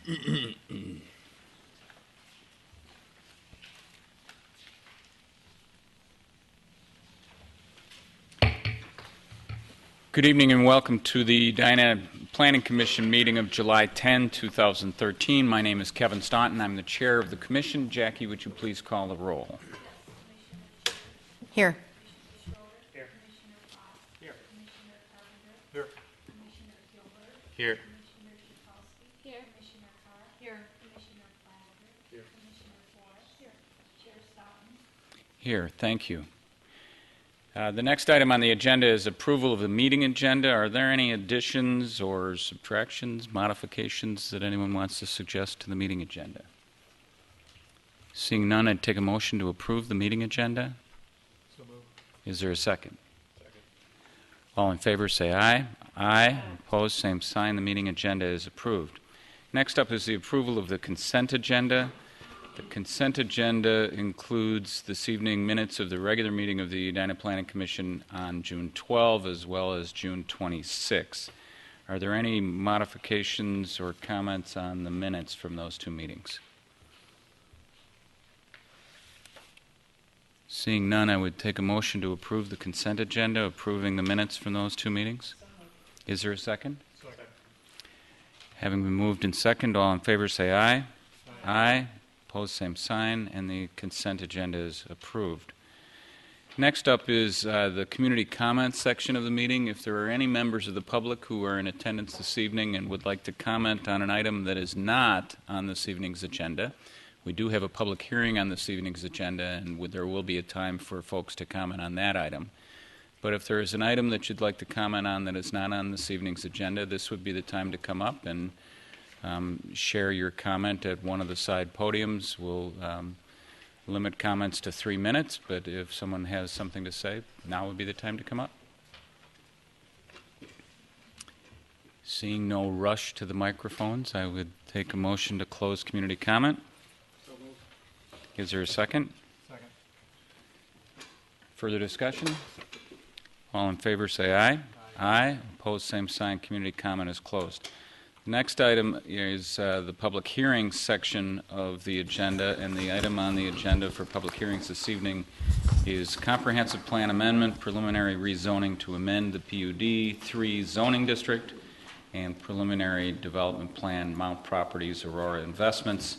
Good evening and welcome to the Edina Planning Commission meeting of July 10, 2013. My name is Kevin Staunton. I'm the chair of the commission. Jackie, would you please call the roll? Here. Here. Here. Here. Here. Here. Commissioner Carr. Here. Commissioner Flanagan. Here. Commissioner Forrest. Here. Chair Staunton. Here. Thank you. The next item on the agenda is approval of the meeting agenda. Are there any additions or subtractions, modifications that anyone wants to suggest to the meeting agenda? Seeing none, I'd take a motion to approve the meeting agenda. So moved. Is there a second? Second. All in favor say aye. Aye. Opposed, same sign. The meeting agenda is approved. Next up is the approval of the consent agenda. The consent agenda includes this evening minutes of the regular meeting of the Edina Planning Commission on June 12 as well as June 26. Are there any modifications or comments on the minutes from those two meetings? Seeing none, I would take a motion to approve the consent agenda, approving the minutes from those two meetings. Is there a second? Second. Having been moved in second, all in favor say aye. Aye. Opposed, same sign, and the consent agenda is approved. Next up is the community comments section of the meeting. If there are any members of the public who are in attendance this evening and would like to comment on an item that is not on this evening's agenda, we do have a public hearing on this evening's agenda, and there will be a time for folks to comment on that item. But if there is an item that you'd like to comment on that is not on this evening's agenda, this would be the time to come up and share your comment at one of the side podiums. We'll limit comments to 3 minutes, but if someone has something to say, now would be the time to come up. Seeing no rush to the microphones, I would take a motion to close community comment. So moved. Is there a second? Second. Further discussion? All in favor say aye. Aye. Opposed, same sign. Community comment is closed. The next item is the public hearings section of the agenda, and the item on the agenda for public hearings this evening is Comprehensive Plan Amendment, Preliminary Rezoning to amend the PUD 3 zoning district, and Preliminary Development Plan, Mount Properties, Aurora Investments,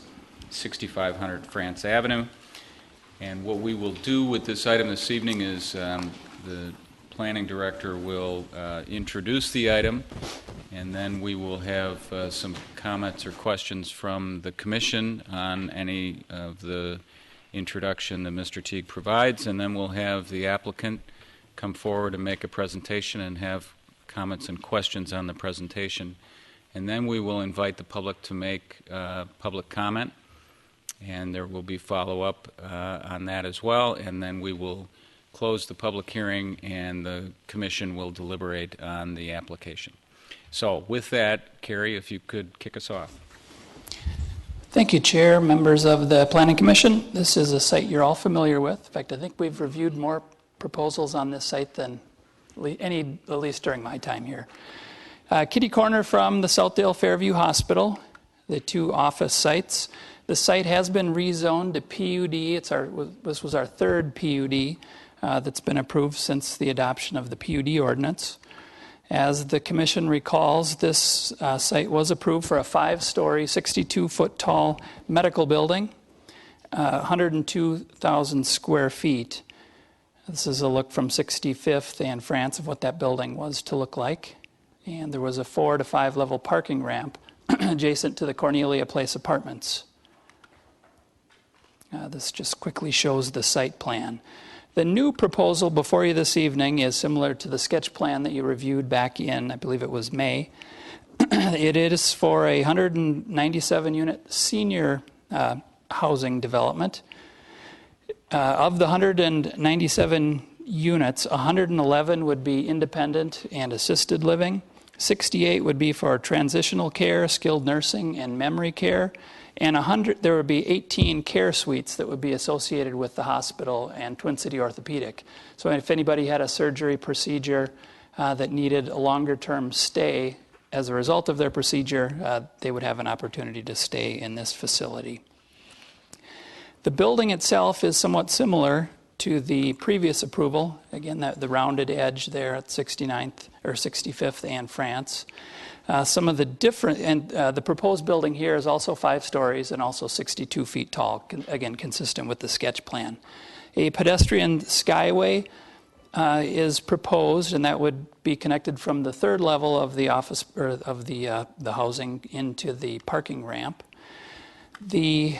6500 France Avenue. And what we will do with this item this evening is the planning director will introduce the item, and then we will have some comments or questions from the commission on any of the introduction that Mr. Teague provides, and then we'll have the applicant come forward and make a presentation and have comments and questions on the presentation. And then we will invite the public to make public comment, and there will be follow-up on that as well, and then we will close the public hearing and the commission will deliberate on the application. So with that, Carrie, if you could kick us off. Thank you, Chair, members of the Planning Commission. This is a site you're all familiar with. In fact, I think we've reviewed more proposals on this site than at least during my time here. Kitty corner from the Southdale Fairview Hospital, the two office sites. The site has been rezoned to PUD. This was our third PUD that's been approved since the adoption of the PUD ordinance. As the Commission recalls, this site was approved for a 5-story, 62-foot-tall medical building, 102,000 square feet. This is a look from 65th and France of what that building was to look like. And there was a 4 to 5 level parking ramp adjacent to the Cornelia Place apartments. This just quickly shows the site plan. The new proposal before you this evening is similar to the sketch plan that you reviewed back in, I believe it was May. It is for a 197-unit senior housing development. Of the 197 units, 111 would be independent and assisted living. 68 would be for transitional care, skilled nursing, and memory care. And there would be 18 care suites that would be associated with the hospital and Twin City Orthopedic. So if anybody had a surgery procedure that needed a longer-term stay, as a result of their procedure, they would have an opportunity to stay in this facility. The building itself is somewhat similar to the previous approval. Again, the rounded edge there at 69th or 65th and France. Some of the different, and the proposed building here is also 5 stories and also 62 feet tall, again, consistent with the sketch plan. A pedestrian skyway is proposed, and that would be connected from the 3rd level of the office or of the housing into the parking ramp. The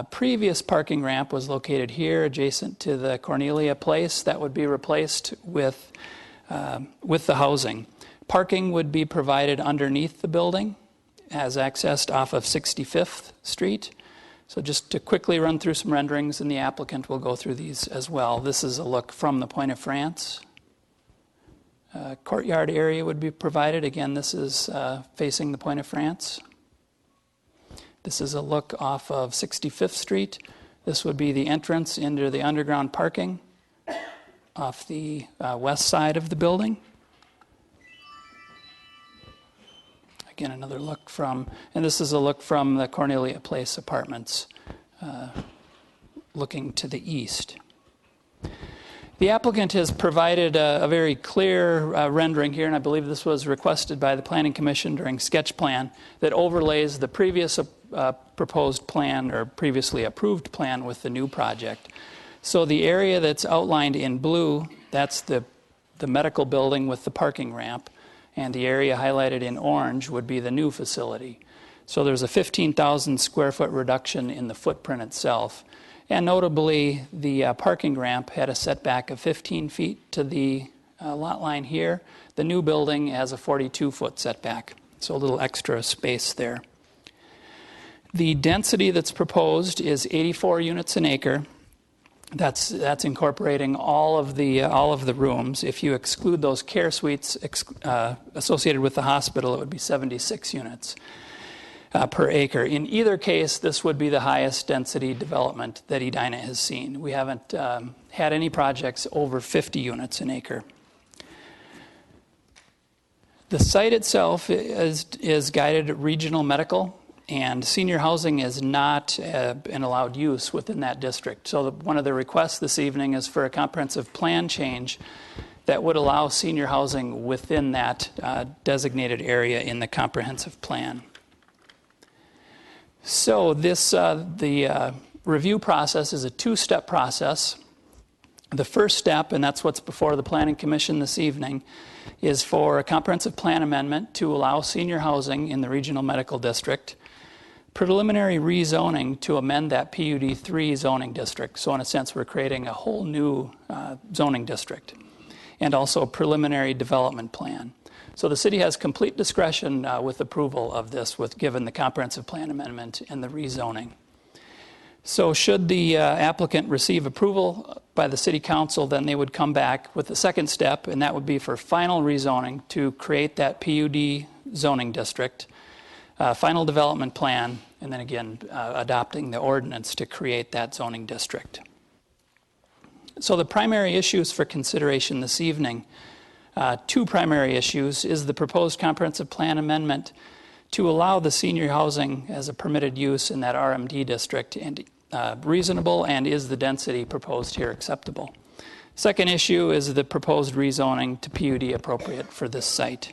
previous parking ramp was located here, adjacent to the Cornelia Place. That would be replaced with the housing. Parking would be provided underneath the building, as accessed off of 65th Street. So just to quickly run through some renderings, and the applicant will go through these as well. This is a look from the Point of France. Courtyard area would be provided. Again, this is facing the Point of France. This is a look off of 65th Street. This would be the entrance into the underground parking off the west side of the building. Again, another look from, and this is a look from the Cornelia Place apartments looking to the east. The applicant has provided a very clear rendering here, and I believe this was requested by the Planning Commission during sketch plan, that overlays the previous proposed plan or previously approved plan with the new project. So the area that's outlined in blue, that's the medical building with the parking ramp, and the area highlighted in orange would be the new facility. So there's a 15,000 square foot reduction in the footprint itself. And notably, the parking ramp had a setback of 15 feet to the lot line here. The new building has a 42-foot setback, so a little extra space there. The density that's proposed is 84 units an acre. That's incorporating all of the rooms. If you exclude those care suites associated with the hospital, it would be 76 units per acre. In either case, this would be the highest density development that Edina has seen. We haven't had any projects over 50 units an acre. The site itself is guided regional medical, and senior housing is not an allowed use within that district. So one of the requests this evening is for a comprehensive plan change that would allow senior housing within that designated area in the comprehensive plan. So the review process is a 2-step process. The first step, and that's what's before the Planning Commission this evening, is for a comprehensive plan amendment to allow senior housing in the regional medical district. Preliminary rezoning to amend that PUD 3 zoning district. So in a sense, we're creating a whole new zoning district. And also a preliminary development plan. So the city has complete discretion with approval of this, given the comprehensive plan amendment and the rezoning. So should the applicant receive approval by the city council, then they would come back with the second step, and that would be for final rezoning to create that PUD zoning district. Final development plan, and then again, adopting the ordinance to create that zoning district. So the primary issues for consideration this evening, 2 primary issues, is the proposed comprehensive plan amendment to allow the senior housing as a permitted use in that RMD district, and reasonable, and is the density proposed here acceptable? Second issue is the proposed rezoning to PUD appropriate for this site.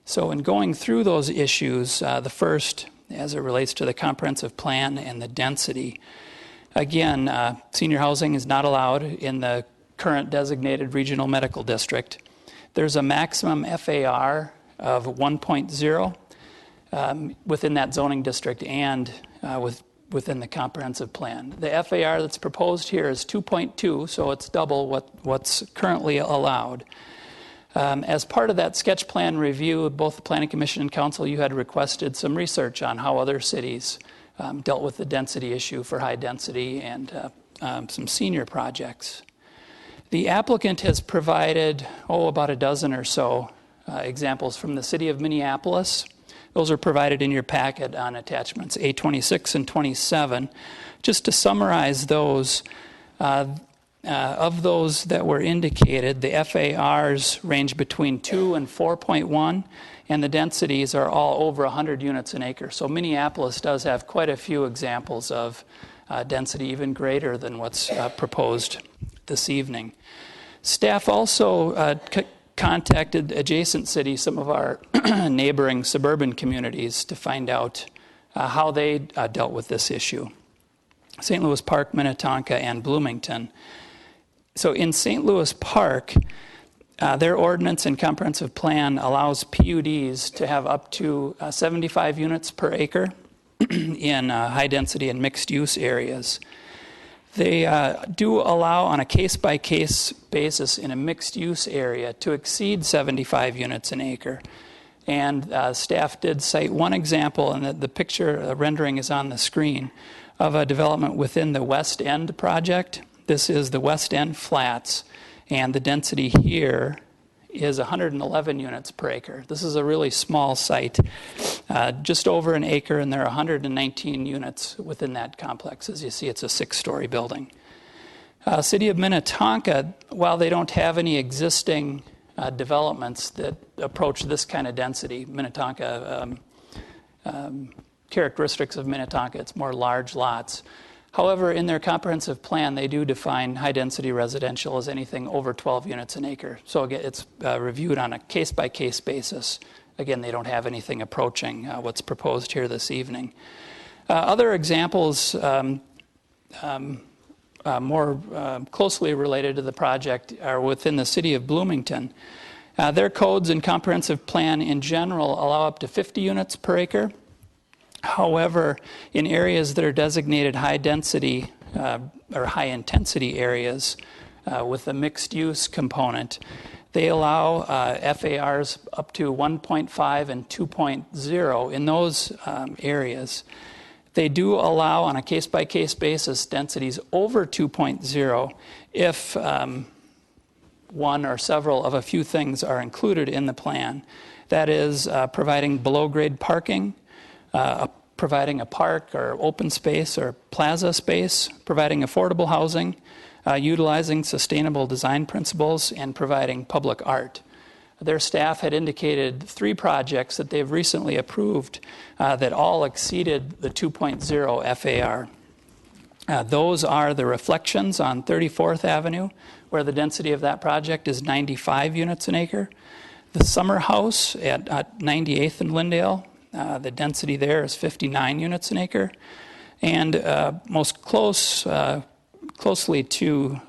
So in going through those issues, the first, as it relates to the comprehensive plan and the density, again, senior housing is not allowed in the current designated regional medical district. There's a maximum FAR of 1.0 within that zoning district and within the comprehensive plan. The FAR that's proposed here is 2.2, so it's double what's currently allowed. As part of that sketch plan review, both the Planning Commission and Council, you had requested some research on how other cities dealt with the density issue for high density and some senior projects. The applicant has provided, about a dozen or so examples from the city of Minneapolis. Those are provided in your packet on attachments A26 and 27. Just to summarize those, of those that were indicated, the FARs range between 2 and 4.1, and the densities are all over 100 units an acre. So Minneapolis does have quite a few examples of density even greater than what's proposed this evening. Staff also contacted adjacent cities, some of our neighboring suburban communities, to find out how they dealt with this issue. St. Louis Park, Minnetonka, and Bloomington. So in St. Louis Park, their ordinance and comprehensive plan allows PUDs to have up to 75 units per acre in high density and mixed use areas. They do allow on a case-by-case basis in a mixed use area to exceed 75 units an acre. And staff did cite one example, and the picture rendering is on the screen, of a development within the West End project. This is the West End Flats, and the density here is 111 units per acre. This is a really small site, just over an acre, and there are 119 units within that complex. As you see, it's a 6-story building. City of Minnetonka, while they don't have any existing developments that approach this kind of density, Minnetonka, characteristics of Minnetonka, it's more large lots. However, in their comprehensive plan, they do define high-density residential as anything over 12 units an acre. So again, it's reviewed on a case-by-case basis. Again, they don't have anything approaching what's proposed here this evening. Other examples more closely related to the project are within the city of Bloomington. Their codes and comprehensive plan in general allow up to 50 units per acre. However, in areas that are designated high density or high intensity areas with a mixed use component, they allow FARs up to 1.5 and 2.0 in those areas. They do allow on a case-by-case basis densities over 2.0 if one or several of a few things are included in the plan. That is providing below-grade parking, providing a park or open space or plaza space, providing affordable housing, utilizing sustainable design principles, and providing public art. Their staff had indicated 3 projects that they've recently approved that all exceeded the 2.0 FAR. Those are the Reflections on 34th Avenue, where the density of that project is 95 units an acre. The Summer House at 98th and Lyndale, the density there is 59 units an acre. And most closely to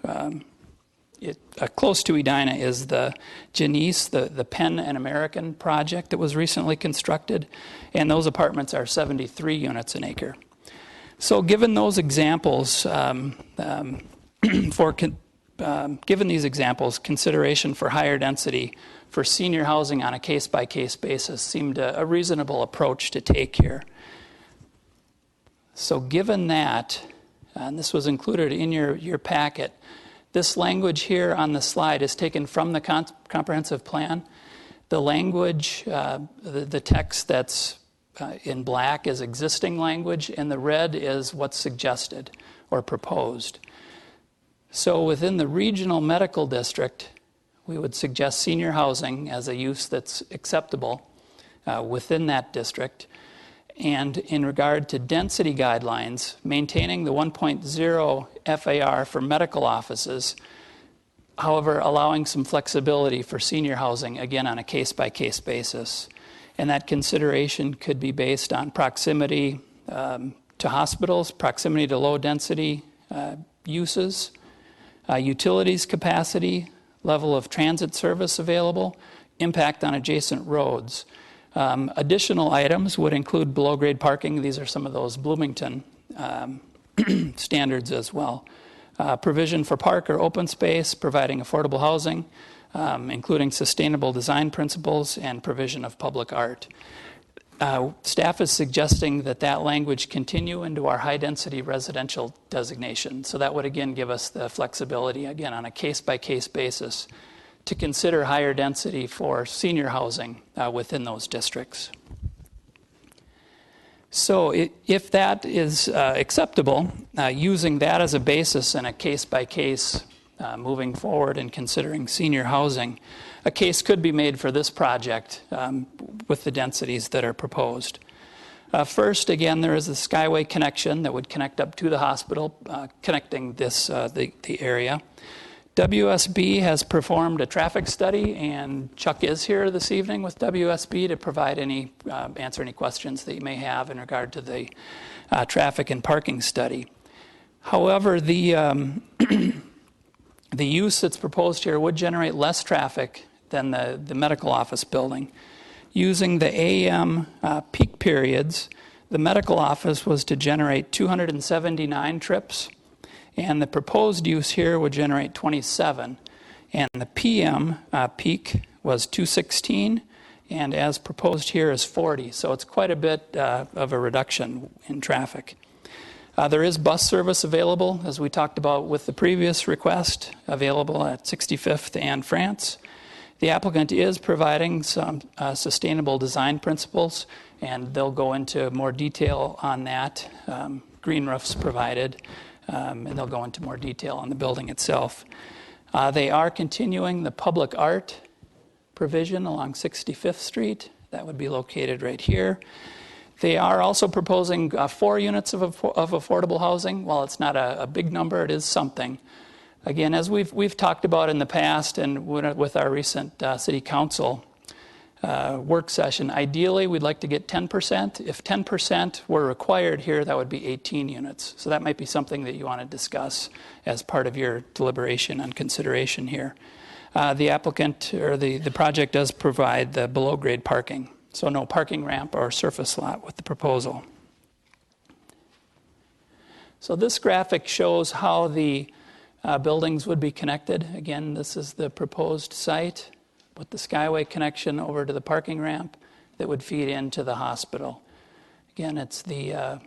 close to Edina is the Janice, the Penn and American project that was recently constructed, and those apartments are 73 units an acre. So given those examples, given these examples, consideration for higher density for senior housing on a case-by-case basis seemed a reasonable approach to take here. So given that, and this was included in your packet, this language here on the slide is taken from the comprehensive plan. The language, the text that's in black is existing language, and the red is what's suggested or proposed. So within the regional medical district, we would suggest senior housing as a use that's acceptable within that district. And in regard to density guidelines, maintaining the 1.0 FAR for medical offices, however, allowing some flexibility for senior housing, again, on a case-by-case basis. And that consideration could be based on proximity to hospitals, proximity to low-density uses, utilities capacity, level of transit service available, impact on adjacent roads. Additional items would include below-grade parking. These are some of those Bloomington standards as well. Provision for park or open space, providing affordable housing, including sustainable design principles, and provision of public art. Staff is suggesting that language continue into our high-density residential designation. So that would, again, give us the flexibility, again, on a case-by-case basis to consider higher density for senior housing within those districts. So if that is acceptable, using that as a basis in a case-by-case moving forward and considering senior housing, a case could be made for this project with the densities that are proposed. First, again, there is a skyway connection that would connect up to the hospital, connecting this the area. WSB has performed a traffic study, and Chuck is here this evening with WSB to provide answer any questions that you may have in regard to the traffic and parking study. However, the use that's proposed here would generate less traffic than the medical office building. Using the AM peak periods, the medical office was to generate 279 trips, and the proposed use here would generate 27. And the PM peak was 216, and as proposed here is 40. So it's quite a bit of a reduction in traffic. There is bus service available, as we talked about with the previous request, available at 65th and France. The applicant is providing some sustainable design principles, and they'll go into more detail on that. Green roofs provided, and they'll go into more detail on the building itself. They are continuing the public art provision along 65th Street. That would be located right here. They are also proposing 4 units of affordable housing. While it's not a big number, it is something. Again, as we've talked about in the past and with our recent city council work session, ideally we'd like to get 10%. If 10% were required here, that would be 18 units. So that might be something that you want to discuss as part of your deliberation and consideration here. The applicant or the project does provide the below grade parking. So no parking ramp or surface lot with the proposal. So this graphic shows how the buildings would be connected. Again, this is the proposed site with the skyway connection over to the parking ramp that would feed into the hospital. Again, it's the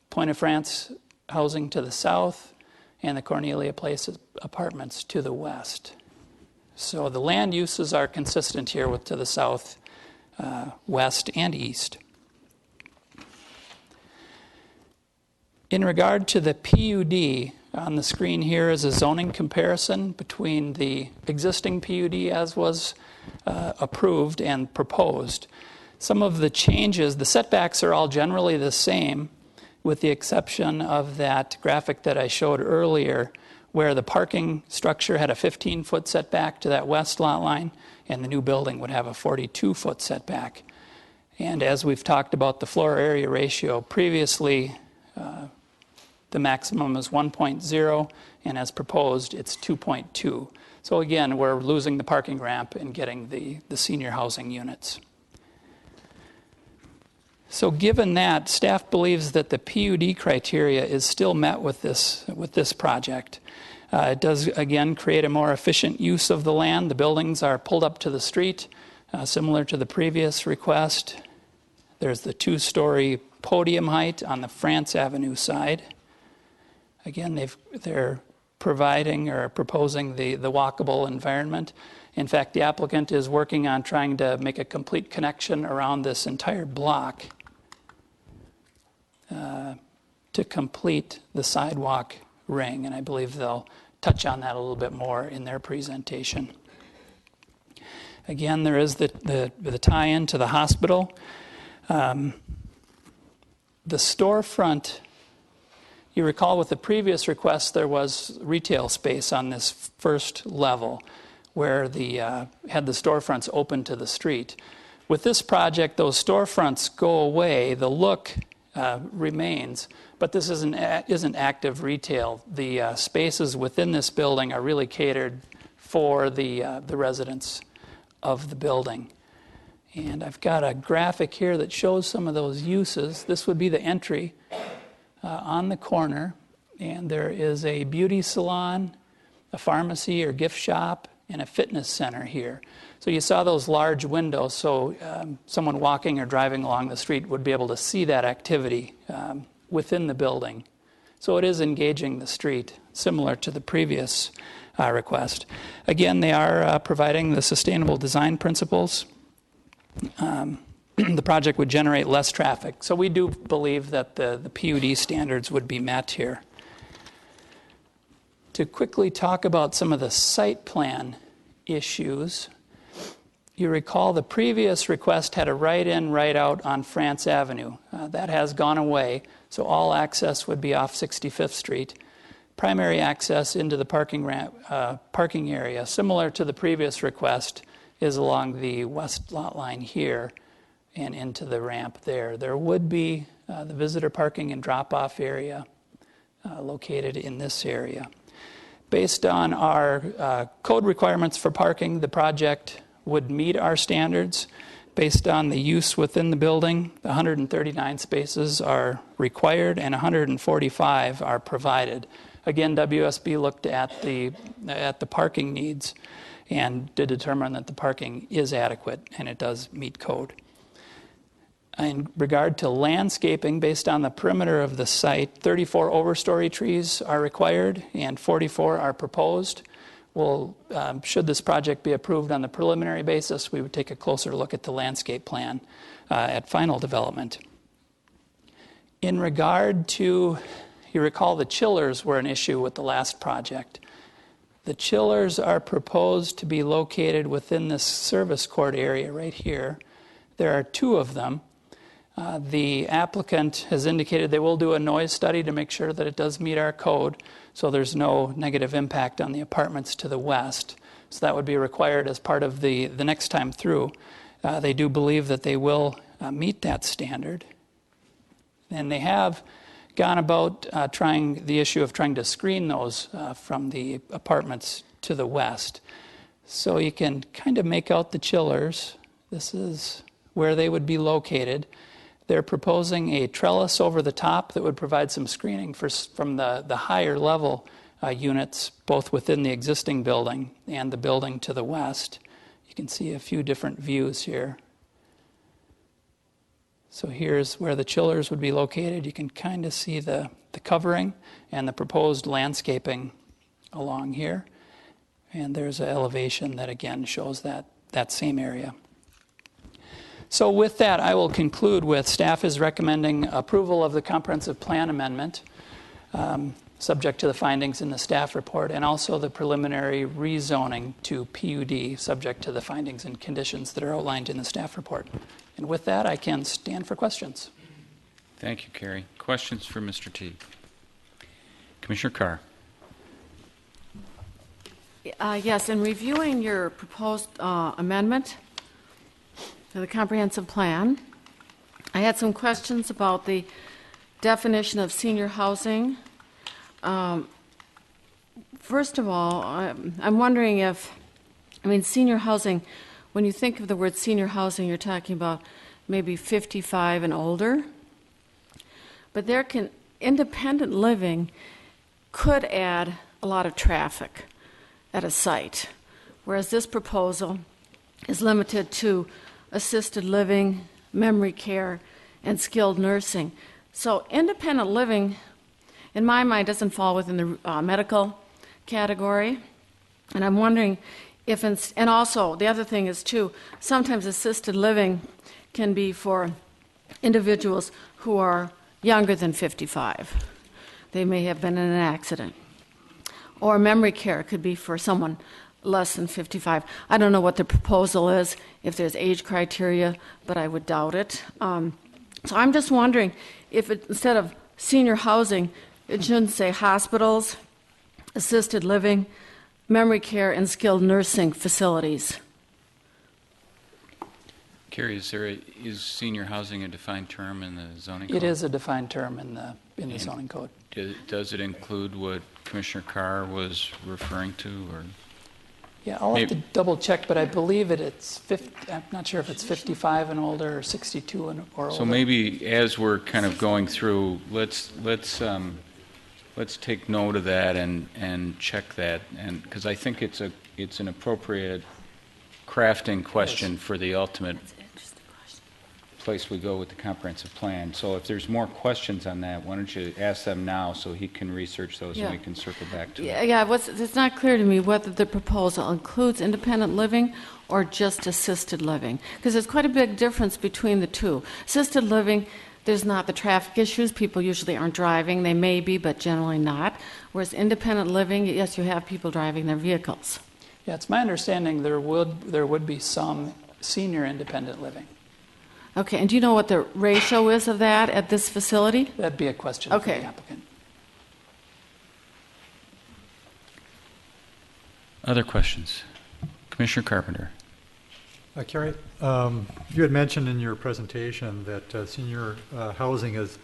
Point of France housing to the south and the Cornelia Place apartments to the west. So the land uses are consistent here with to the south, west, and east. In regard to the PUD, on the screen here is a zoning comparison between the existing PUD as was approved and proposed. Some of the changes, the setbacks are all generally the same, with the exception of that graphic that I showed earlier, where the parking structure had a 15-foot setback to that west lot line, and the new building would have a 42-foot setback. And as we've talked about the floor area ratio previously, the maximum is 1.0, and as proposed, it's 2.2. So again, we're losing the parking ramp and getting the senior housing units. So given that, staff believes that the PUD criteria is still met with this project. It does, again, create a more efficient use of the land. The buildings are pulled up to the street, similar to the previous request. There's the 2-story podium height on the France Avenue side. Again, they're providing or proposing the walkable environment. In fact, the applicant is working on trying to make a complete connection around this entire block to complete the sidewalk ring, and I believe they'll touch on that a little bit more in their presentation. Again, there is the tie-in to the hospital. The storefront, you recall with the previous request, there was retail space on this first level where had the storefronts open to the street. With this project, those storefronts go away. The look remains, but this isn't active retail. The spaces within this building are really catered for the residents of the building. And I've got a graphic here that shows some of those uses. This would be the entry on the corner, and there is a beauty salon, a pharmacy or gift shop, and a fitness center here. So you saw those large windows, so someone walking or driving along the street would be able to see that activity within the building. So it is engaging the street, similar to the previous request. Again, they are providing the sustainable design principles. The project would generate less traffic. So we do believe that the PUD standards would be met here. To quickly talk about some of the site plan issues, you recall the previous request had a right-in, right-out on France Avenue. That has gone away, so all access would be off 65th Street. Primary access into the parking area, similar to the previous request, is along the west lot line here and into the ramp there. There would be the visitor parking and drop-off area located in this area. Based on our code requirements for parking, the project would meet our standards. Based on the use within the building, 139 spaces are required and 145 are provided. Again, WSB looked at the parking needs and did determine that the parking is adequate and it does meet code. In regard to landscaping, based on the perimeter of the site, 34 overstory trees are required and 44 are proposed. Should this project be approved on the preliminary basis, we would take a closer look at the landscape plan at final development. In regard to, you recall the chillers were an issue with the last project. The chillers are proposed to be located within this service court area right here. There are 2 of them. The applicant has indicated they will do a noise study to make sure that it does meet our code, so there's no negative impact on the apartments to the west. So that would be required as part of the next time through. They do believe that they will meet that standard. And they have gone about trying to screen those from the apartments to the west. So you can kind of make out the chillers. This is where they would be located. They're proposing a trellis over the top that would provide some screening from the higher level units, both within the existing building and the building to the west. You can see a few different views here. So here's where the chillers would be located. You can kind of see the covering and the proposed landscaping along here. And there's an elevation that again shows that same area. So with that, I will conclude with staff is recommending approval of the comprehensive plan amendment, subject to the findings in the staff report, and also the preliminary rezoning to PUD, subject to the findings and conditions that are outlined in the staff report. And with that, I can stand for questions. Thank you, Kerry. Questions for Mr. T? Commissioner Carr. Yes, in reviewing your proposed amendment to the comprehensive plan, I had some questions about the definition of senior housing. First of all, I'm wondering if, senior housing, when you think of the word senior housing, you're talking about maybe 55 and older. But independent living could add a lot of traffic at a site, whereas this proposal is limited to assisted living, memory care, and skilled nursing. So independent living, in my mind, doesn't fall within the medical category. And I'm wondering if, and also the other thing is too, sometimes assisted living can be for individuals who are younger than 55. They may have been in an accident. Or memory care could be for someone less than 55. I don't know what the proposal is, if there's age criteria, but I would doubt it. So I'm just wondering if instead of senior housing, it shouldn't say hospitals, assisted living, memory care, and skilled nursing facilities. Kerry, is senior housing a defined term in the zoning code? It is a defined term in the zoning code. Does it include what Commissioner Carr was referring to, or? Yeah, I'll have to double check, but I believe it's 50, I'm not sure if it's 55 and older or 62 and or older. So maybe as we're kind of going through, let's take note of that and check that, and because I think it's an appropriate crafting question for the ultimate place we go with the comprehensive plan. So if there's more questions on that, why don't you ask them now so he can research those and we can circle back to it. Yeah, it's not clear to me whether the proposal includes independent living or just assisted living, because there's quite a big difference between the two. Assisted living there's not the traffic issues. People usually aren't driving. They may be, but generally not. Whereas independent living, yes, you have people driving their vehicles. Yeah, it's my understanding there would be some senior independent living. Okay, and do you know what the ratio is of that at this facility? That'd be a question for Okay. the applicant. Other questions? Commissioner Carpenter. Carrie, you had mentioned in your presentation that senior housing is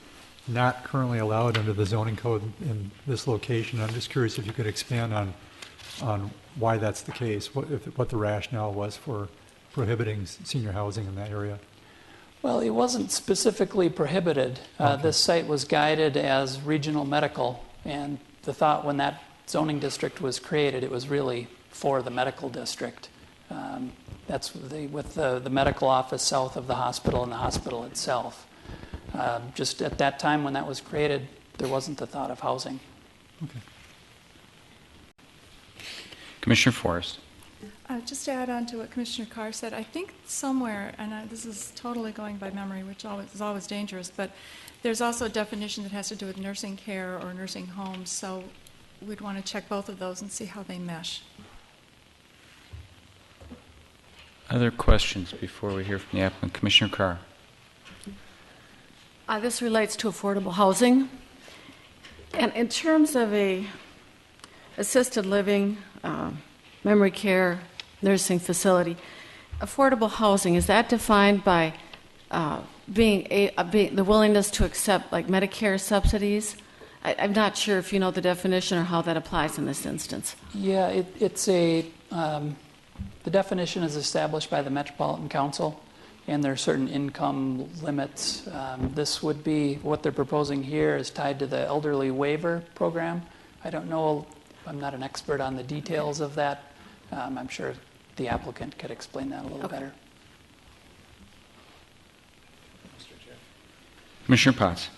not currently allowed under the zoning code in this location. I'm just curious if you could expand on why that's the case, what the rationale was for prohibiting senior housing in that area. Well, it wasn't specifically prohibited. Okay. This site was guided as regional medical, and the thought when that zoning district was created, it was really for the medical district. That's with the medical office south of the hospital and the hospital itself. Just at that time when that was created, there wasn't the thought of housing. Okay. Commissioner Forrest. Just to add on to what Commissioner Carr said, I think somewhere, and this is totally going by memory, which is always dangerous, but there's also a definition that has to do with nursing care or nursing homes, so we'd want to check both of those and see how they mesh. Other questions before we hear from the applicant? Commissioner Carr. This relates to affordable housing. And in terms of a assisted living, memory care, nursing facility, affordable housing, is that defined by being the willingness to accept like Medicare subsidies? I'm not sure if you know the definition or how that applies in this instance. Yeah, it's the definition is established by the Metropolitan Council, and there are certain income limits. This would be, what they're proposing here is tied to the elderly waiver program. I don't know, I'm not an expert on the details of that. I'm sure the applicant could explain that a little better. Commissioner Potts.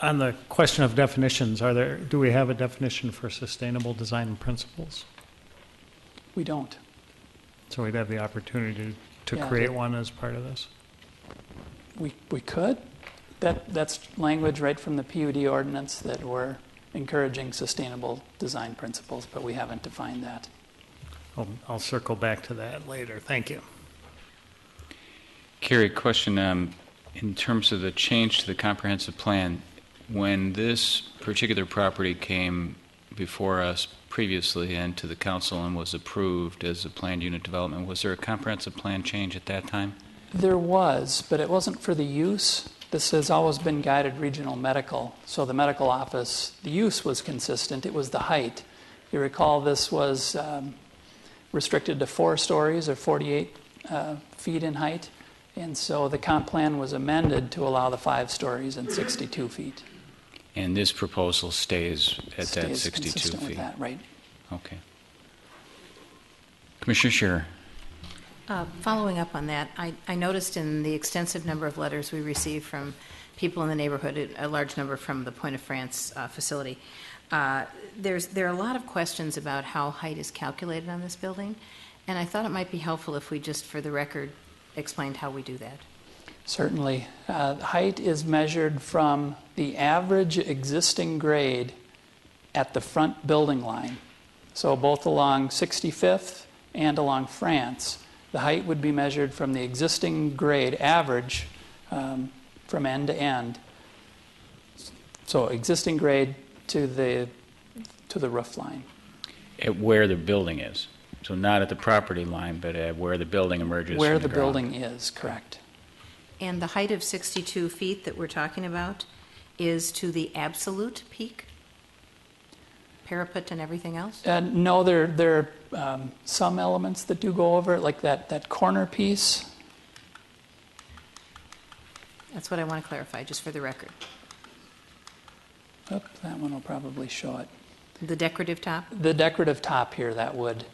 On the question of definitions, do we have a definition for sustainable design principles? We don't. So we'd have the opportunity to Yeah, create one as part of this? We could. That's language right from the PUD ordinance that we're encouraging sustainable design principles, but we haven't defined that. I'll circle back to that later. Thank you. Carrie, question in terms of the change to the comprehensive plan, when this particular property came before us previously and to the council and was approved as a planned unit development, was there a comprehensive plan change at that time? There was, but it wasn't for the use. This has always been guided regional medical. So the medical office, the use was consistent. It was the height. You recall this was restricted to 4 stories or 48 feet in height. And so the comp plan was amended to allow the 5 stories and 62 feet. And this proposal stays at that 62 consistent feet? With that, right. Okay. Commissioner Scherer. Following up on that, I noticed in the extensive number of letters we received from people in the neighborhood, a large number from the Point of France facility, there are a lot of questions about how height is calculated on this building, and I thought it might be helpful if we just, for the record, explained how we do that. Certainly. Height is measured from the average existing grade at the front building line. So both along 65th and along France, the height would be measured from the existing grade average from end to end. So existing grade to the roof line. At where the building is. So not at the property line, but at where the building emerges Where from the the ground. building is, correct. And the height of 62 feet that we're talking about is to the absolute peak? Parapet and everything else? No, there are some elements that do go over it, like that corner piece. That's what I want to clarify, just for the record. Oh, that one will probably show it. The decorative top? The decorative top here, that would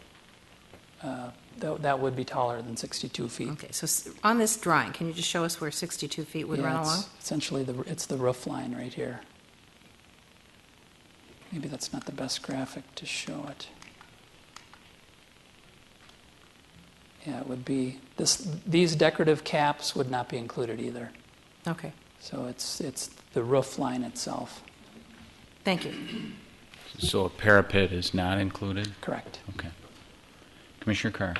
be taller than 62 feet. Okay, so on this drawing, can you just show us where 62 feet would run along? Essentially, it's the roof line right here. Maybe that's not the best graphic to show it. Yeah, it would be, these decorative caps would not be included either. Okay, So it's the roof line itself. thank you. So a parapet is not included? Correct. Okay. Commissioner Carr.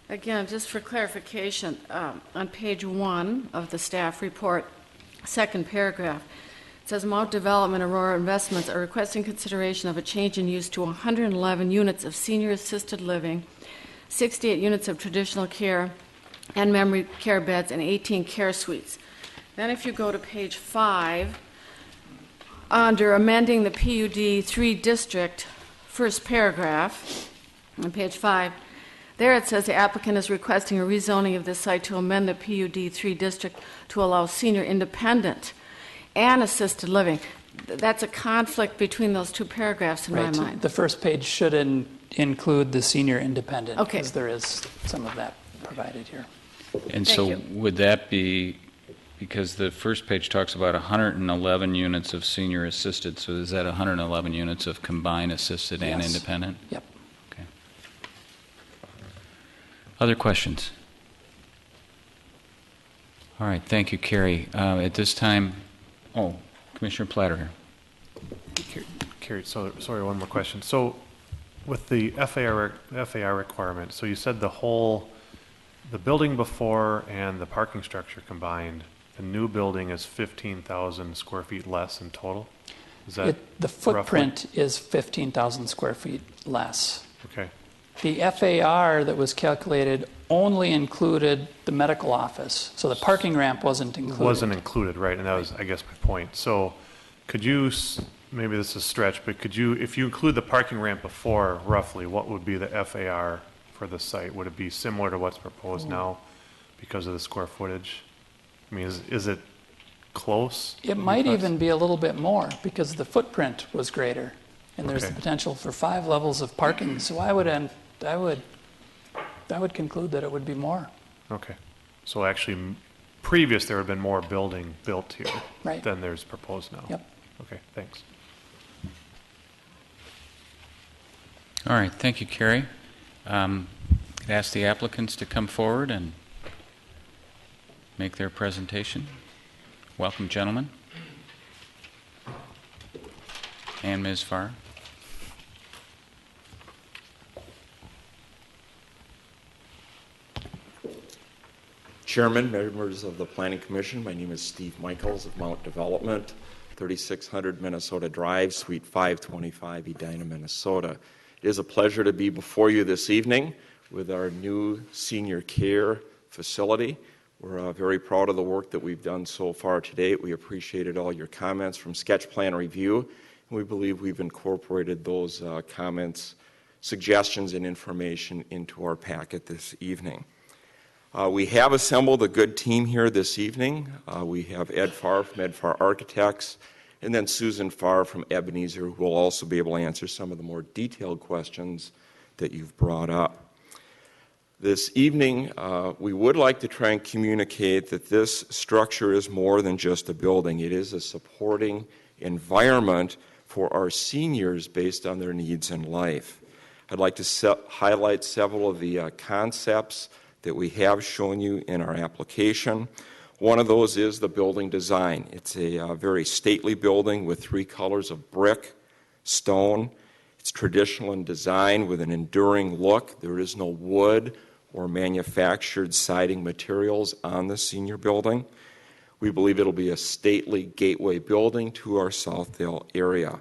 Again, just for clarification, on page 1 of the staff report, second paragraph, it says Mount Development Aurora Investments are requesting consideration of a change in use to 111 units of senior assisted living, 68 units of traditional care and memory care beds, and 18 care suites. Then if you go to page 5, under amending the PUD 3 district, first paragraph, on page 5, there it says the applicant is requesting a rezoning of this site to amend the PUD 3 district to allow senior independent and assisted living. That's a conflict between those two paragraphs in my mind. The first page should include the senior independent, Okay. because there is some of that provided here. And Thank so you. would that be, because the first page talks about 111 units of senior assisted, so is that 111 units of combined assisted and Yes. independent? Yep. Okay. Other questions? All right, thank you, Carrie. At this time, Commissioner Platter here. Carrie, so sorry, one more question. So with the FAR requirement, so you said the building before and the parking structure combined, the new building is 15,000 square feet less in total? Is that The footprint is 15,000 square feet less. roughly? Okay. The FAR that was calculated only included the medical office, so the parking ramp wasn't included. Wasn't included, right, and that was, I guess, my point. So could you, maybe this is a stretch, but could you, if you include the parking ramp before, roughly, what would be the FAR for the site? Would it be similar to what's proposed now because of the square footage? I mean, is it close? It might even be a little bit more, because the footprint was greater, and there's the Okay. potential for 5 levels of parking. So I would conclude that it would be more. Okay. So actually, previous, there had been more building built here Right. than there's proposed now? Yep. Okay, thanks. All right, thank you, Carrie. I'd ask the applicants to come forward and make their presentation. Welcome, gentlemen. And Ms. Farr. Chairman, members of the Planning Commission, my name is Steve Michaels of Mount Development, 3600 Minnesota Drive, Suite 525, Edina, Minnesota. It is a pleasure to be before you this evening with our new senior care facility. We're very proud of the work that we've done so far to date. We appreciated all your comments from sketch plan review, and we believe we've incorporated those comments, suggestions, and information into our packet this evening. We have assembled a good team here this evening. We have Ed Farr from Ed Farr Architects, and then Susan Farr from Ebenezer, who will also be able to answer some of the more detailed questions that you've brought up. This evening, we would like to try and communicate that this structure is more than just a building. It is a supporting environment for our seniors based on their needs in life. I'd like to highlight several of the concepts that we have shown you in our application. One of those is the building design. It's a very stately building with 3 colors of brick, stone. It's traditional in design with an enduring look. There is no wood or manufactured siding materials on the senior building. We believe it'll be a stately gateway building to our Southdale area.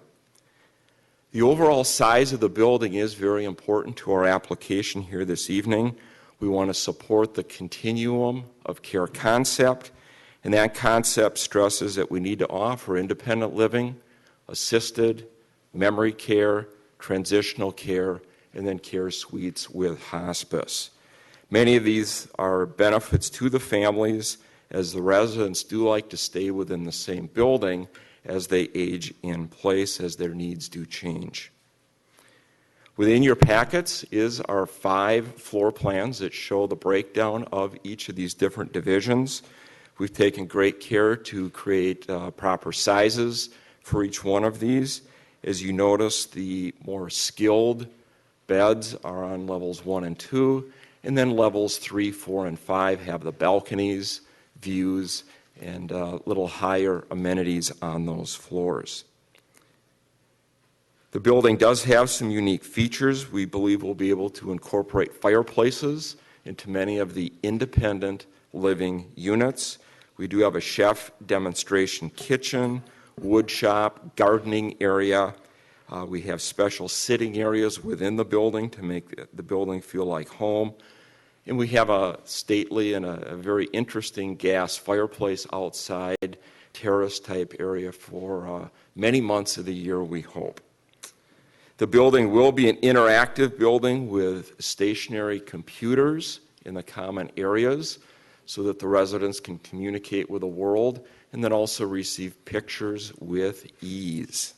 The overall size of the building is very important to our application here this evening. We want to support the continuum of care concept, and that concept stresses that we need to offer independent living, assisted, memory care, transitional care, and then care suites with hospice. Many of these are benefits to the families, as the residents do like to stay within the same building as they age in place, as their needs do change. Within your packets is our 5 floor plans that show the breakdown of each of these different divisions. We've taken great care to create proper sizes for each one of these. As you notice, the more skilled beds are on levels 1 and 2, and then levels 3, 4, and 5 have the balconies, views and little higher amenities on those floors. The building does have some unique features. We believe we'll be able to incorporate fireplaces into many of the independent living units. We do have a chef demonstration kitchen, wood shop, gardening area. We have special sitting areas within the building to make the building feel like home. And we have a stately and a very interesting gas fireplace outside, terrace-type area for many months of the year, we hope. The building will be an interactive building with stationary computers in the common areas so that the residents can communicate with the world and then also receive pictures with ease.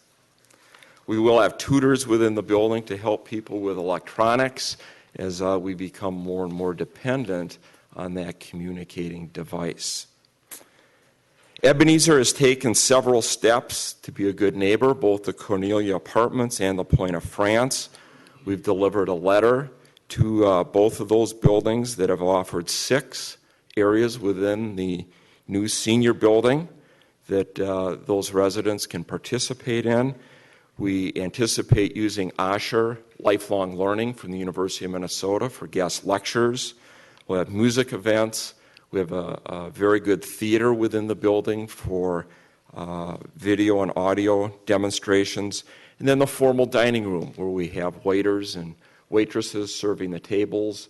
We will have tutors within the building to help people with electronics as we become more and more dependent on that communicating device. Ebenezer has taken several steps to be a good neighbor, both the Cornelia Apartments and the Point of France. We've delivered a letter to both of those buildings that have offered 6 areas within the new senior building that those residents can participate in. We anticipate using Osher Lifelong Learning from the University of Minnesota for guest lectures. We'll have music events. We have a very good theater within the building for video and audio demonstrations. And then the formal dining room where we have waiters and waitresses serving the tables,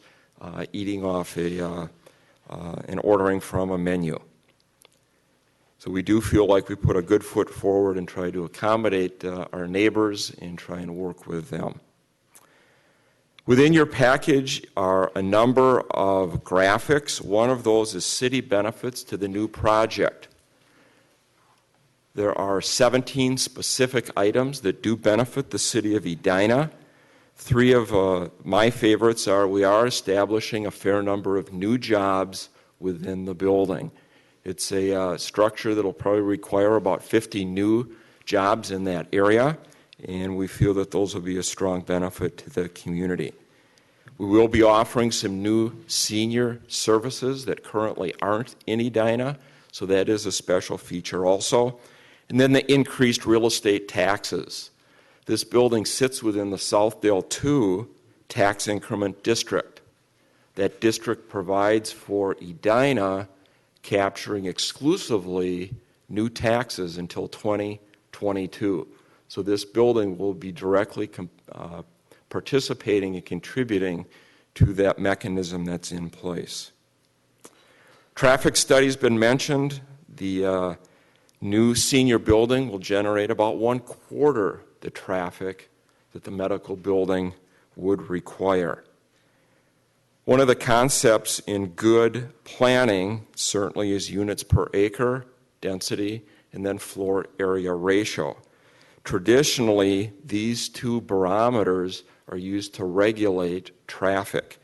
eating off and ordering from a menu. So we do feel like we put a good foot forward and try to accommodate our neighbors and try and work with them. Within your package are a number of graphics. One of those is city benefits to the new project. There are 17 specific items that do benefit the city of Edina. 3 of my favorites are we are establishing a fair number of new jobs within the building. It's a structure that will probably require about 50 new jobs in that area, and we feel that those will be a strong benefit to the community. We will be offering some new senior services that currently aren't in Edina, so that is a special feature also. And then the increased real estate taxes. This building sits within the Southdale 2 tax increment district. That district provides for Edina capturing exclusively new taxes until 2022. So this building will be directly participating and contributing to that mechanism that's in place. Traffic study's been mentioned. The new senior building will generate about 1/4 the traffic that the medical building would require. One of the concepts in good planning certainly is units per acre, density, and then floor area ratio. Traditionally, these 2 barometers are used to regulate traffic.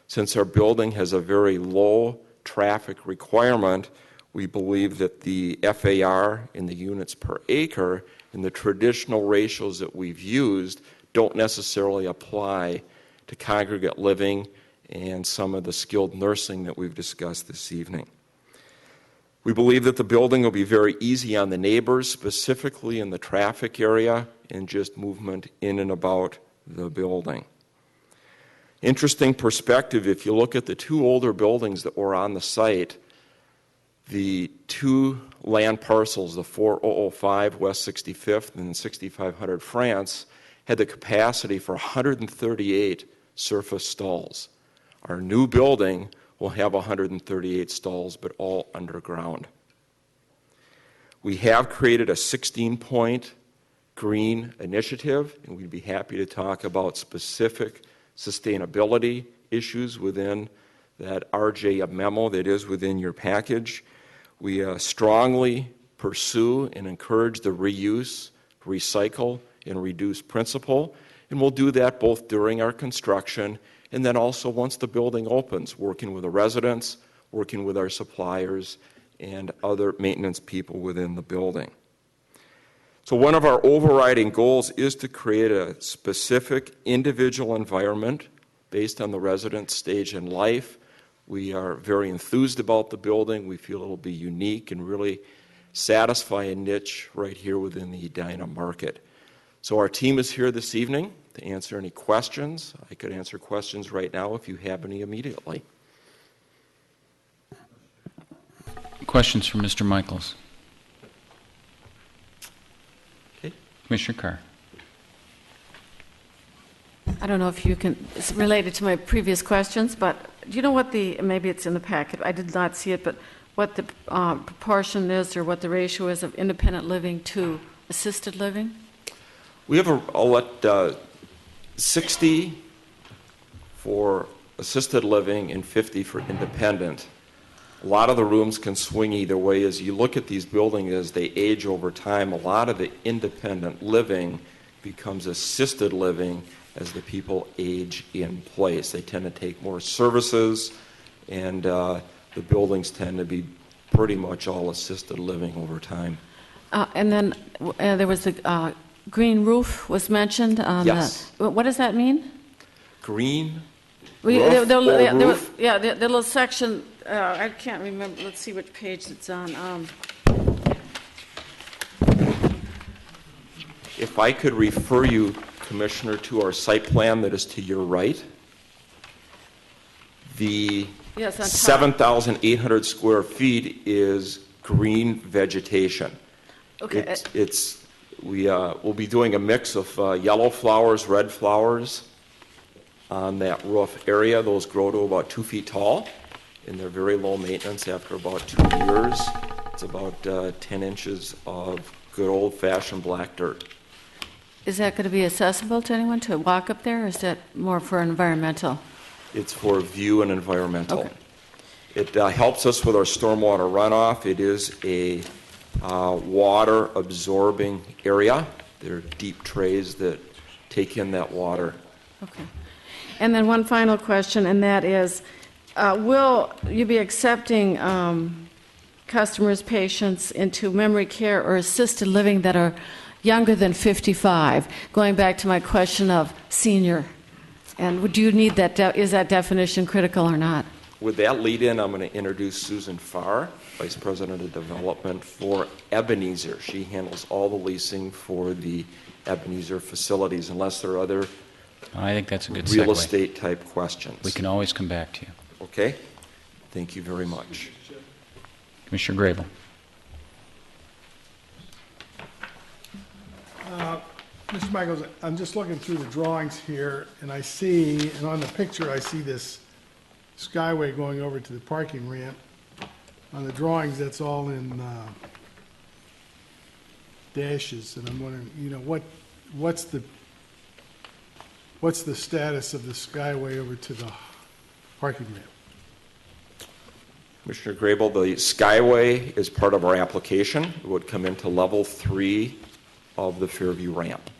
Since our building has a very low traffic requirement, we believe that the FAR in the units per acre and the traditional ratios that we've used don't necessarily apply to congregate living and some of the skilled nursing that we've discussed this evening. We believe that the building will be very easy on the neighbors, specifically in the traffic area and just movement in and about the building. Interesting perspective, if you look at the 2 older buildings that were on the site, the 2 land parcels, the 4005 West 65th and 6500 France, had the capacity for 138 surface stalls. Our new building will have 138 stalls, but all underground. We have created a 16-point green initiative, and we'd be happy to talk about specific sustainability issues within that RJ memo that is within your package. We strongly pursue and encourage the reuse, recycle, and reduce principle, and we'll do that both during our construction and then also once the building opens, working with the residents, working with our suppliers, and other maintenance people within the building. So one of our overriding goals is to create a specific individual environment based on the resident's stage in life, We are very enthused about the building. We feel it'll be unique and really satisfy a niche right here within the Edina market. So our team is here this evening to answer any questions. I could answer questions right now if you have any immediately. Questions for Mr. Michaels? Okay. Commissioner Carr. I don't know if you can, it's related to my previous questions, but do you know what maybe it's in the packet, I did not see it, but what the proportion is or what the ratio is of independent living to assisted living? We have 60 for assisted living and 50 for independent. A lot of the rooms can swing either way. As you look at these buildings as they age over time, a lot of the independent living becomes assisted living as the people age in place. They tend to take more services, and the buildings tend to be pretty much all assisted living over time. And then there was the green roof was mentioned. Yes. What does that mean? Green There roof? was, the little section, I can't remember, let's see which page it's on. If I could refer you, Commissioner, to our site plan that is to your right. The Yes, on top. 7,800 square feet is green vegetation. Okay. We'll be doing a mix of yellow flowers, red flowers on that roof area. Those grow to about 2 feet tall, and they're very low maintenance after about 2 years. It's about 10 inches of good old-fashioned black dirt. Is that going to be accessible to anyone to walk up there, or is that more for environmental? It's for view and environmental. Okay. It helps us with our stormwater runoff. It is a water-absorbing area. There are deep trays that take in that water. Okay. And then one final question, and that is, will you be accepting customers, patients into memory care or assisted living that are younger than 55? Going back to my question of senior. And do you need that, is that definition critical or not? With that lead in, I'm going to introduce Susan Farr, Vice President of Development for Ebenezer. She handles all the leasing for the Ebenezer facilities, unless there are other I think that's a good real segue. estate type questions. We can always come back to you. Okay? Thank you very much. Commissioner Grable. Mr. Michaels, I'm just looking through the drawings here, and I see, and on the picture, I see this skyway going over to the parking ramp. On the drawings, that's all in dashes, and I'm wondering, what's the status of the skyway over to the parking ramp? Commissioner Grable, the Skyway is part of our application. It would come into level 3 of the Fairview ramp.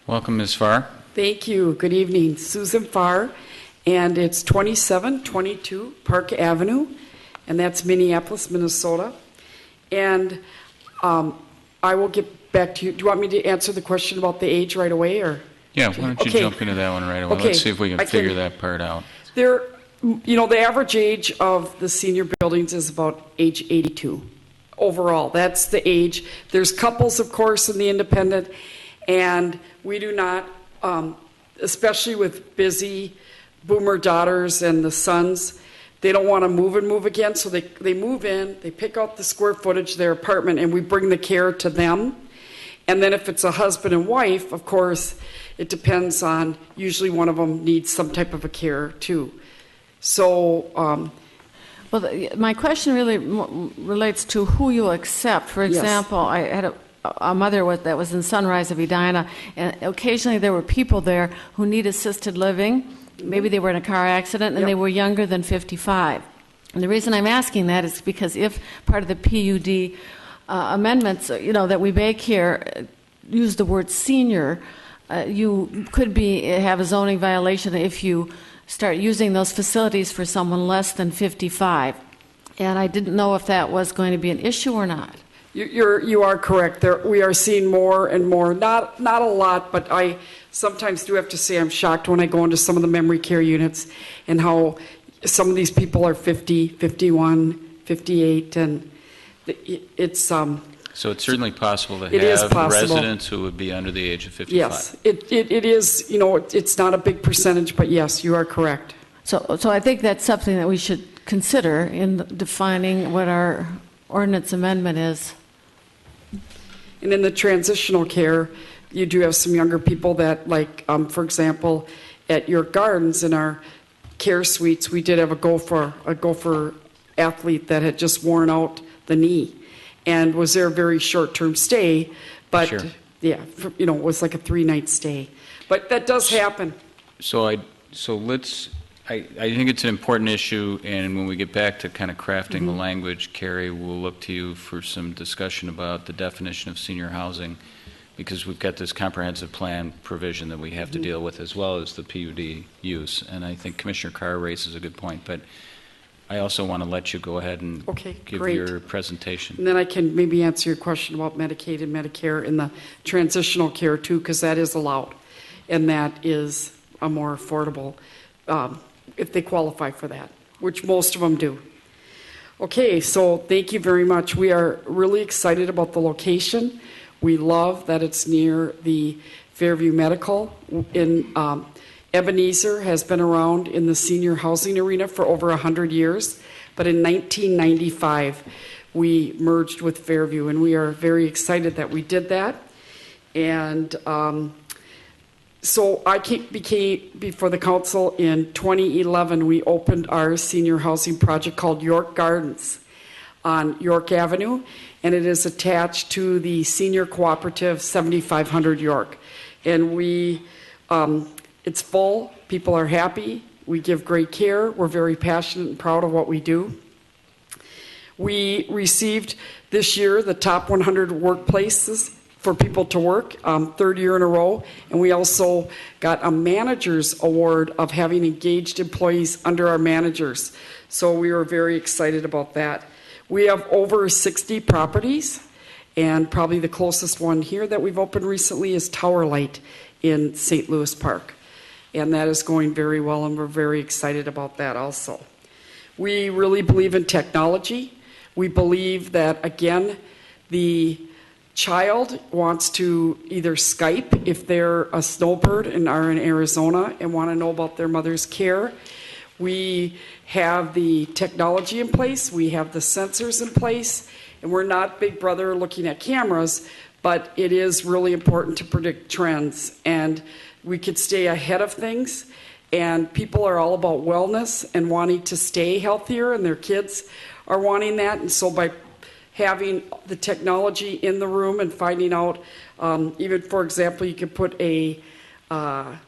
Welcome, Ms. Farr. Thank you. Good evening. Susan Farr, and it's 2722 Park Avenue, and that's Minneapolis, Minnesota. And I will get back to you. Do you want me to answer the question about the age right away, or? Yeah, why don't you Okay. jump into that one right away? Okay. Let's see if we can I figure that part out. The average age of the senior buildings is about age 82. Overall, that's the age. There's couples, of course, in the independent, and we do not, especially with busy boomer daughters and the sons, they don't want to move again, so they move in, they pick out the square footage of their apartment, and we bring the care to them. And then if it's a husband and wife, of course, it depends on, usually one of them needs some type of a care too. So, my question really relates to who you accept. For Yes. example, I had a mother that was in Sunrise of Edina, and occasionally there were people there who need assisted living. Maybe they were in a car accident and Yep. they were younger than 55. And the reason I'm asking that is because if part of the PUD amendments, that we make here use the word senior, you could have a zoning violation if you start using those facilities for someone less than 55. And I didn't know if that was going to be an issue or not. You are correct. We are seeing more and more, not a lot, but I sometimes do have to say I'm shocked when I go into some of the memory care units and how some of these people are 50, 51, 58, and it's So it's certainly possible to It is have possible. residents who would be under the age of 55. yes, it is, it's not a big percentage, but yes, you are correct. So I think that's something that we should consider in defining what our ordinance amendment is. And in the transitional care, you do have some younger people that, like, for example, at York Gardens in our care suites, we did have a gopher athlete that had just worn out the knee and was there a very short-term stay, but Sure. yeah, it was like a 3-night stay. But that does happen. So I think it's an important issue, and when we get back to kind of crafting the language, Carrie, we'll look to you for some discussion about the definition of senior housing, because we've got this comprehensive plan provision that we have to deal with, as well as the PUD use. And I think Commissioner Carr raises a good point, but I also want to let you go ahead and give great. your presentation. And then I can maybe answer your question about Medicaid and Medicare in the transitional care too, because that is allowed, and that is a more affordable if they qualify for that, which most of them do. Okay, so thank you very much. We are really excited about the location. We love that it's near the Fairview Medical. Ebenezer has been around in the senior housing arena for over 100 years, but in 1995 we merged with Fairview, and we are very excited that we did that. And so I became before the council in 2011. We opened our senior housing project called York Gardens on York Avenue, and it is attached to the Senior Cooperative 7500 York. And it's full. People are happy. We give great care. We're very passionate and proud of what we do. We received this year the top 100 workplaces for people to work, third year in a row. And we also got a manager's award of having engaged employees under our managers. So we were very excited about that. We have over 60 properties, and probably the closest one here that we've opened recently is Tower Light in St. Louis Park. And that is going very well, and we're very excited about that also. We really believe in technology. We believe that, again, the child wants to either Skype if they're a snowbird and are in Arizona and want to know about their mother's care. We have the technology in place, we have the sensors in place, and we're not Big Brother looking at cameras, but it is really important to predict trends, and we could stay ahead of things. And people are all about wellness and wanting to stay healthier, and their kids are wanting that. And so by having the technology in the room and finding out, even for example, you could put a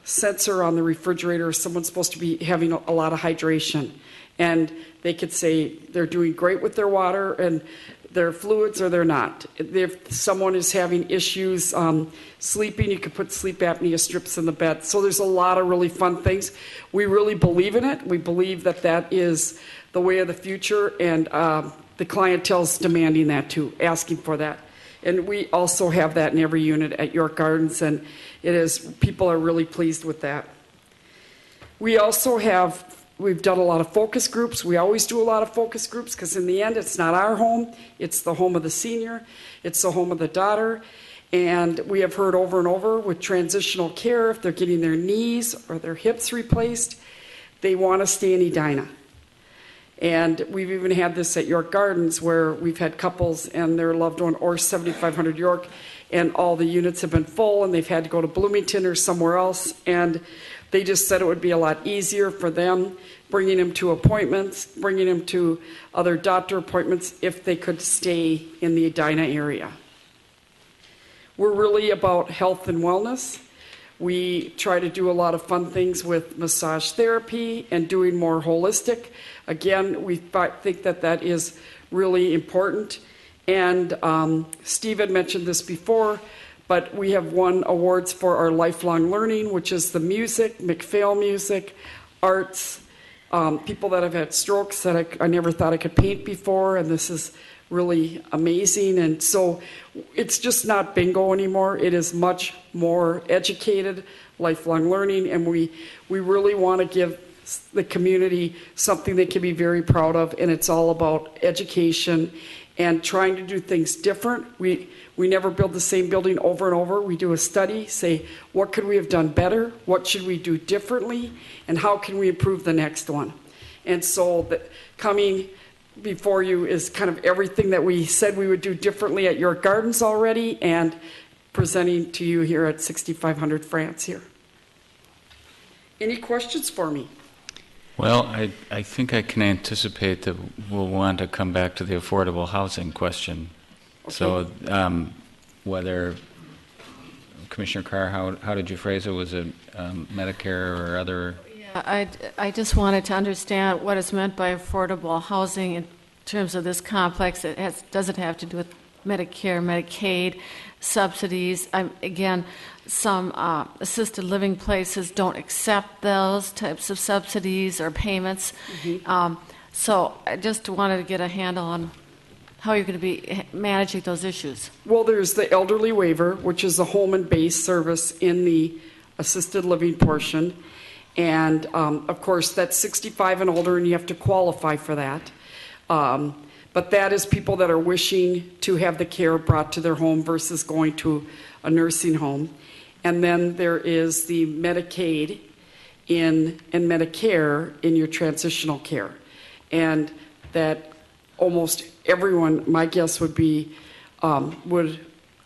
sensor on the refrigerator if someone's supposed to be having a lot of hydration, and they could say they're doing great with their water and their fluids, or they're not. If someone is having issues sleeping, you could put sleep apnea strips in the bed. So there's a lot of really fun things. We really believe in it. We believe that that is the way of the future, and the clientele's demanding that too, asking for that. And we also have that in every unit at York Gardens, and people are really pleased with that. We've done a lot of focus groups. We always do a lot of focus groups because in the end, it's not our home. It's the home of the senior. It's the home of the daughter. And we have heard over and over with transitional care, if they're getting their knees or their hips replaced, they want to stay in Edina. And we've even had this at York Gardens where we've had couples and their loved one, or 7500 York, and all the units have been full and they've had to go to Bloomington or somewhere else. And they just said it would be a lot easier for them bringing them to appointments, bringing them to other doctor appointments if they could stay in the Edina area. We're really about health and wellness. We try to do a lot of fun things with massage therapy and doing more holistic. Again, we think that that is really important. And Steve had mentioned this before, but we have won awards for our lifelong learning, which is the music, McPhail music, arts, people that have had strokes that I never thought I could paint before, and this is really amazing. And so it's just not bingo anymore. It is much more educated, lifelong learning, and we really want to give the community something they can be very proud of, and it's all about education and trying to do things different. We never build the same building over and over. We do a study, say, what could we have done better? What should we do differently? And how can we improve the next one? And so coming before you is kind of everything that we said we would do differently at York Gardens already, and presenting to you here at 6500 France here. Any questions for me? Well, I think I can anticipate that we'll want to come back to the affordable housing question. Okay. So whether, Commissioner Carr, how did you phrase it? Was it Medicare or other? Yeah, I just wanted to understand what is meant by affordable housing in terms of this complex. Does it have to do with Medicare, Medicaid, subsidies? Again, some assisted living places don't accept those types of subsidies or payments. So I just wanted to get a handle on how you're going to be managing those issues. Well, there's the elderly waiver, which is a home and base service in the assisted living portion. And of course, that's 65 and older, and you have to qualify for that. But that is people that are wishing to have the care brought to their home versus going to a nursing home. And then there is the Medicaid and Medicare in your transitional care. And that almost everyone, my guess would be, would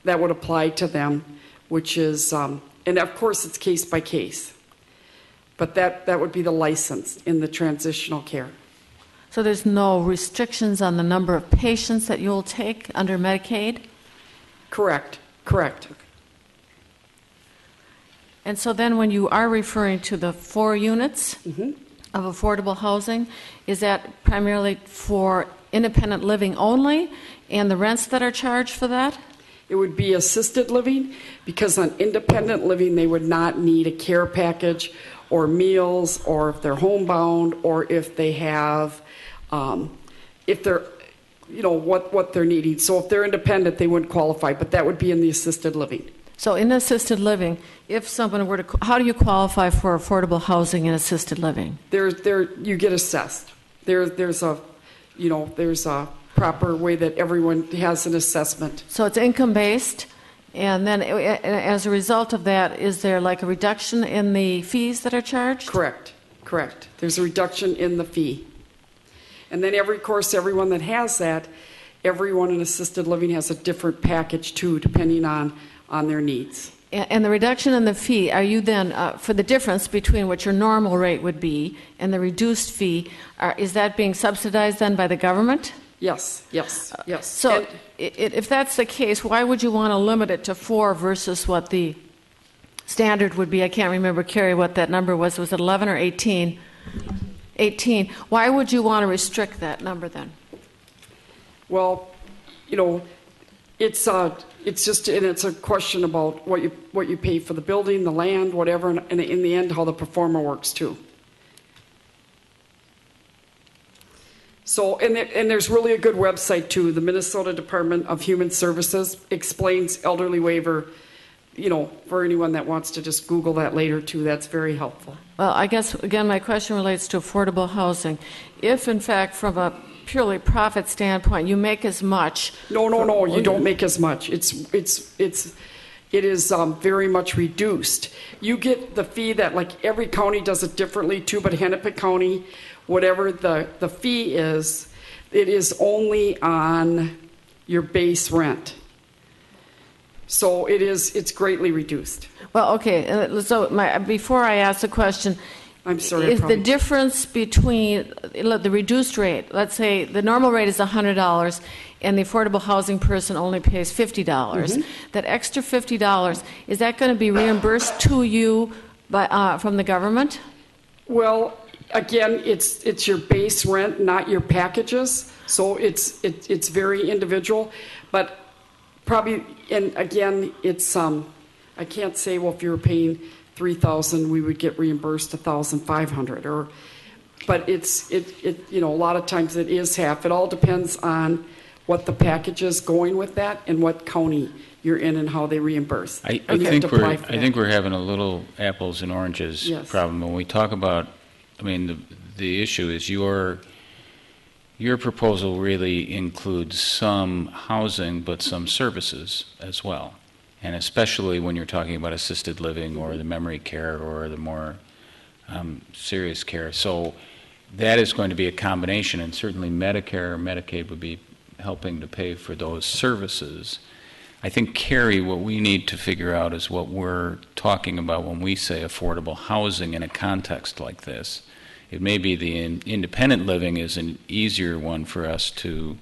apply to them, which is, and of course it's case by case. But that would be the license in the transitional care. So there's no restrictions on the number of patients that you'll take under Medicaid? Correct. And so then when you are referring to the 4 units of affordable housing, is that primarily for independent living only and the rents that are charged for that? It would be assisted living, because on independent living they would not need a care package or meals, or if they're homebound, or if they have, if they're, what they're needing. So if they're independent, they wouldn't qualify, but that would be in the assisted living. So in assisted living, if someone were to, how do you qualify for affordable housing in assisted living? You get assessed. There's a proper way that everyone has an assessment. So it's income-based, and then as a result of that, is there like a reduction in the fees that are charged? Correct. There's a reduction in the fee. And then everyone that has that, everyone in assisted living has a different package too, depending on their needs. And the reduction in the fee, are you then, for the difference between what your normal rate would be and the reduced fee, is that being subsidized then by the government? Yes. So if that's the case, why would you want to limit it to 4 versus what the standard would be? I can't remember, Carrie, what that number was. Was it 11 or 18? 18. Why would you want to restrict that number then? Well, it's just, and it's a question about what you pay for the building, the land, whatever, and in the end, how the performer works too. So, and there's really a good website too. The Minnesota Department of Human Services explains elderly waiver, for anyone that wants to just Google that later too. That's very helpful. Well, I guess, again, my question relates to affordable housing. If, in fact, from a purely profit standpoint, you make as much. No, you don't make as much. It is very much reduced. You get the fee that, like, every county does it differently too, but Hennepin County, whatever the fee is, it is only on your base rent. So it's greatly reduced. Well, okay, so before I ask the question, I'm sorry. Is the difference between the reduced rate, let's say the normal rate is $100 and the affordable housing person only pays $50, that extra $50, is that going to be reimbursed to you from the government? Well, again, it's your base rent, not your packages, so it's very individual, but probably, and again, it's I can't say, well, if you were paying $3,000, we would get reimbursed $1,500, but it's a lot of times it is half. It all depends on what the package is going with that and what county you're in and how they reimburse. I And you have think to apply for I that. think we're having a little apples and oranges Yes. problem when we talk about. I mean, the issue is your proposal really includes some housing, but some services as well, and especially when you're talking about assisted living or the memory care or the more serious care. So that is going to be a combination, and certainly Medicare or Medicaid would be helping to pay for those services. I think, Carrie, what we need to figure out is what we're talking about when we say affordable housing in a context like this. It may be the independent living is an easier one for us to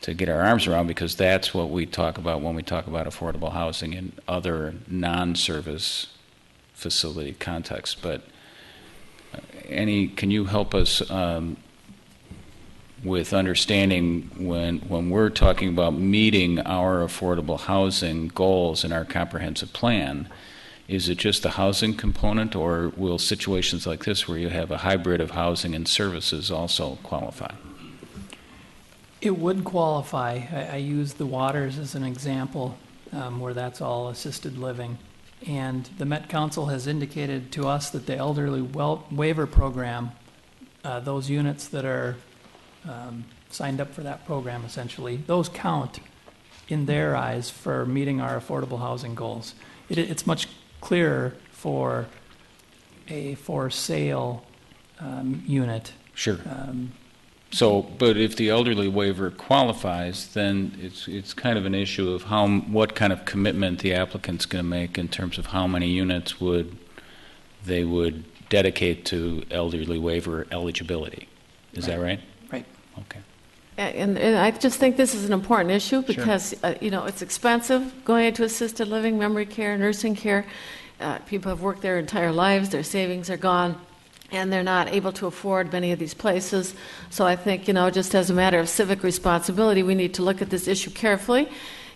get our arms around, because that's what we talk about when we talk about affordable housing in other non-service facility contexts. But can you help us with understanding when we're talking about meeting our affordable housing goals in our comprehensive plan? Is it just the housing component, or will situations like this where you have a hybrid of housing and services also qualify? It would qualify. I use the Waters as an example, where that's all assisted living. And the Met Council has indicated to us that the elderly waiver program, those units that are signed up for that program, essentially, those count in their eyes for meeting our affordable housing goals. It's much clearer for a for sale unit. Sure. But if the elderly waiver qualifies, then it's kind of an issue of what kind of commitment the applicant's going to make in terms of how many units they would dedicate to elderly waiver eligibility. Is that right? Right. Okay. And I just think this is an important issue because, it's expensive going into assisted living, memory care, nursing care. People have worked their entire lives, their savings are gone, and they're not able to afford many of these places. So I think, just as a matter of civic responsibility, we need to look at this issue carefully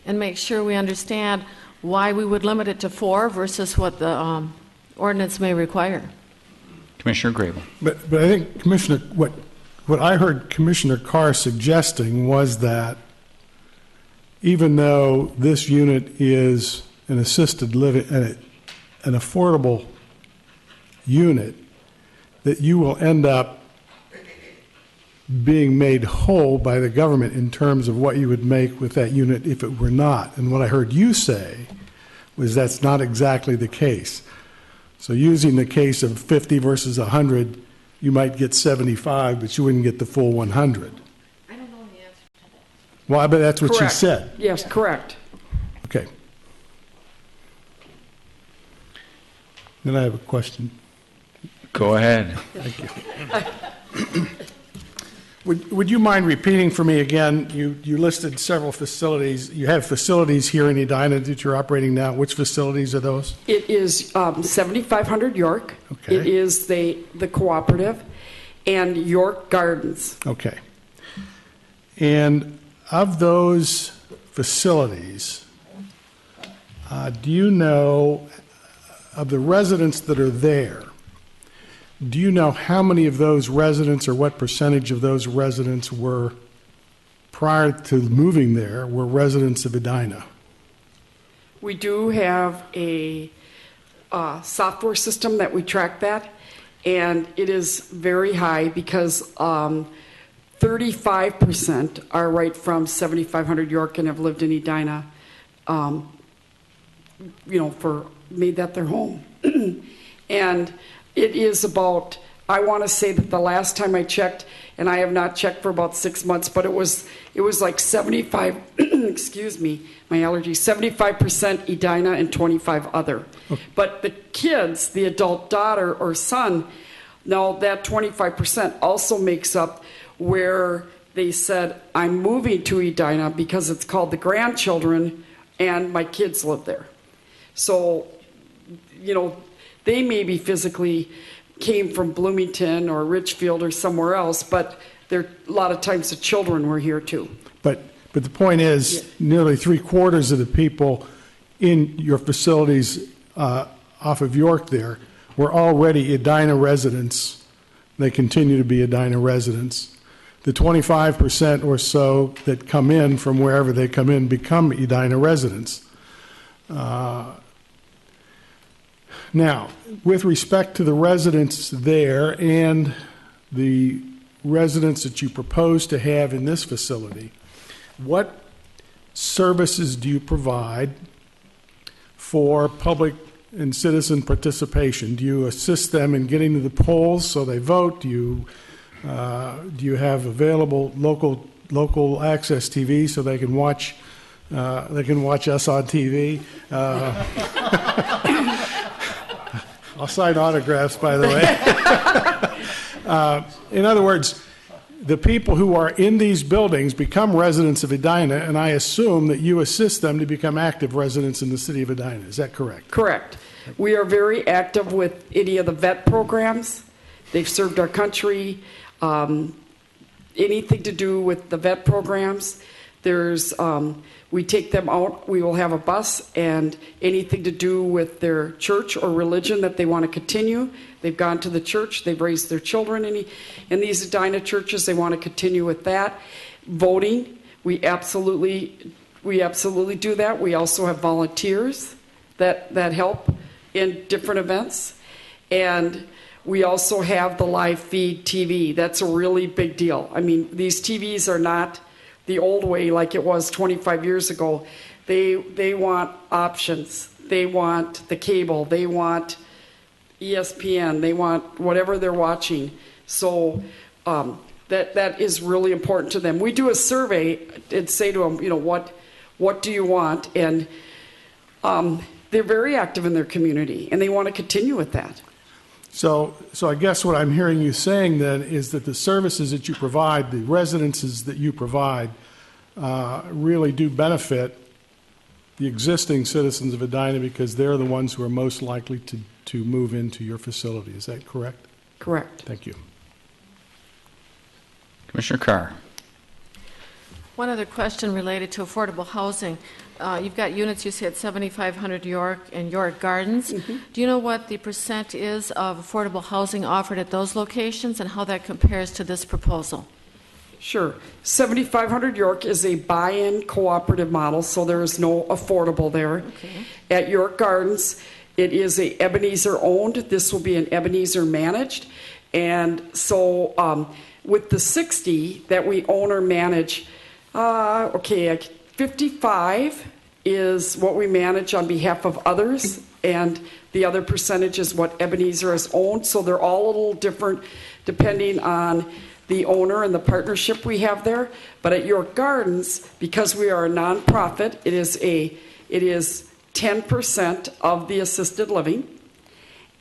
and make sure we understand why we would limit it to 4 versus what the ordinance may require. Commissioner Grable. But I think, Commissioner, what I heard Commissioner Carr suggesting was that even though this unit is an assisted living, an affordable unit, that you will end up being made whole by the government in terms of what you would make with that unit if it were not. And what I heard you say was that's not exactly the case. So using the case of 50 versus 100, you might get 75, but you wouldn't get the full 100. I don't know the answer to that. Well, I bet that's what Correct. she said. Yes, correct. Okay. Then I have a question. Go ahead. Thank you. Would you mind repeating for me again? You listed several facilities. You have facilities here in Edina that you're operating now. Which facilities are those? It is 7500 York. Okay. It is the cooperative and York Gardens. Okay. And of those facilities, do you know, of the residents that are there, do you know how many of those residents or what percentage of those residents were, prior to moving there, were residents of Edina? We do have a software system that we track that, and it is very high because 35% are right from 7500 York and have lived in Edina, made that their home. And it is about, I want to say that the last time I checked, and I have not checked for about 6 months, but it was like 75, excuse me, my allergies, 75% Edina and 25 other. Okay. But the kids, the adult daughter or son, now that 25% also makes up where they said, I'm moving to Edina because it's called the grandchildren and my kids live there. So, they maybe physically came from Bloomington or Richfield or somewhere else, but a lot of times the children were here too. But the point is, nearly 3/4 of the people in your facilities off of York there were already Edina residents. They continue to be Edina residents. the 25% or so that come in from wherever they come in become Edina residents. Now, with respect to the residents there and the residents that you propose to have in this facility, what services do you provide for public and citizen participation? Do you assist them in getting to the polls so they vote? Do you have available local access TV so they can watch us on TV? I'll sign autographs, by the way. In other words, the people who are in these buildings become residents of Edina, and I assume that you assist them to become active residents in the city of Edina. Is that correct? Correct. We are very active with any of the vet programs. They've served our country. Anything to do with the vet programs, we take them out. We will have a bus, and anything to do with their church or religion that they want to continue. They've gone to the church. They've raised their children in these Edina churches. They want to continue with that. Voting, we absolutely do that. We also have volunteers that help in different events, and we also have the live feed TV. That's a really big deal. I mean, these TVs are not the old way like it was 25 years ago. They want options. They want the cable. They want ESPN. They want whatever they're watching. So that is really important to them. We do a survey and say to them, what do you want? And they're very active in their community, and they want to continue with that. So I guess what I'm hearing you saying then is that the services that you provide, the residences that you provide, really do benefit the existing citizens of Edina because they're the ones who are most likely to move into your facility. Is that correct? Correct. Thank you. Commissioner Carr. One other question related to affordable housing. You've got units, you said 7,500 York and York Gardens. Mm-hmm. Do you know what the percent is of affordable housing offered at those locations and how that compares to this proposal? Sure. 7,500 York is a buy-in cooperative model, so there is no affordable there. Okay. At York Gardens, it is a Ebenezer owned. This will be an Ebenezer managed. And so with the 60 that we own or manage, 55 is what we manage on behalf of others, and the other percentage is what Ebenezer has owned. So they're all a little different depending on the owner and the partnership we have there. But at York Gardens, because we are a nonprofit, it is 10% of the assisted living.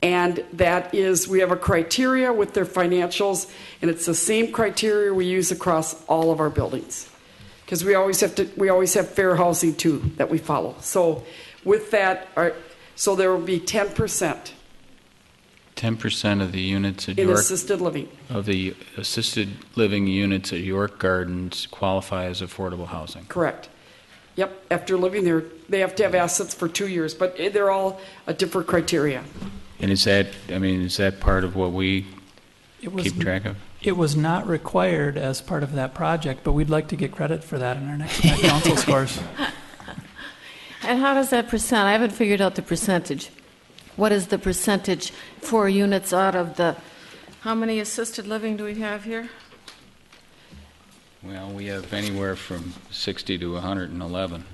And that is, we have a criteria with their financials, and it's the same criteria we use across all of our buildings. Because we always have fair housing too that we follow. So with that, so there will be 10%. 10% of the units at in York assisted living. of the assisted living units at York Gardens qualify as affordable housing. Correct. Yep. After living there, they have to have assets for 2 years, but they're all a different criteria. And is that part of what we keep track of? It was not required as part of that project, but we'd like to get credit for that in our next council scores. And how does that percent, I haven't figured out the percentage. What is the percentage for units out of the, how many assisted living do we have here? Well, we have anywhere from 60 to 111.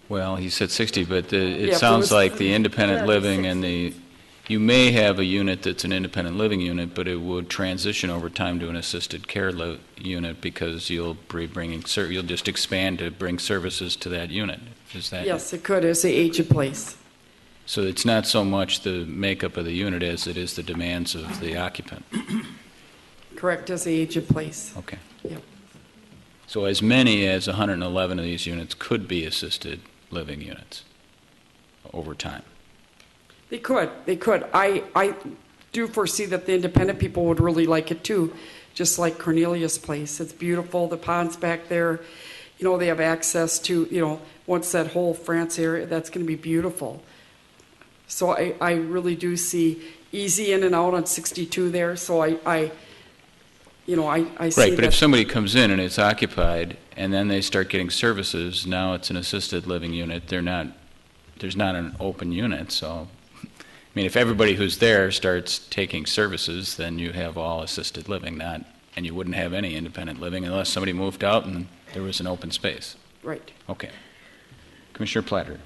Well, he said 60, but it sounds like the independent living and you may have a unit that's an independent living unit, but it would transition over time to an assisted care unit because you'll just expand to bring services to that unit. Is that? Yes, it could as they age in place. So it's not so much the makeup of the unit as it is the demands of the occupant. Correct, as they age in place. Okay. Yep. So as many as 111 of these units could be assisted living units over time. They could. I do foresee that the independent people would really like it too, just like Cornelius Place. It's beautiful. The pond's back there. They have access to, once that whole France area, that's going to be beautiful. So I really do see easy in and out on 62 there. So I I see Right, but if that- somebody comes in and it's occupied, and then they start getting services, now it's an assisted living unit, there's not an open unit, so, I mean, if everybody who's there starts taking services, then you have all assisted living, and you wouldn't have any independent living unless somebody moved out and there was an open space. Right. Okay. Commissioner Platter.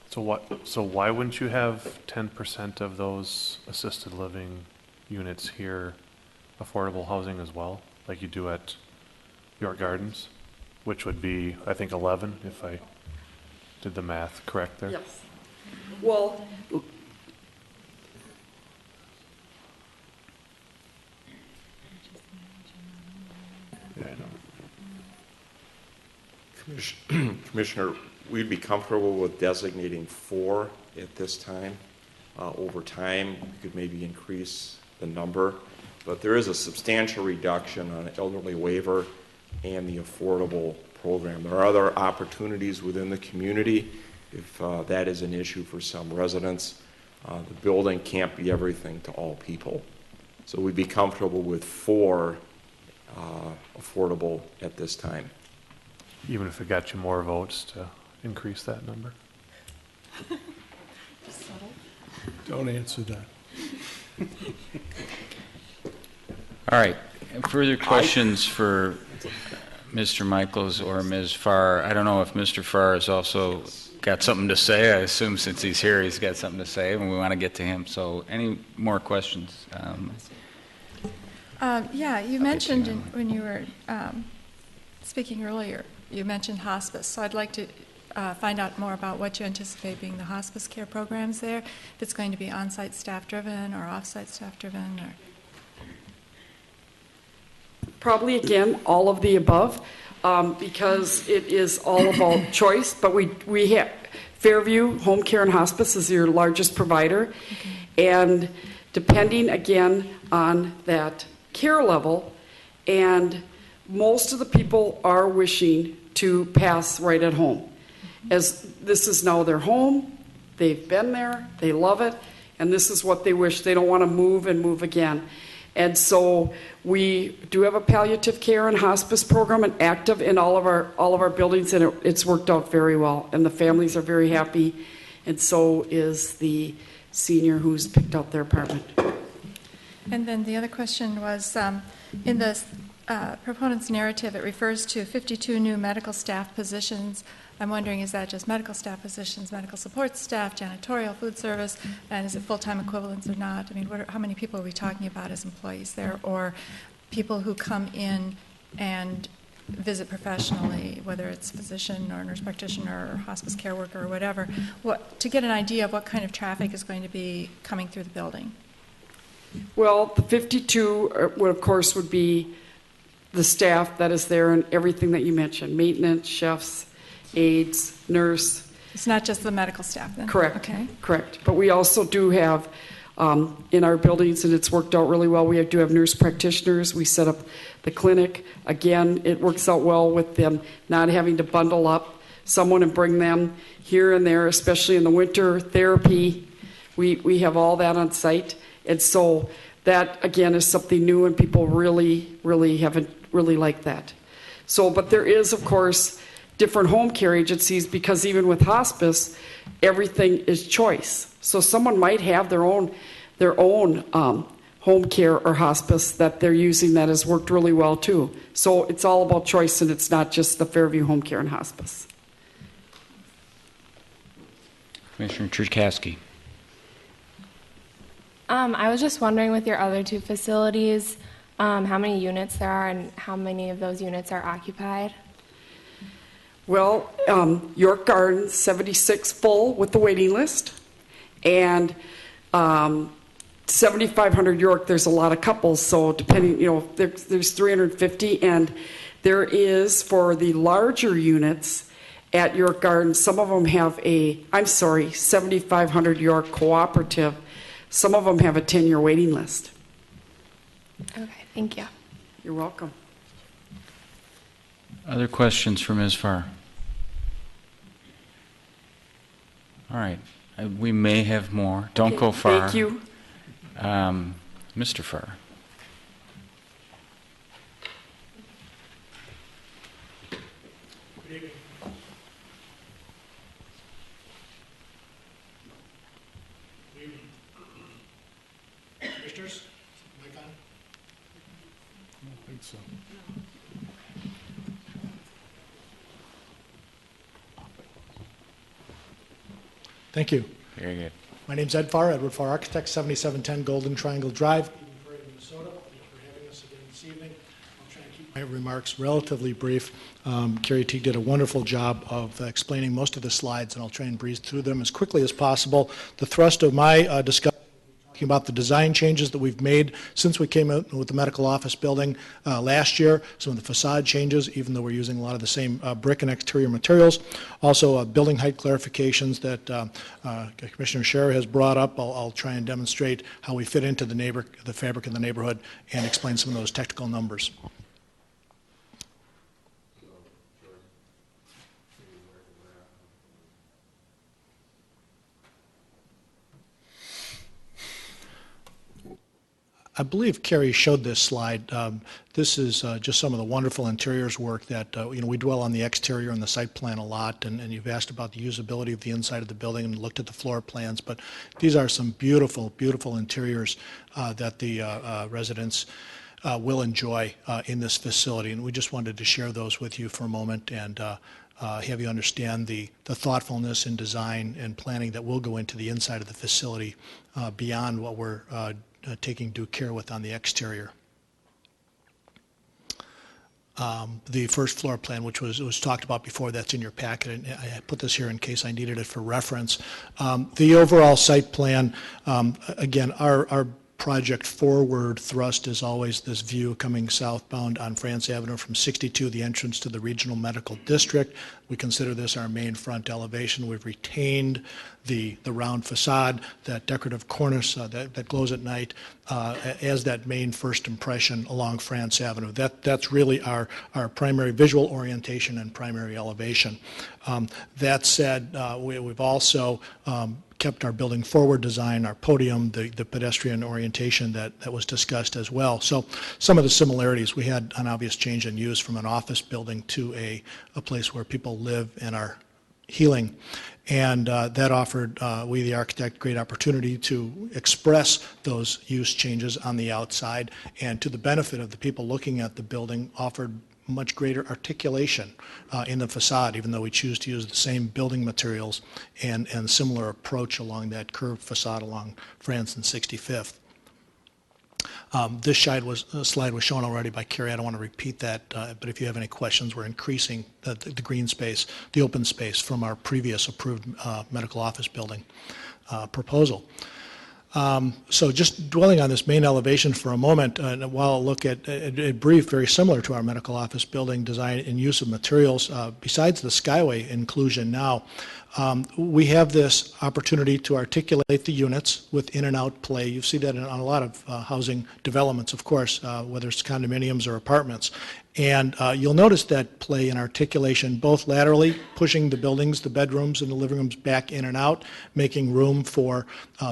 So why wouldn't you have 10% of those assisted living units here affordable housing as well, like you do at York Gardens, which would be, I think, 11, if I did the math correct there? Yes. Well, Yeah, I know. Commissioner, we'd be comfortable with designating 4 at this time. Over time, we could maybe increase the number, but there is a substantial reduction on elderly waiver and the affordable program. There are other opportunities within the community if that is an issue for some residents. The building can't be everything to all people. So we'd be comfortable with 4 affordable at this time. Even if it got you more votes to increase that number? Don't answer that. All right. Further questions for Mr. Michaels or Ms. Farr? I don't know if Mr. Farr has also got something to say. I assume since he's here, he's got something to say, and we want to get to him. So any more questions? Yeah, you mentioned when you were speaking earlier, you mentioned hospice. So I'd like to find out more about what you anticipate being the hospice care programs there. If it's going to be on-site staff-driven or off-site staff-driven, or probably, again, all of the above, because it is all about choice. But we have Fairview Home Care and Hospice is your largest provider. And depending, again, on that care level, and most of the people are wishing to pass right at home. As this is now their home, they've been there, they love it, and this is what they wish. They don't want to move and move again. And so we do have a palliative care and hospice program, and active in all of our buildings, and it's worked out very well. And the families are very happy, and so is the senior who's picked out their apartment. And then the other question was, in the proponent's narrative, it refers to 52 new medical staff positions. I'm wondering, is that just medical staff positions, medical support staff, janitorial, food service, and is it full-time equivalents or not? I mean, how many people are we talking about as employees there, or people who come in and visit professionally, whether it's physician or nurse practitioner or hospice care worker or whatever, to get an idea of what kind of traffic is going to be coming through the building? Well, the 52, of course, would be the staff that is there and everything that you mentioned, maintenance, chefs, aides, nurse. It's not just the medical staff then? Correct. Okay. Correct. But we also do have, in our buildings, and it's worked out really well, we do have nurse practitioners. We set up the clinic. Again, it works out well with them not having to bundle up someone and bring them here and there, especially in the winter. Therapy, we have all that on site. And so that, again, is something new, and people really haven't really liked that. So, but there is, of course, different home care agencies, because even with hospice, everything is choice. So someone might have their own home care or hospice that they're using that has worked really well too. So it's all about choice, and it's not just the Fairview Home Care and Hospice. Commissioner Cherkasky. I was just wondering, with your other 2 facilities, how many units there are and how many of those units are occupied? Well, York Gardens, 76 full with the waiting list, and 7,500 York, there's a lot of couples, so depending, there's 350, and there is, for the larger units at York Gardens, some of them have 7,500 York cooperative, some of them have a 10-year waiting list. Okay, thank you. You're welcome. Other questions for Ms. Farr? All right. We may have more. Don't go far. Thank you. Mr. Farr. Good evening. Good evening. Commissioners, mic on? I don't think so. Thank you. Very good. My name's Ed Farr, Edward Farr Architects, 7710 Golden Triangle Drive, Minnesota. Thank you for having us again this evening. I'll try and keep my remarks relatively brief. Carrie Teague did a wonderful job of explaining most of the slides, and I'll try and breeze through them as quickly as possible. The thrust of my discussion about the design changes that we've made since we came out with the medical office building last year, some of the facade changes, even though we're using a lot of the same brick and exterior materials. Also, building height clarifications that Commissioner Scherer has brought up. I'll try and demonstrate how we fit into the fabric of the neighborhood and explain some of those technical numbers. I believe Carrie showed this slide. This is just some of the wonderful interiors work that, we dwell on the exterior and the site plan a lot, and you've asked about the usability of the inside of the building and looked at the floor plans, but these are some beautiful, beautiful interiors that the residents will enjoy in this facility, and we just wanted to share those with you for a moment and have you understand the thoughtfulness in design and planning that will go into the inside of the facility beyond what we're taking due care with on the exterior. The first floor plan, which was talked about before, that's in your packet, and I put this here in case I needed it for reference. The overall site plan, again, our project forward thrust is always this view coming southbound on France Avenue from 62, the entrance to the Regional Medical District. We consider this our main front elevation. We've retained the round facade, that decorative cornice that glows at night as that main first impression along France Avenue. That's really our primary visual orientation and primary elevation. That said, we've also kept our building forward design, our podium, the pedestrian orientation that was discussed as well. So some of the similarities, we had an obvious change in use from an office building to a place where people live and are healing. And that offered, we the architect, great opportunity to express those use changes on the outside, and to the benefit of the people looking at the building, offered much greater articulation in the facade, even though we choose to use the same building materials and similar approach along that curved facade along France and 65th. This slide was shown already by Carrie. I don't want to repeat that, but if you have any questions, we're increasing the green space, the open space from our previous approved medical office building proposal. So just dwelling on this main elevation for a moment, while I'll look at a brief, very similar to our medical office building design and use of materials, besides the skyway inclusion now, we have this opportunity to articulate the units with in and out play. You see that on a lot of housing developments, of course, whether it's condominiums or apartments. And you'll notice that play and articulation both laterally, pushing the buildings, the bedrooms and the living rooms back in and out, making room for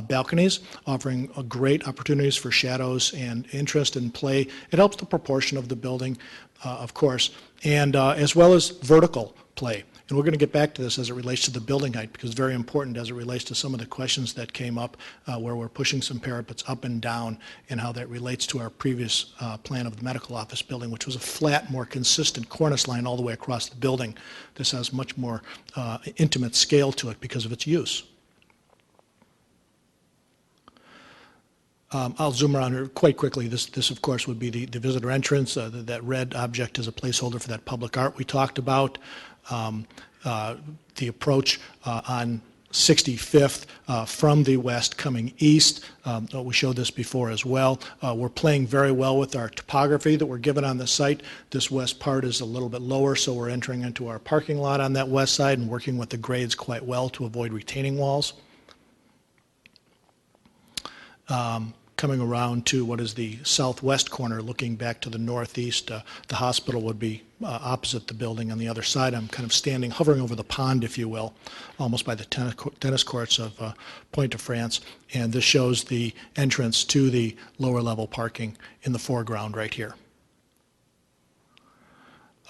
balconies, offering great opportunities for shadows and interest and play. It helps the proportion of the building, of course, and as well as vertical play. And we're going to get back to this as it relates to the building height, because it's very important as it relates to some of the questions that came up where we're pushing some parapets up and down, and how that relates to our previous plan of the medical office building, which was a flat, more consistent cornice line all the way across the building. This has much more intimate scale to it because of its use. I'll zoom around here quite quickly. This of course, would be the visitor entrance. That red object is a placeholder for that public art we talked about. The approach on 65th from the west coming east. We showed this before as well. We're playing very well with our topography that we're given on the site. This west part is a little bit lower, so we're entering into our parking lot on that west side and working with the grades quite well to avoid retaining walls. Coming around to what is the southwest corner, looking back to the northeast, the hospital would be opposite the building on the other side. I'm kind of hovering over the pond, if you will, almost by the tennis courts of Pointe-de-France. And this shows the entrance to the lower level parking in the foreground right here.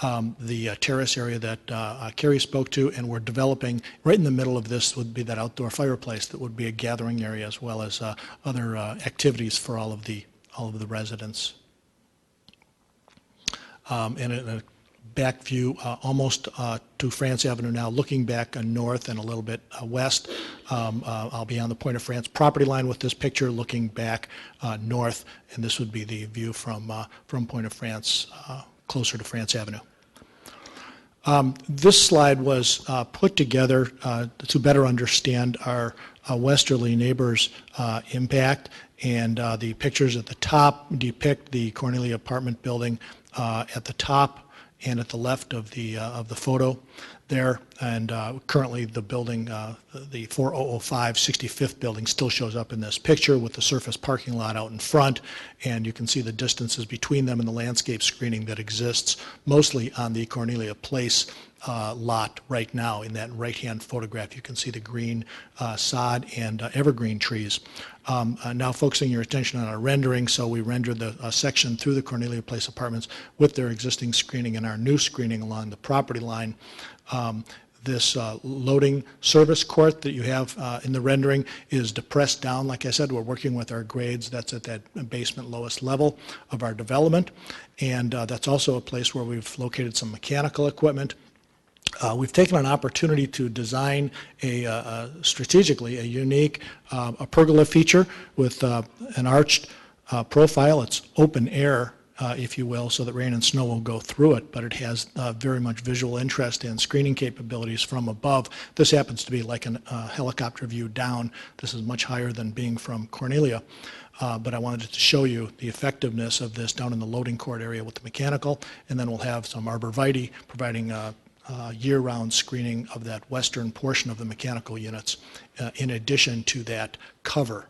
the terrace area that Carrie spoke to, and we're developing, right in the middle of this would be that outdoor fireplace that would be a gathering area as well as other activities for all of the residents. And in a back view almost to France Avenue now, looking back north and a little bit west. I'll be on the Point of France property line with this picture looking back north, and this would be the view from Point of France closer to France Avenue. This slide was put together to better understand our westerly neighbors' impact, and the pictures at the top depict the Cornelia apartment building at the top and at the left of the photo there, and currently the building, the 4005 65th building still shows up in this picture with the surface parking lot out in front, and you can see the distances between them and the landscape screening that exists mostly on the Cornelia Place lot right now. In that right-hand photograph, you can see the green sod and evergreen trees. Now focusing your attention on our rendering, so we rendered the section through the Cornelia Place apartments with their existing screening and our new screening along the property line. This loading service court that you have in the rendering is depressed down. Like I said, we're working with our grades. That's at that basement lowest level of our development. And that's also a place where we've located some mechanical equipment. We've taken an opportunity to design strategically a unique a pergola feature with an arched profile. It's open air, if you will, so that rain and snow will go through it, but it has very much visual interest and screening capabilities from above. This happens to be like a helicopter view down. This is much higher than being from Cornelia. But I wanted to show you the effectiveness of this down in the loading court area with the mechanical, and then we'll have some arborvitae providing year-round screening of that western portion of the mechanical units in addition to that cover.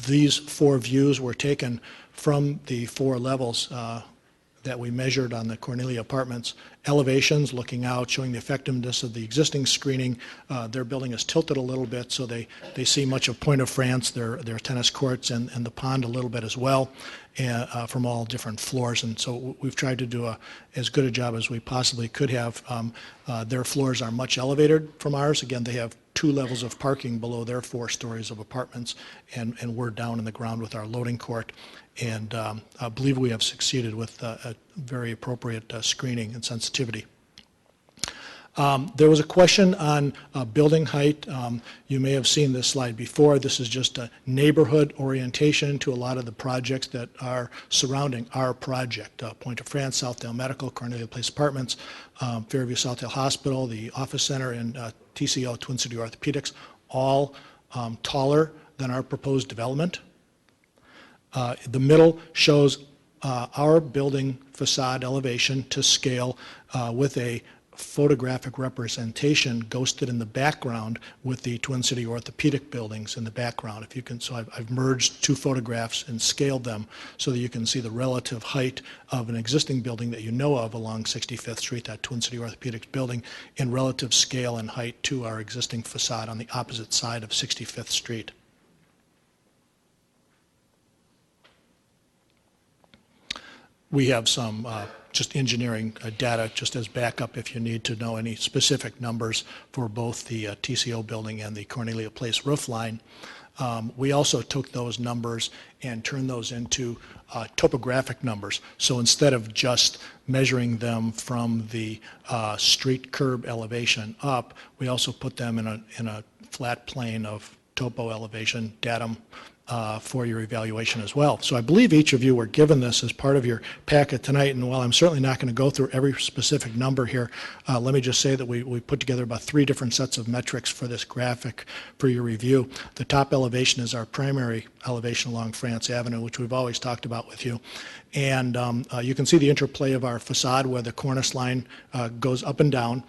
These four views were taken from the four levels that we measured on the Cornelia apartments. Elevations looking out, showing the effectiveness of the existing screening. Their building is tilted a little bit, so they see much of Point of France, their tennis courts, and the pond a little bit as well, from all different floors. And so we've tried to do as good a job as we possibly could have. Their floors are much elevated from ours. Again, they have 2 levels of parking below their 4 stories of apartments, and we're down in the ground with our loading court. And I believe we have succeeded with a very appropriate screening and sensitivity. There was a question on building height. You may have seen this slide before. This is just a neighborhood orientation to a lot of the projects that are surrounding our project. Point of France, Southdale Medical, Cornelia Place Apartments, Fairview Southdale Hospital, the Office Center, and TCO, Twin City Orthopedics, all taller than our proposed development. The middle shows our building facade elevation to scale with a photographic representation ghosted in the background with the Twin City Orthopedic buildings in the background. If you can, so I've merged 2 photographs and scaled them so that you can see the relative height of an existing building that you know of along 65th Street, that Twin City Orthopedics building, in relative scale and height to our existing facade on the opposite side of 65th Street. We have some just engineering data just as backup if you need to know any specific numbers for both the TCO building and the Cornelia Place roof line. We also took those numbers and turned those into topographic numbers. So instead of just measuring them from the street curb elevation up, we also put them in a flat plane of topo elevation datum for your evaluation as well. So I believe each of you were given this as part of your packet tonight, and while I'm certainly not going to go through every specific number here, let me just say that we put together about 3 different sets of metrics for this graphic for your review. The top elevation is our primary elevation along France Avenue, which we've always talked about with you. And you can see the interplay of our facade where the cornice line goes up and down.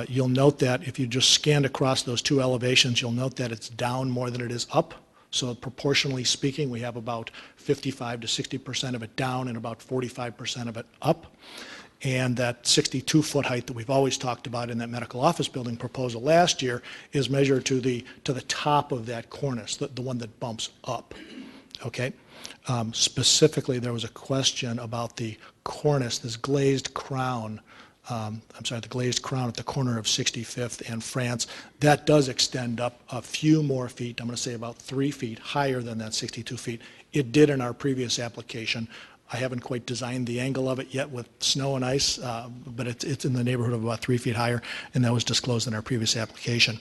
You'll note that if you just scanned across those 2 elevations, you'll note that it's down more than it is up. So proportionally speaking, we have about 55 to 60% of it down and about 45% of it up. And that 62-foot height that we've always talked about in that medical office building proposal last year is measured to the top of that cornice, the one that bumps up. Okay? Specifically, there was a question about the cornice, this glazed crown, the glazed crown at the corner of 65th and France. That does extend up a few more feet, I'm going to say about 3 feet higher than that 62 feet. It did in our previous application. I haven't quite designed the angle of it yet with snow and ice, but it's in the neighborhood of about 3 feet higher, and that was disclosed in our previous application.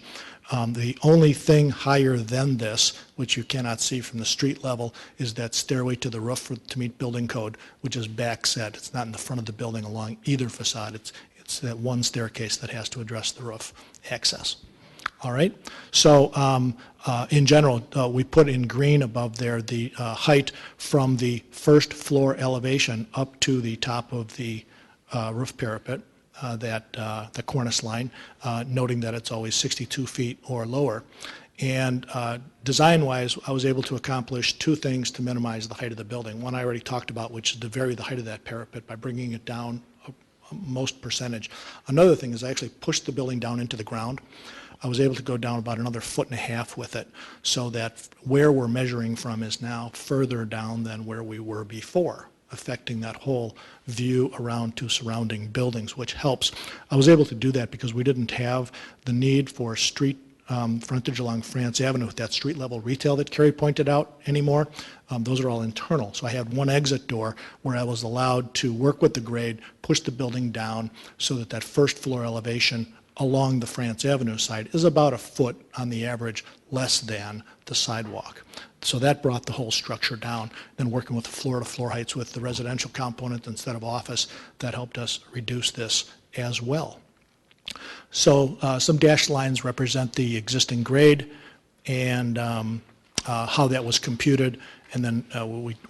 The only thing higher than this, which you cannot see from the street level, is that stairway to the roof to meet building code, which is back set. It's not in the front of the building along either facade. It's that one staircase that has to address the roof access. All right. So in general, we put in green above there the height from the first floor elevation up to the top of the roof parapet, the cornice line, noting that it's always 62 feet or lower. And design-wise, I was able to accomplish 2 things to minimize the height of the building. One I already talked about, which is to vary the height of that parapet by bringing it down most percentage. Another thing is I actually pushed the building down into the ground. I was able to go down about another 1.5 feet with it, so that where we're measuring from is now further down than where we were before, affecting that whole view around to surrounding buildings, which helps. I was able to do that because we didn't have the need for street frontage along France Avenue with that street level retail that Kerry pointed out anymore. Those are all internal. So I had one exit door where I was allowed to work with the grade, push the building down so that that first floor elevation along the France Avenue side is about 1 foot on the average less than the sidewalk. So that brought the whole structure down. Then working with the floor-to-floor heights with the residential component instead of office, that helped us reduce this as well. So some dashed lines represent the existing grade and how that was computed. And then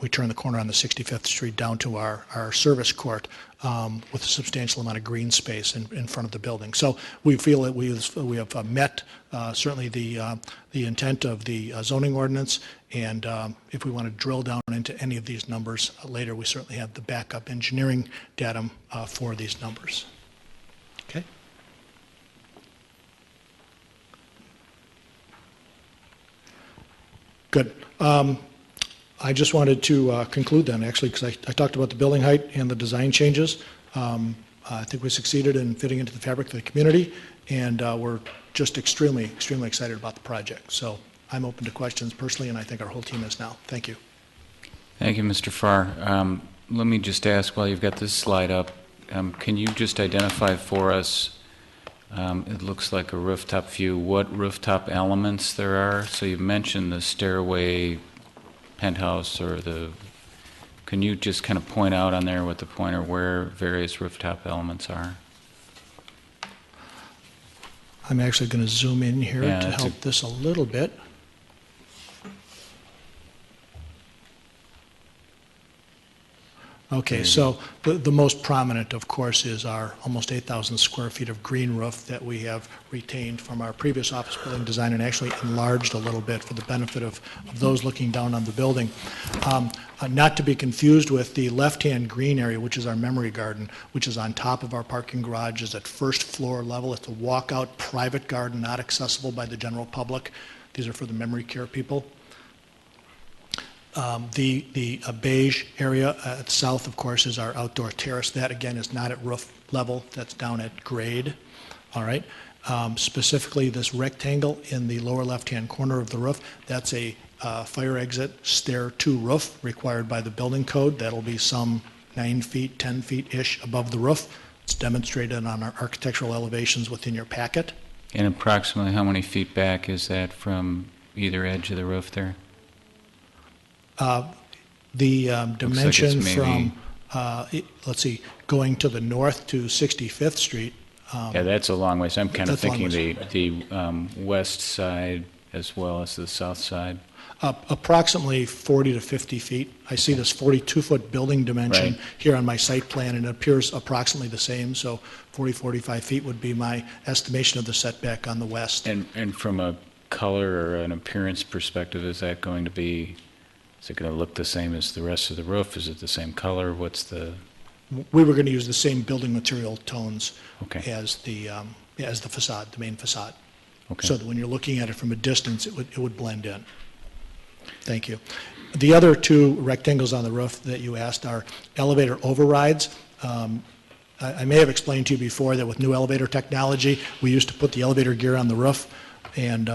we turn the corner on the 65th Street down to our service court with a substantial amount of green space in front of the building. So we feel that we have met certainly the intent of the zoning ordinance. And if we want to drill down into any of these numbers later, we certainly have the backup engineering datum for these numbers. Okay. Good. I just wanted to conclude then, actually, because I talked about the building height and the design changes. I think we succeeded in fitting into the fabric of the community, and we're just extremely, extremely excited about the project. So I'm open to questions personally, and I think our whole team is now. Thank you. Thank you, Mr. Farr. Let me just ask, while you've got this slide up, can you just identify for us, it looks like a rooftop view, what rooftop elements there are? So you've mentioned the stairway, penthouse, or can you just kind of point out on there with the pointer where various rooftop elements are? I'm actually going to zoom in here Yeah, to help this a little bit. Okay, so the most prominent, of course, is our almost 8,000 square feet of green roof that we have retained from our previous office building design and actually enlarged a little bit for the benefit of those looking down on the building. Not to be confused with the left-hand green area, which is our memory garden, which is on top of our parking garage, is at first floor level. It's a walkout private garden, not accessible by the general public. These are for the memory care people. The beige area at the south, of course, is our outdoor terrace. That, again, is not at roof level. That's down at grade. All right. Specifically, this rectangle in the lower left-hand corner of the roof, that's a fire exit stair to roof required by the building code. That'll be some 9 feet, 10 feet-ish above the roof. It's demonstrated on our architectural elevations within your packet. And approximately how many feet back is that from either edge of the roof there? The dimension from, let's see, going to the north to 65th Street. Yeah, that's a long way. So I'm kind of that's a long thinking the west side as well as the south side. Approximately 40 to 50 feet. I see this 42-foot building dimension Right. here on my site plan, and it appears approximately the same. So 40, 45 feet would be my estimation of the setback on the west. And from a color or an appearance perspective, is that going to be, is it going to look the same as the rest of the roof? Is it the same color? What's the... We were going to use the same building material tones Okay. as the facade, the main facade. Okay. So that when you're looking at it from a distance, it would blend in. Thank you. The other two rectangles on the roof that you asked are elevator overrides. I may have explained to you before that with new elevator technology, we used to put the elevator gear on the roof and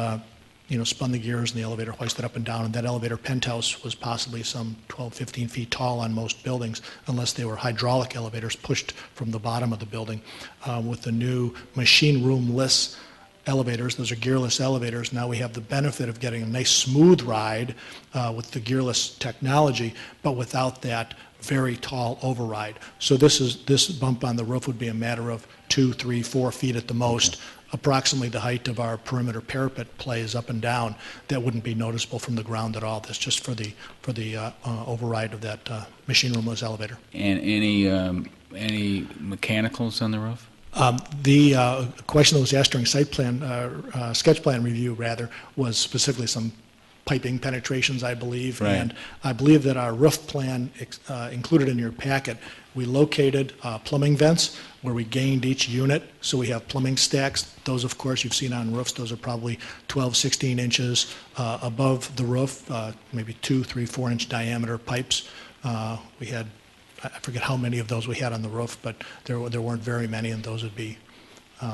spun the gears and the elevator hoisted up and down, and that elevator penthouse was possibly some 12, 15 feet tall on most buildings, unless they were hydraulic elevators pushed from the bottom of the building. With the new machine room-less elevators, those are gearless elevators, now we have the benefit of getting a nice smooth ride with the gearless technology, but without that very tall override. So this bump on the roof would be a matter of 2, 3, 4 feet at the most. Approximately the height of our perimeter parapet plays up and down. That wouldn't be noticeable from the ground at all. That's just for the override of that machine roomless elevator. And any mechanicals on the roof? The question that was asked during sketch plan review rather, was specifically some piping penetrations, I believe. Right. And I believe that our roof plan included in your packet, we located plumbing vents where we gained each unit. So we have plumbing stacks. Those, of course, you've seen on roofs. Those are probably 12, 16 inches above the roof, maybe 2, 3, 4-inch diameter pipes. We had, I forget how many of those we had on the roof, but there weren't very many, and those would be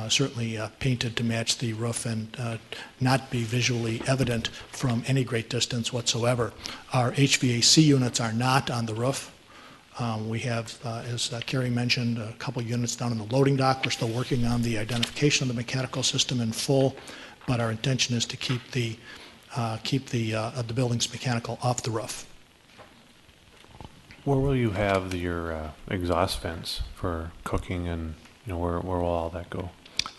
certainly painted to match the roof and not be visually evident from any great distance whatsoever. Our HVAC units are not on the roof. We have, as Carrie mentioned, a couple units down in the loading dock. We're still working on the identification of the mechanical system in full, but our intention is to keep the building's mechanical off the roof. Where will you have your exhaust vents for cooking, and where will all that go?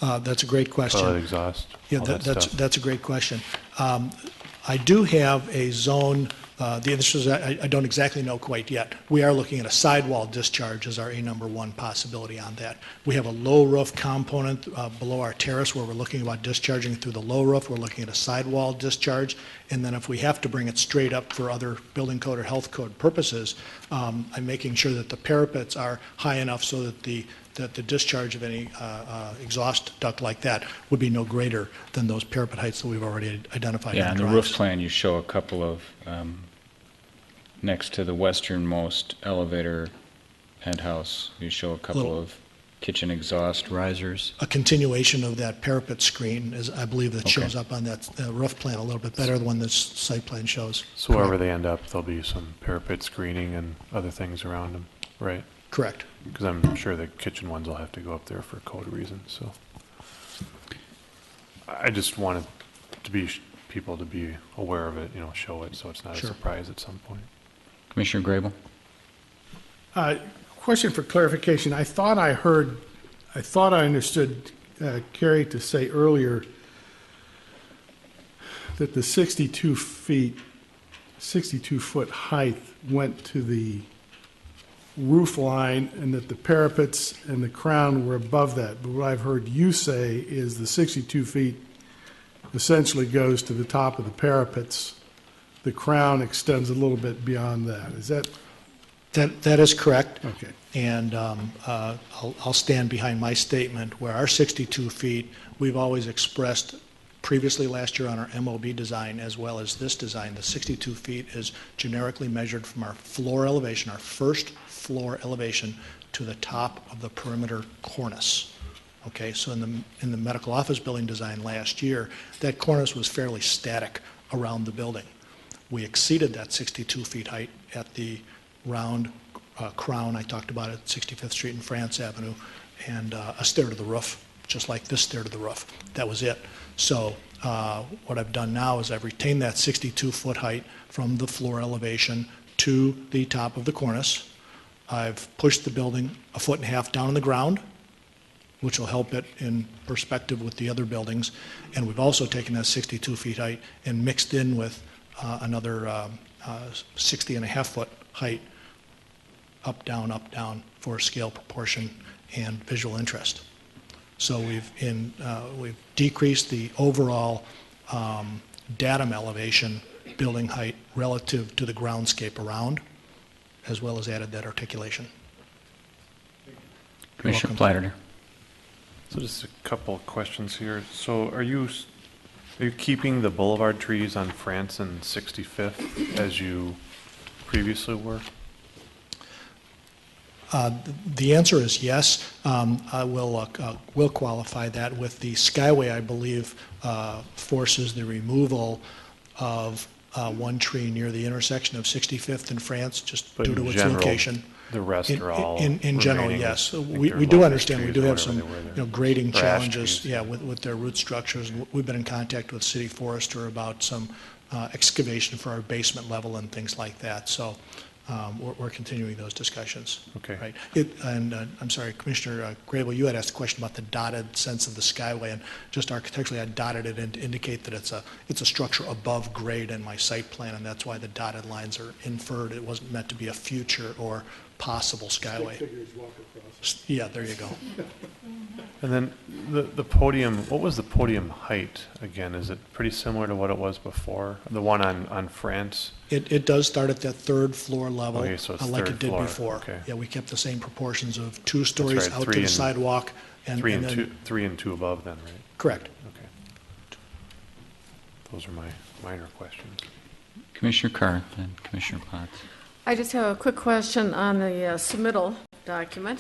That's a great question. Toilet exhaust. Yeah, that's a great question. I do have a zone. The answer is I don't exactly know quite yet. We are looking at a sidewall discharge as our number one possibility on that. We have a low roof component below our terrace where we're looking about discharging through the low roof. We're looking at a sidewall discharge. And then if we have to bring it straight up for other building code or health code purposes, I'm making sure that the parapets are high enough so that the discharge of any exhaust duct like that would be no greater than those parapet heights that we've already identified. Yeah, in on the roof plan, you show a couple of, next to the westernmost elevator penthouse, you show a couple of kitchen exhaust risers. A continuation of that parapet screen, is, I believe, that shows up on that roof plan a little bit better than this site plan shows. So wherever they end up, there'll be some parapet screening and other things around them, right? Correct. Because I'm sure the kitchen ones will have to go up there for code reasons. So I just wanted people to be aware of it, show it, so it's not a surprise at some point. Commissioner Grable? Question for clarification. I thought I understood Carrie to say earlier that the 62-foot height went to the roof line and that the parapets and the crown were above that. But what I've heard you say is the 62 feet essentially goes to the top of the parapets. The crown extends a little bit beyond that. Is that? That is correct. Okay. And I'll stand behind my statement where our 62 feet, we've always expressed previously last year on our MOB design as well as this design, the 62 feet is generically measured from our floor elevation, our first floor elevation, to the top of the perimeter cornice. Okay, so in the medical office building design last year, that cornice was fairly static around the building. We exceeded that 62 feet height at the round crown I talked about at 65th Street and France Avenue, and a stair to the roof, just like this stair to the roof. That was it. So what I've done now is I've retained that 62-foot height from the floor elevation to the top of the cornice. I've pushed the building 1.5 feet down on the ground, which will help it in perspective with the other buildings. And we've also taken that 62 feet height and mixed in with another 60.5-foot height, up, down, for scale, proportion, and visual interest. So we've decreased the overall datum elevation building height relative to the groundscape around, as well as added that articulation. Commissioner Platter. So just a couple of questions here. So are you keeping the boulevard trees on France and 65th as you previously were? The answer is yes. I will qualify that with the Skyway, I believe, forces the removal of one tree near the intersection of 65th and France, just But due to in its general, location. the rest are all In general, remaining, yes. I think We they're do locust understand, we trees do or have whatever some, they were there. grading Or ash challenges, trees. yeah, with their root structures. We've been in contact with city forester about some excavation for our basement level and things like that. So we're continuing those discussions. Okay. Right. And I'm sorry, Commissioner Grable, you had asked a question about the dotted sense of the Skyway, and just architecturally, I dotted it in to indicate that it's a structure above grade in my site plan, and that's why the dotted lines are inferred. It wasn't meant to be a future or possible Skyway. Figures walk across. Yeah, there you go. And then the podium, what was the podium height again? Is it pretty similar to what it was before? The one on France? It does start at that third floor level, Okay, so it's like third it did floor. before. Okay. Yeah, we kept the same proportions of 2 stories right, out to 3 the and- sidewalk. Three and and then- two, 3 and 2 above then, right? Correct. Okay. Those are my minor questions. Commissioner Carr, then Commissioner Potts. I just have a quick question on the submittal document,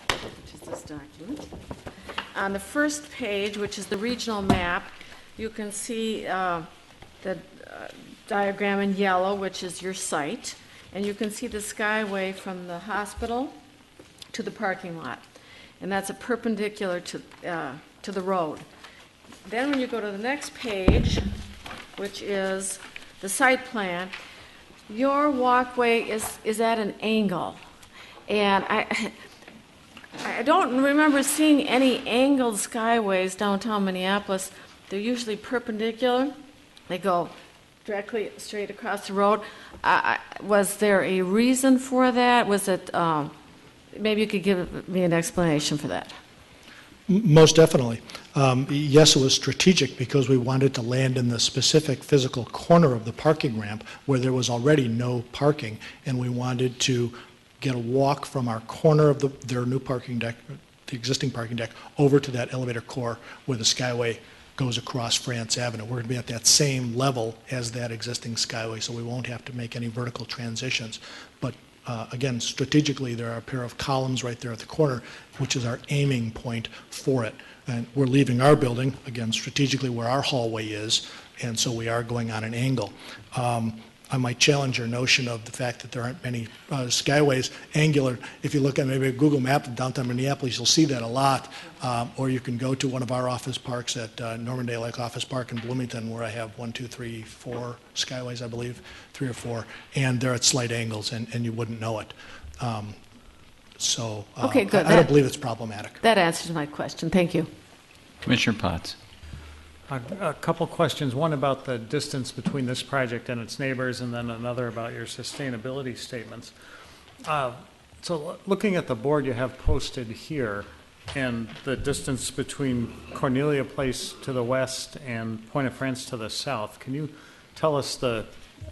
which is this document. On the first page, which is the regional map, you can see the diagram in yellow, which is your site, and you can see the Skyway from the hospital to the parking lot, and that's a perpendicular to the road. Then when you go to the next page, which is the site plan, your walkway is at an angle, and I don't remember seeing any angled skyways downtown Minneapolis. They're usually perpendicular. They go directly straight across the road. Was there a reason for that? Was it, maybe you could give me an explanation for that. Most definitely. Yes, it was strategic because we wanted to land in the specific physical corner of the parking ramp where there was already no parking, and we wanted to get a walk from our corner of their new parking deck, the existing parking deck, over to that elevator core where the Skyway goes across France Avenue. We're going to be at that same level as that existing Skyway, so we won't have to make any vertical transitions. But again, strategically, there are a pair of columns right there at the corner, which is our aiming point for it. And we're leaving our building, again, strategically where our hallway is, and so we are going on an angle. I might challenge your notion of the fact that there aren't many skyways angular. If you look at maybe a Google map of downtown Minneapolis, you'll see that a lot. Or you can go to one of our office parks at Normandale Lake Office Park in Bloomington, where I have 1, 2, 3, 4 skyways, I believe, 3 or 4, and they're at slight angles, and you wouldn't know it. Okay, good. I don't believe it's problematic. That answers my question. Thank you. Commissioner Potts. A couple questions, one about the distance between this project and its neighbors, and then another about your sustainability statements. So looking at the board you have posted here, and the distance between Cornelia Place to the west and Point of France to the south, can you tell us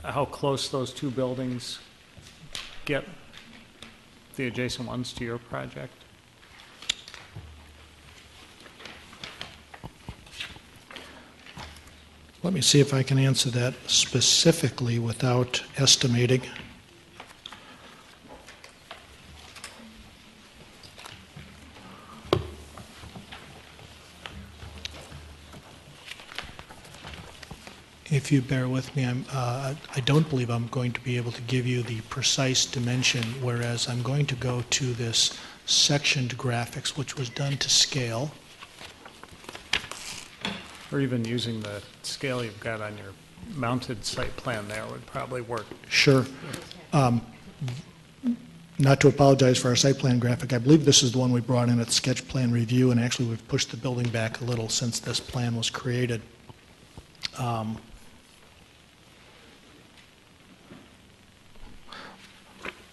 how close those two buildings get, the adjacent ones, to your project? Let me see if I can answer that specifically without estimating. If you bear with me, I don't believe I'm going to be able to give you the precise dimension, whereas I'm going to go to this sectioned graphics, which was done to scale. Or even using the scale you've got on your mounted site plan there would probably work. Sure. Not to apologize for our site plan graphic, I believe this is the one we brought in at sketch plan review, and actually we've pushed the building back a little since this plan was created.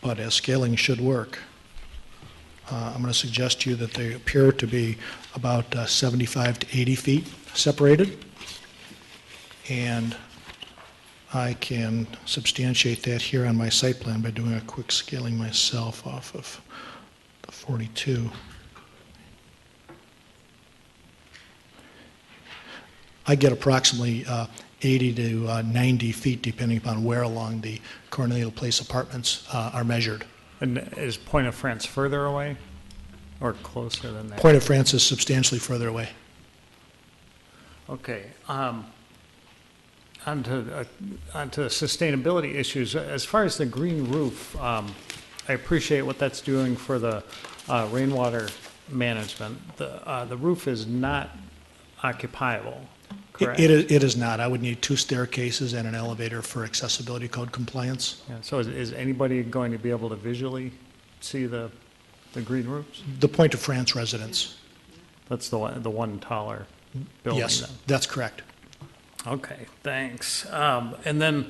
But as scaling should work, I'm going to suggest to you that they appear to be about 75 to 80 feet separated, and I can substantiate that here on my site plan by doing a quick scaling myself off of the 42. I get approximately 80 to 90 feet, depending upon where along the Cornelia Place apartments are measured. And is Point of France further away or closer than that? Point of France is substantially further away. Okay. Onto sustainability issues. As far as the green roof, I appreciate what that's doing for the rainwater management. The roof is not occupiable, correct? It is not. I would need 2 staircases and an elevator for accessibility code compliance. Yeah, so is anybody going to be able to visually see the green roofs? The Point of France residents. That's the one taller building Yes, then? that's correct. Okay, thanks. And then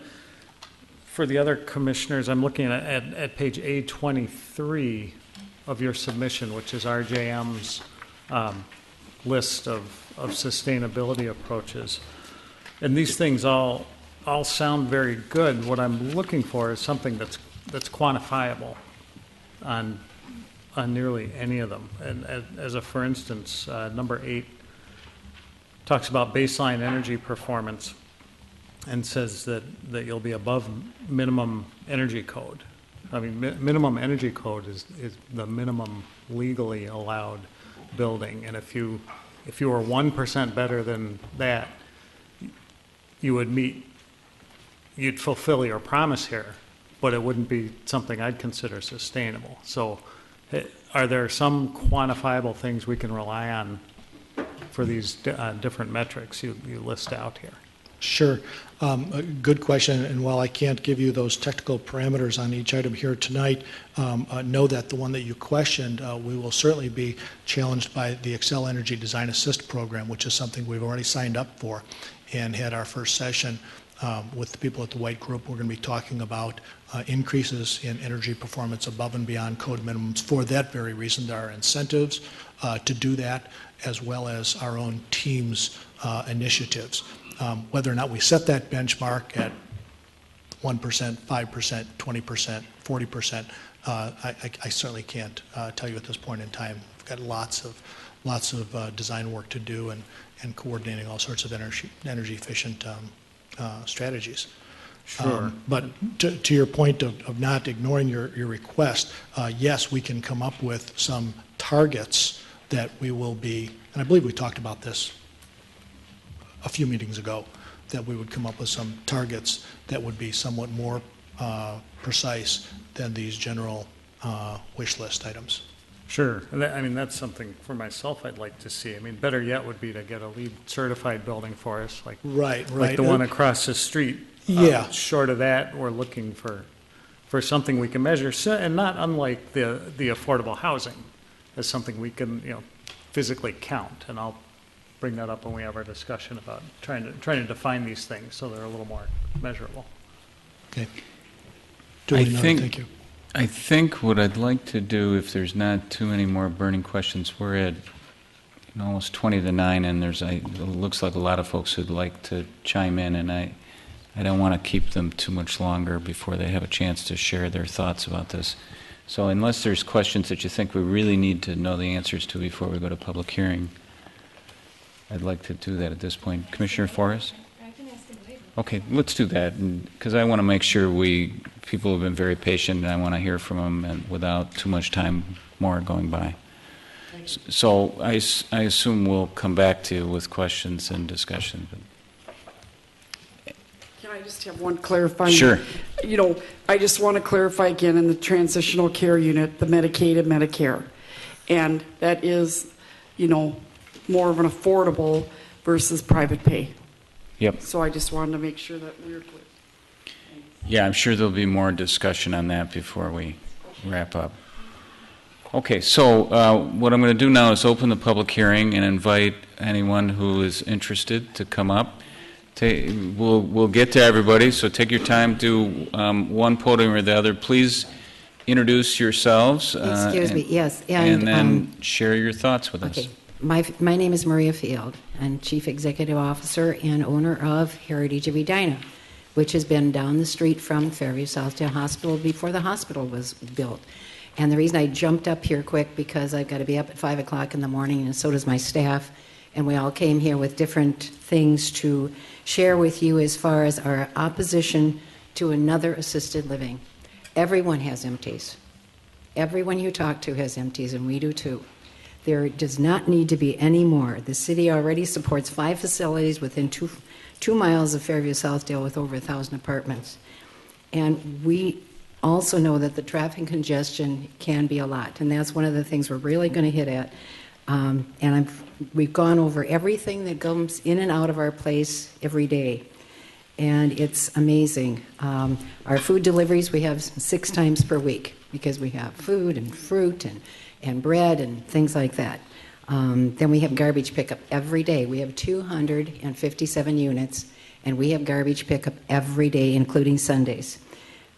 for the other commissioners, I'm looking at page A23 of your submission, which is RJM's list of sustainability approaches. And these things all sound very good. What I'm looking for is something that's quantifiable on nearly any of them. And as a for instance, number 8 talks about baseline energy performance and says that you'll be above minimum energy code. I mean, minimum energy code is the minimum legally allowed building. And if you were 1% better than that, you'd fulfill your promise here, but it wouldn't be something I'd consider sustainable. So are there some quantifiable things we can rely on for these different metrics you list out here? Sure. A good question, and while I can't give you those technical parameters on each item here tonight, know that the one that you questioned, we will certainly be challenged by the Excel Energy Design Assist program, which is something we've already signed up for and had our first session with the people at the White Group. We're going to be talking about increases in energy performance above and beyond code minimums. For that very reason, there are incentives to do that, as well as our own team's initiatives. Whether or not we set that benchmark at 1%, 5%, 20%, 40%, I certainly can't tell you at this point in time. We've got lots of design work to do and coordinating all sorts of energy efficient strategies. Sure. But to your point of not ignoring your request, yes, we can come up with some targets that we will be, and I believe we talked about this a few meetings ago, that we would come up with some targets that would be somewhat more precise than these general wish list items. Sure. I mean, that's something for myself I'd like to see. I mean, better yet would be to get a LEED certified building for us, like the one across the street. Yeah. Short of that, we're looking for something we can measure, and not unlike the affordable housing, as something we can physically count. And I'll bring that up when we have our discussion about trying to define these things so they're a little more measurable. Okay. Thank you. I think what I'd like to do, if there's not too many more burning questions, we're at almost 20 to 9, and it looks like a lot of folks who'd like to chime in, and I don't want to keep them too much longer before they have a chance to share their thoughts about this. So unless there's questions that you think we really need to know the answers to before we go to public hearing, I'd like to do that at this point. Commissioner Forrest? I can ask him later. Okay, let's do that, because I want to make sure people have been very patient, and I want to hear from them and without too much time more going by. So I assume we'll come back to you with questions and discussion. Can I just have one clarifying? Sure. I just want to clarify again in the transitional care unit, the Medicaid and Medicare. And that is, more of an affordable versus private pay. Yep. So I just wanted to make sure that we were clear. Yeah, I'm sure there'll be more discussion on that before we wrap up. Okay, so what I'm going to do now is open the public hearing and invite anyone who is interested to come up. We'll get to everybody, so take your time, do one podium or the other. Please introduce yourselves. Excuse me, yes. And then share your thoughts with us. Okay. My name is Maria Field. I'm Chief Executive Officer and owner of Heritage of Edina, which has been down the street from Fairview Southdale Hospital before the hospital was built. And the reason I jumped up here quick, because I've got to be up at 5 o'clock in the morning, and so does my staff, and we all came here with different things to share with you as far as our opposition to another assisted living. Everyone has MTs. Everyone you talk to has MTs, and we do too. There does not need to be any more. The city already supports 5 facilities within 2 miles of Fairview Southdale with over 1,000 apartments. And we also know that the traffic congestion can be a lot, and that's one of the things we're really going to hit at. We've gone over everything that comes in and out of our place every day, and it's amazing. Our food deliveries we have 6 times per week because we have food and fruit and bread and things like that. Then we have garbage pickup every day. We have 257 units, and we have garbage pickup every day, including Sundays.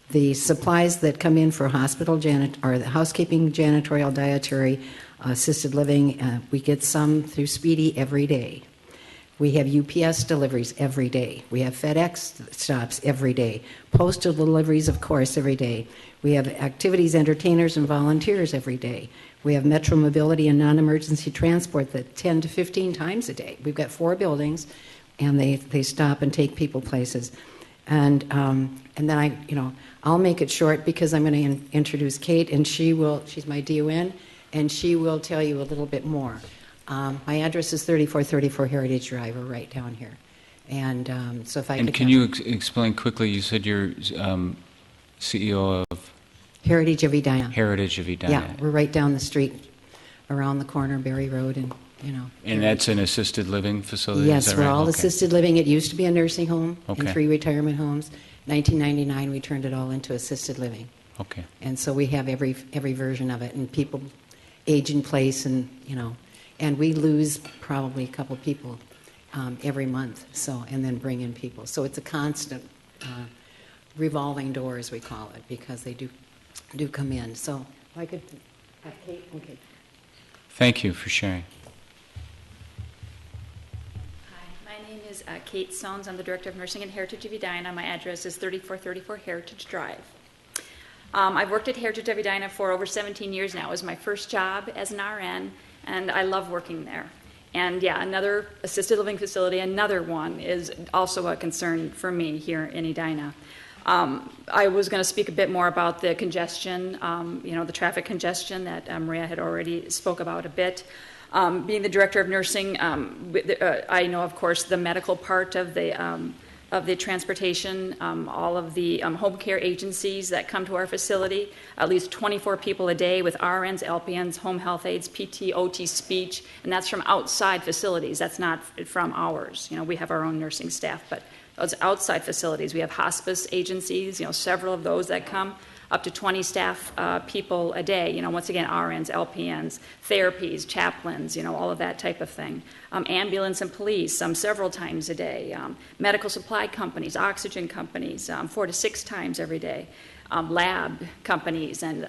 The supplies that come in for hospital or the housekeeping, janitorial, dietary, assisted living, we get some through Speedy every day. We have UPS deliveries every day. We have FedEx stops every day. Postal deliveries, of course, every day. We have activities, entertainers, and volunteers every day. We have Metro Mobility and non-emergency transport that 10 to 15 times a day. We've got 4 buildings, and they stop and take people places. And then I'll make it short because I'm going to introduce Kate, and she's my DON, and she will tell you a little bit more. My address is 3434 Heritage Drive, or right down here. And so if I could... And can you explain quickly, you said you're CEO of... Heritage of Edina. Heritage of Edina. Yeah, we're right down the street, around the corner, Berry Road, and And that's an assisted living facility? Yes, is that we're right? all Okay. assisted living. It used to be a nursing home and Okay. 3 retirement homes. 1999, we turned it all into assisted living. Okay. And so we have every version of it, and people age in place, and and we lose probably a couple people every month. So, and then bring in people. So it's a constant revolving door, as we call it, because they do come in. So if I could have Kate. Okay. Thank you for sharing. My name is Kate Sones. I'm the Director of Nursing and Heritage of Edina. My address is 3434 Heritage Drive. I've worked at Heritage of Edina for over 17 years now. It was my first job as an RN, and I love working there. And yeah, another assisted living facility, another one, is also a concern for me here in Edina. I was going to speak a bit more about the congestion, the traffic congestion that Maria had already spoke about a bit. Being the director of nursing, I know, of course, the medical part of the transportation, all of the home care agencies that come to our facility, at least 24 people a day with RNs, LPNs, home health aides, PT, OT, speech, and that's from outside facilities. That's not from ours. We have our own nursing staff, but those outside facilities. We have hospice agencies, several of those that come, up to 20 staff people a day, once again, RNs, LPNs, therapies, chaplains, all of that type of thing. Ambulance and police, several times a day. Medical supply companies, oxygen companies, 4 to 6 times every day. Lab companies and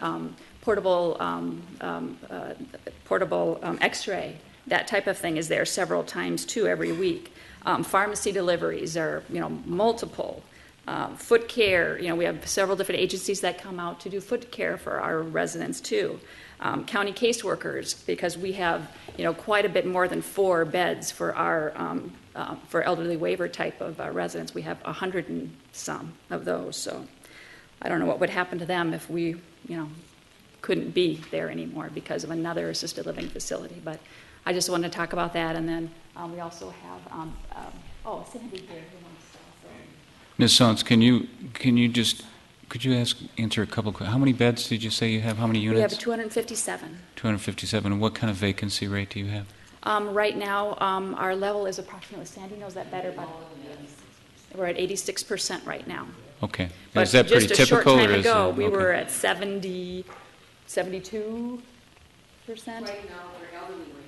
portable x-ray, that type of thing is there several times too every week. Pharmacy deliveries are, multiple. Foot care, we have several different agencies that come out to do foot care for our residents too. County caseworkers, because we have, quite a bit more than 4 beds for our for elderly waiver type of residents. We have 100 and some of those. So I don't know what would happen to them if we, couldn't be there anymore because of another assisted living facility. But I just wanted to talk about that, and then we also have Cindy here who wants to also. Ms. Sones, could you answer a couple of questions? How many beds did you say you have? How many units? We have 257. 257. And what kind of vacancy rate do you have? Right now, our level is approximately, Sandy knows that better, but we're at 86% right now. Okay. But is that pretty just a short typical? time or is ago, it, we okay. were at 72%. Right now, we're elderly waiver.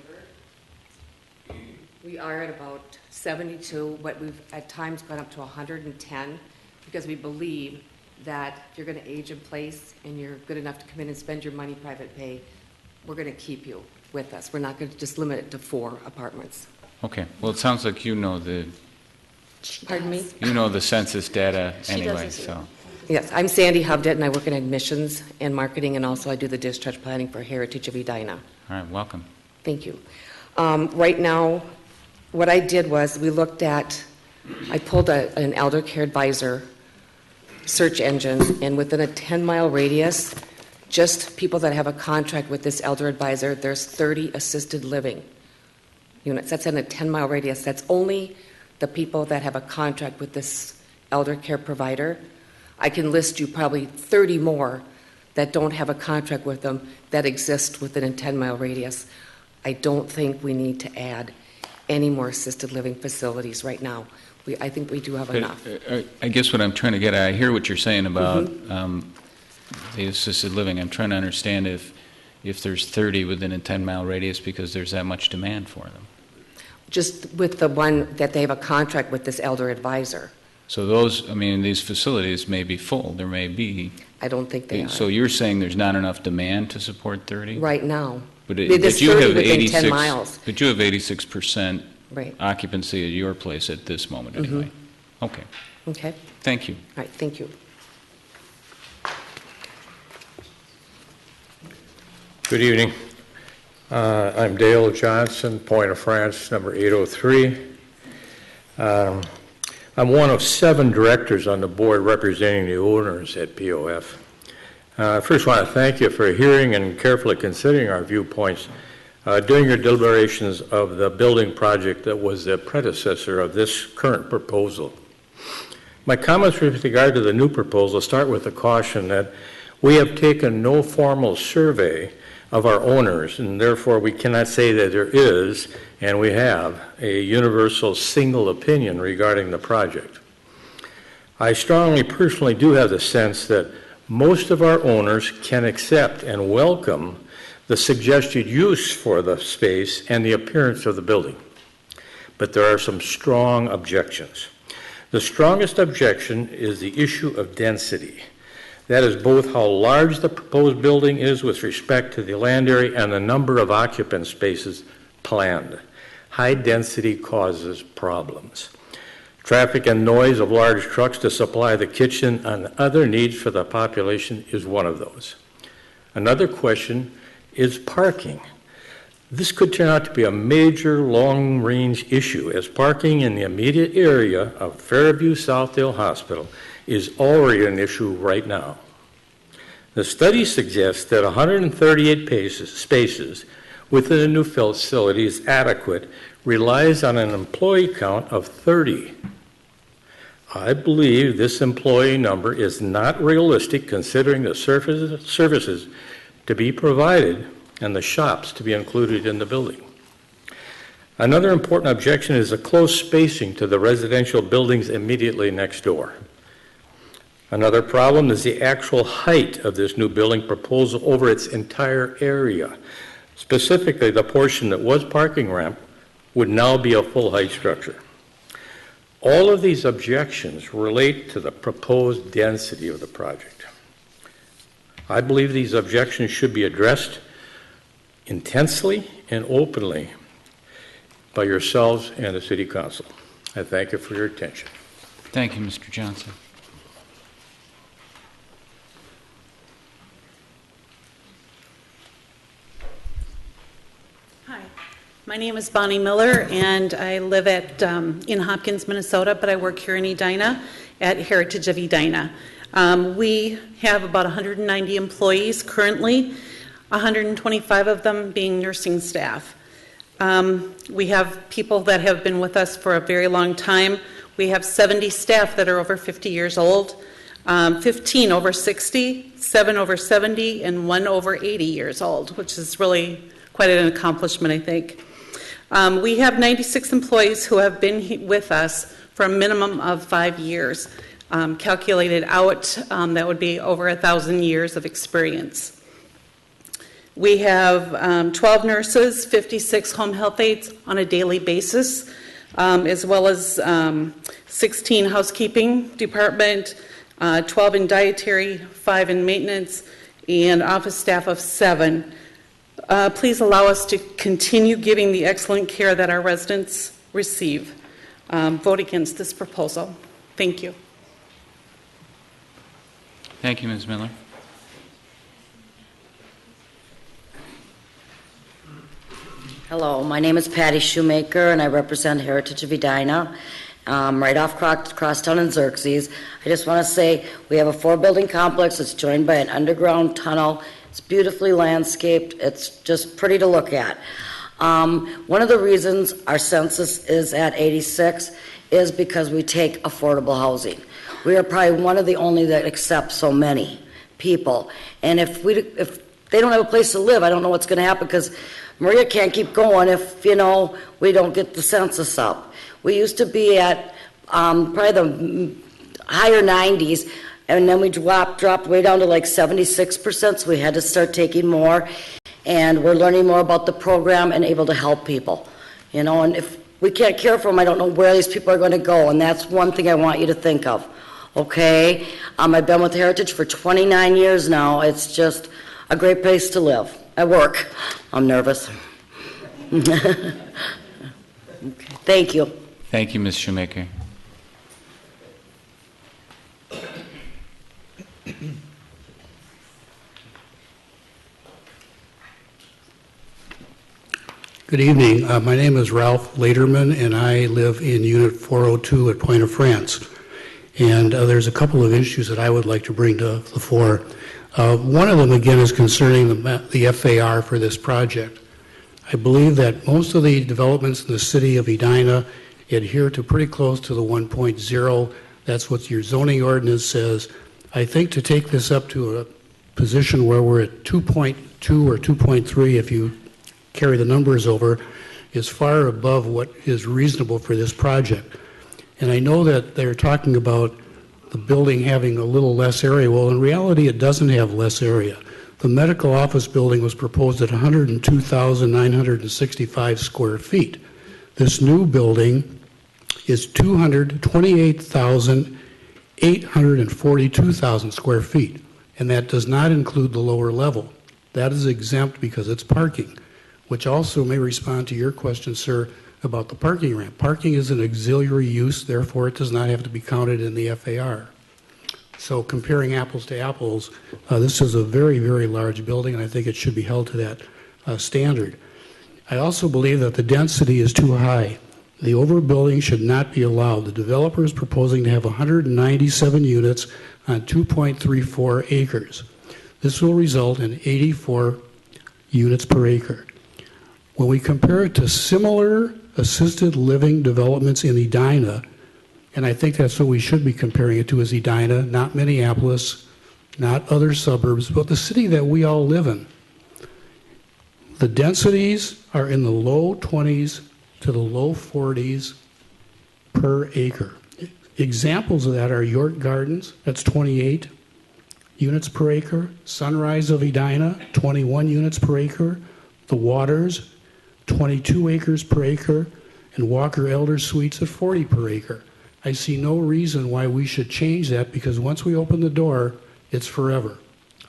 We are at about 72, but we've at times gone up to 110 because we believe that if you're going to age in place and you're good enough to come in and spend your money private pay, we're going to keep you with us. We're not going to just limit it to 4 apartments. Okay. Well, it sounds like you know the... Pardon me? You know the census data She anyway, does as so... well. Yes, I'm Sandy Hovdet, and I work in admissions and marketing, and also I do the discharge planning for Heritage of Edina. All right, welcome. Thank you. Right now, what I did was I pulled an elder care advisor search engine, and within a 10-mile radius, just people that have a contract with this elder advisor, there's 30 assisted living units. That's in a 10-mile radius. That's only the people that have a contract with this elder care provider. I can list you probably 30 more that don't have a contract with them that exist within a 10-mile radius. I don't think we need to add any more assisted living facilities right now. I think we do have enough. I guess what I'm trying to get at, I hear what you're saying about the assisted living. I'm trying to understand if there's 30 within a 10-mile radius because there's that much demand for them. Just with the one that they have a contract with this elder advisor. So these facilities may be full. There may be. I don't think they are. So you're saying there's not enough demand to support 30? Right now. But There's you 30 have within 86, 10 miles. But you have 86% Right. occupancy at your place at this moment anyway. Okay. Okay. Thank you. All right, thank you. Good evening. I'm Dale Johnson, Point of France, number 803. I'm one of 7 directors on the board representing the owners at POF. I first want to thank you for hearing and carefully considering our viewpoints during your deliberations of the building project that was the predecessor of this current proposal. My comments with regard to the new proposal start with the caution that we have taken no formal survey of our owners, and therefore we cannot say that there is, and we have, a universal single opinion regarding the project. I strongly personally do have the sense that most of our owners can accept and welcome the suggested use for the space and the appearance of the building. But there are some strong objections. The strongest objection is the issue of density. That is both how large the proposed building is with respect to the land area and the number of occupant spaces planned. High density causes problems. Traffic and noise of large trucks to supply the kitchen and other needs for the population is one of those. Another question is parking. This could turn out to be a major long-range issue, as parking in the immediate area of Fairview Southdale Hospital is already an issue right now. The study suggests that 138 spaces within a new facility is adequate, relies on an employee count of 30. I believe this employee number is not realistic considering the services to be provided and the shops to be included in the building. Another important objection is the close spacing to the residential buildings immediately next door. Another problem is the actual height of this new building proposal over its entire area. Specifically, the portion that was parking ramp would now be a full height structure. All of these objections relate to the proposed density of the project. I believe these objections should be addressed intensely and openly by yourselves and the City Council. I thank you for your attention. Thank you, Mr. Johnson. Hi, my name is Bonnie Miller, and I live in Hopkins, Minnesota, but I work here in Edina at Heritage of Edina. We have about 190 employees currently, 125 of them being nursing staff. We have people that have been with us for a very long time. We have 70 staff that are over 50 years old, 15 over 60, 7 over 70, and 1 over 80 years old, which is really quite an accomplishment, I think. We have 96 employees who have been with us for a minimum of 5 years. Calculated out, that would be over 1,000 years of experience. We have 12 nurses, 56 home health aides on a daily basis, as well as 16 housekeeping department, 12 in dietary, 5 in maintenance, and office staff of 7. Please allow us to continue giving the excellent care that our residents receive. Vote against this proposal. Thank you. Thank you, Ms. Miller. Hello, my name is Patty Shoemaker, and I represent Heritage of Edina, right off Crosstown and Xerxes. I just want to say we have a 4-building complex that's joined by an underground tunnel. It's beautifully landscaped. It's just pretty to look at. One of the reasons our census is at 86 is because we take affordable housing. We are probably one of the only that accept so many people. And if they don't have a place to live, I don't know what's going to happen, because Maria can't keep going if, we don't get the census up. We used to be at probably the higher 90s, and then we dropped way down to like 76%, so we had to start taking more. And we're learning more about the program and able to help people. And if we can't care for them, I don't know where these people are going to go, and that's one thing I want you to think of. Okay? I've been with Heritage for 29 years now. It's just a great place to live. At work. I'm nervous. Okay. Thank you. Thank you, Ms. Shoemaker. Good evening. My name is Ralph Laderman, and I live in Unit 402 at Point of France. And there's a couple of issues that I would like to bring to the fore. One of them, again, is concerning the FAR for this project. I believe that most of the developments in the city of Edina adhere to pretty close to the 1.0. That's what your zoning ordinance says. I think to take this up to a position where we're at 2.2 or 2.3, if you carry the numbers over, is far above what is reasonable for this project. And I know that they're talking about the building having a little less area. Well, in reality, it doesn't have less area. The medical office building was proposed at 102,965 square feet. This new building is 228,842 square feet, and that does not include the lower level. That is exempt because it's parking, which also may respond to your question, sir, about the parking ramp. Parking is an auxiliary use, therefore it does not have to be counted in the FAR. So comparing apples to apples, this is a very, very large building, and I think it should be held to that standard. I also believe that the density is too high. The overbuilding should not be allowed. The developer is proposing to have 197 units on 2.34 acres. This will result in 84 units per acre. When we compare it to similar assisted living developments in Edina, and I think that's what we should be comparing it to, is Edina, not Minneapolis, not other suburbs, but the city that we all live in. The densities are in the low 20s to the low 40s per acre. Examples of that are York Gardens, that's 28 units per acre. Sunrise of Edina, 21 units per acre. The Waters, 22 acres per acre. And Walker Elder Suites at 40 per acre. I see no reason why we should change that, because once we open the door, it's forever.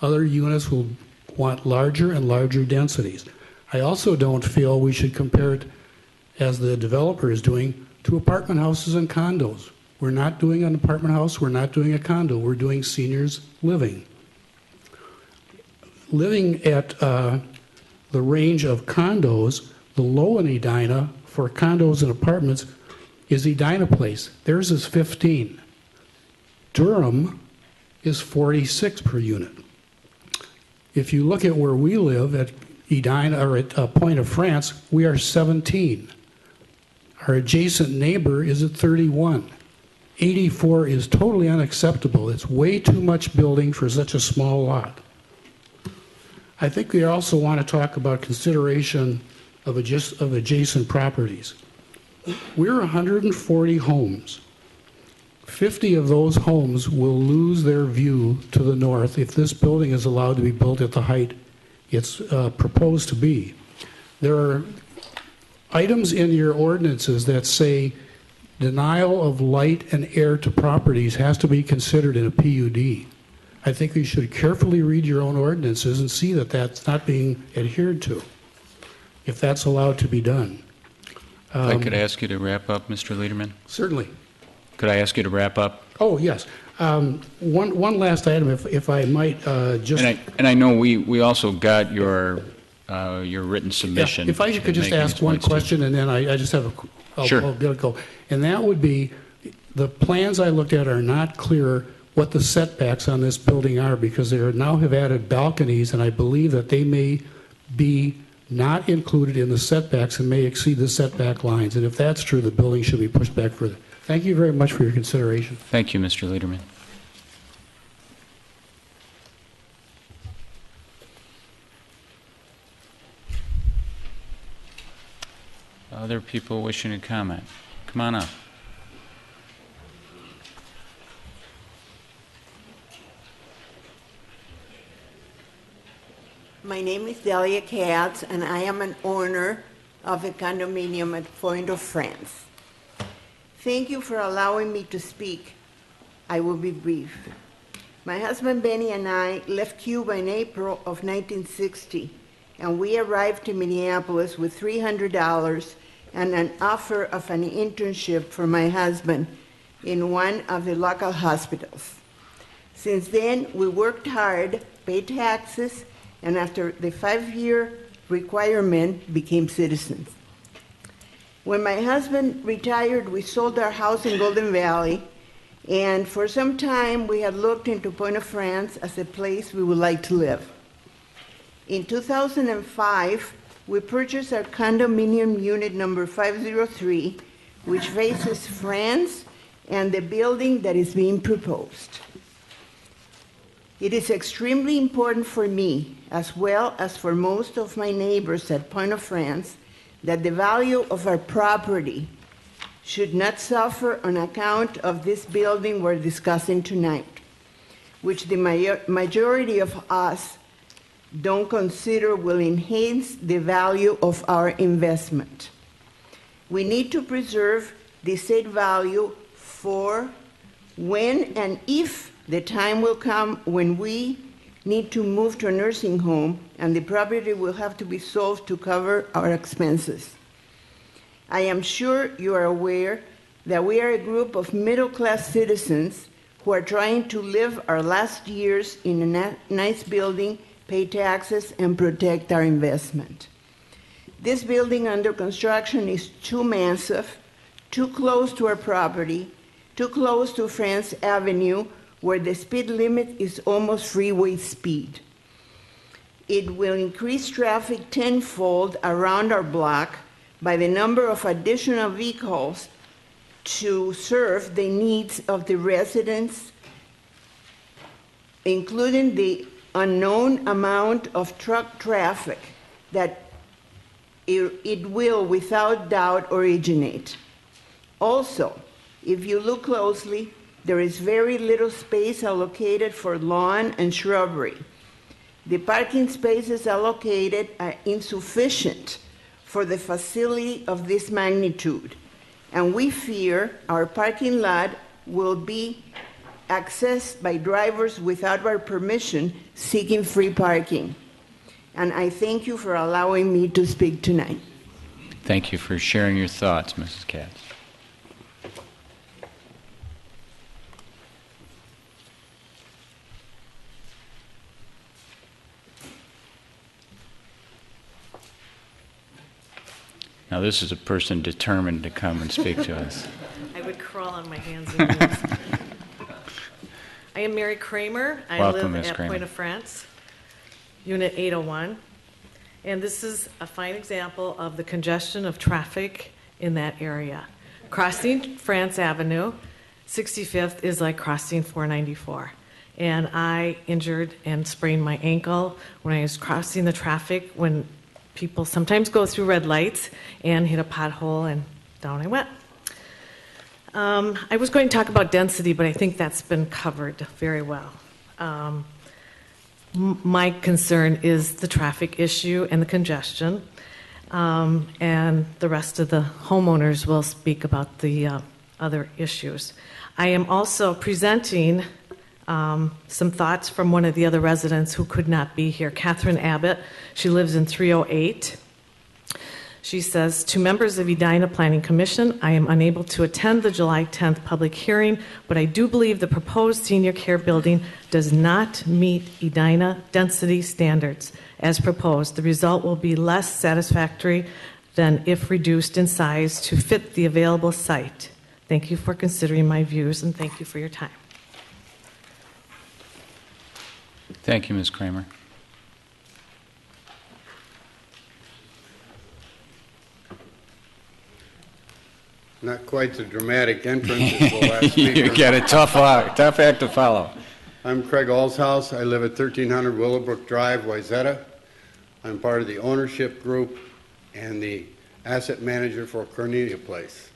Other units will want larger and larger densities. I also don't feel we should compare it, as the developer is doing, to apartment houses and condos. We're not doing an apartment house, we're not doing a condo, we're doing seniors living. Living at the range of condos, the low in Edina for condos and apartments is Edina Place. Theirs is 15. Durham is 46 per unit. If you look at where we live at Edina, or at Point of France, we are 17. Our adjacent neighbor is at 31. 84 is totally unacceptable. It's way too much building for such a small lot. I think we also want to talk about consideration of adjacent properties. We're 140 homes. 50 of those homes will lose their view to the north if this building is allowed to be built at the height it's proposed to be. There are items in your ordinances that say denial of light and air to properties has to be considered in a PUD. I think you should carefully read your own ordinances and see that that's not being adhered to, if that's allowed to be done. If I could ask you to wrap up, Mr. Lederman? Certainly. Could I ask you to wrap up? Oh, yes. One last item, if I might just... And I know we also got your your written submission. If I could just making ask its one points to- question, and then I just have Sure. I'll get it go. And that would be, the plans I looked at are not clear what the setbacks on this building are, because they now have added balconies, and I believe that they may be not included in the setbacks and may exceed the setback lines. And if that's true, the building should be pushed back further. Thank you very much for your consideration. Thank you, Mr. Lederman. Other people wishing to comment? Come on up. My name is Delia Katz, and I am an owner of a condominium at Port-au-France. Thank you for allowing me to speak. I will be brief. My husband Benny and I left Cuba in April of 1960, and we arrived to Minneapolis with $300 and an offer of an internship for my husband in one of the local hospitals. Since then, we worked hard, paid taxes, and after the 5-year requirement, became citizens. When my husband retired, we sold our house in Golden Valley, and for some time we had looked into Port-au-France as a place we would like to live. In 2005, we purchased our condominium unit number 503, which faces France and the building that is being proposed. It is extremely important for me, as well as for most of my neighbors at Port-au-France, that the value of our property should not suffer on account of this building we're discussing tonight, which the majority of us don't consider will enhance the value of our investment. We need to preserve the said value for when and if the time will come when we need to move to a nursing home and the property will have to be sold to cover our expenses. I am sure you are aware that we are a group of middle-class citizens who are trying to live our last years in a nice building, pay taxes, and protect our investment. This building under construction is too massive, too close to our property, too close to France Avenue, where the speed limit is almost freeway speed. It will increase traffic tenfold around our block by the number of additional vehicles to serve the needs of the residents, including the unknown amount of truck traffic that it will without doubt originate. Also, if you look closely, there is very little space allocated for lawn and shrubbery. The parking spaces allocated are insufficient for the facility of this magnitude, and we fear our parking lot will be accessed by drivers without our permission seeking free parking. And I thank you for allowing me to speak tonight. Thank you for sharing your thoughts, Mrs. Katz. Now, this is a person determined to come and speak to us. I would crawl on my hands and knees. I am Mary Kramer. I Welcome, live Ms. at Kramer. Port-au-France, Unit 801. And this is a fine example of the congestion of traffic in that area. Crossing France Avenue, 65th, is like crossing 494. And I injured and sprained my ankle when I was crossing the traffic when people sometimes go through red lights and hit a pothole, and down I went. I was going to talk about density, but I think that's been covered very well. My concern is the traffic issue and the congestion, and the rest of the homeowners will speak about the other issues. I am also presenting some thoughts from one of the other residents who could not be here, Catherine Abbott. She lives in 308. She says, "To members of Edina Planning Commission, I am unable to attend the July 10th public hearing, but I do believe the proposed senior care building does not meet Edina density standards as proposed. The result will be less satisfactory than if reduced in size to fit the available site. Thank you for considering my views, and thank you for your time." Thank you, Ms. Kramer. Not quite the dramatic entrance as the last speaker. You got a tough act to follow. I'm Craig Allshouse. I live at 1300 Willowbrook Drive, Wayzata. I'm part of the ownership group and the asset manager for Cornelia Place.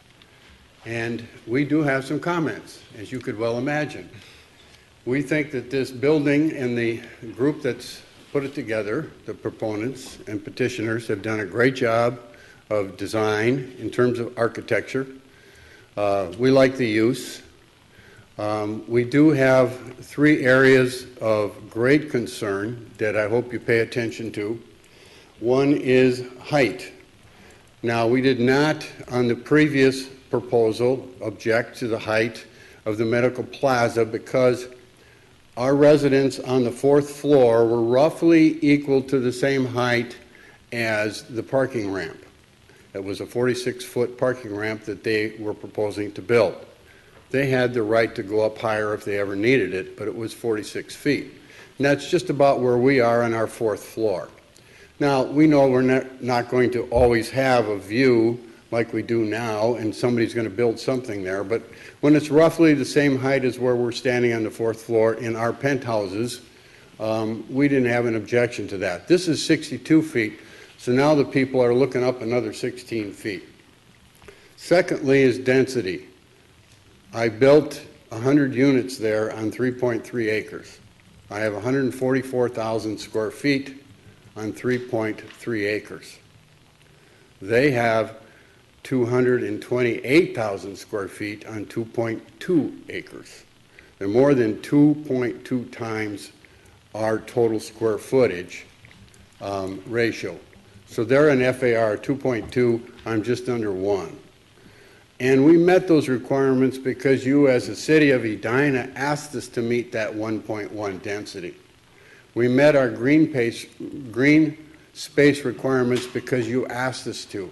And we do have some comments, as you could well imagine. We think that this building and the group that's put it together, the proponents and petitioners, have done a great job of design in terms of architecture. We like the use. We do have 3 areas of great concern that I hope you pay attention to. One is height. Now, we did not, on the previous proposal, object to the height of the medical plaza because our residents on the 4th floor were roughly equal to the same height as the parking ramp. It was a 46-foot parking ramp that they were proposing to build. They had the right to go up higher if they ever needed it, but it was 46 feet. And that's just about where we are on our 4th floor. Now, we know we're not going to always have a view like we do now, and somebody's going to build something there, but when it's roughly the same height as where we're standing on the 4th floor in our penthouses, we didn't have an objection to that. This is 62 feet, so now the people are looking up another 16 feet. Secondly is density. I built 100 units there on 3.3 acres. I have 144,000 square feet on 3.3 acres. They have 228,000 square feet on 2.2 acres. They're more than 2.2 times our total square footage ratio. So they're an FAR 2.2, I'm just under 1. And we met those requirements because you, as the city of Edina, asked us to meet that 1.1 density. We met our green space requirements because you asked us to.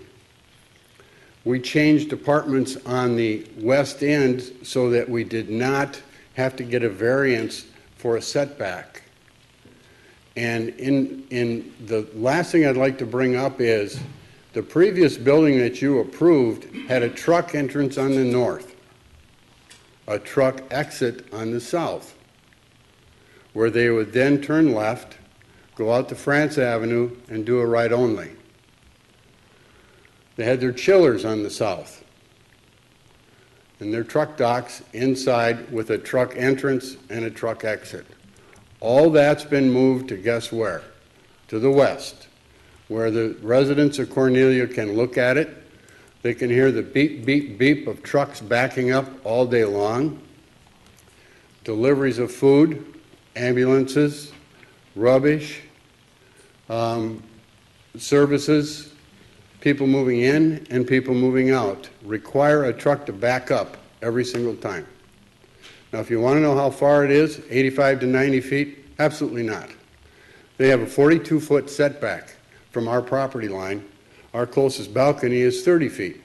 We changed apartments on the west end so that we did not have to get a variance for a setback. And in the last thing I'd like to bring up is the previous building that you approved had a truck entrance on the north, a truck exit on the south, where they would then turn left, go out to France Avenue, and do a right only. They had their chillers on the south and their truck docks inside with a truck entrance and a truck exit. All that's been moved to guess where? To the west, where the residents of Cornelia can look at it. They can hear the beep, beep, beep of trucks backing up all day long. Deliveries of food, ambulances, rubbish, services, people moving in and people moving out require a truck to back up every single time. Now, if you want to know how far it is, 85 to 90 feet, absolutely not. They have a 42-foot setback from our property line. Our closest balcony is 30 feet.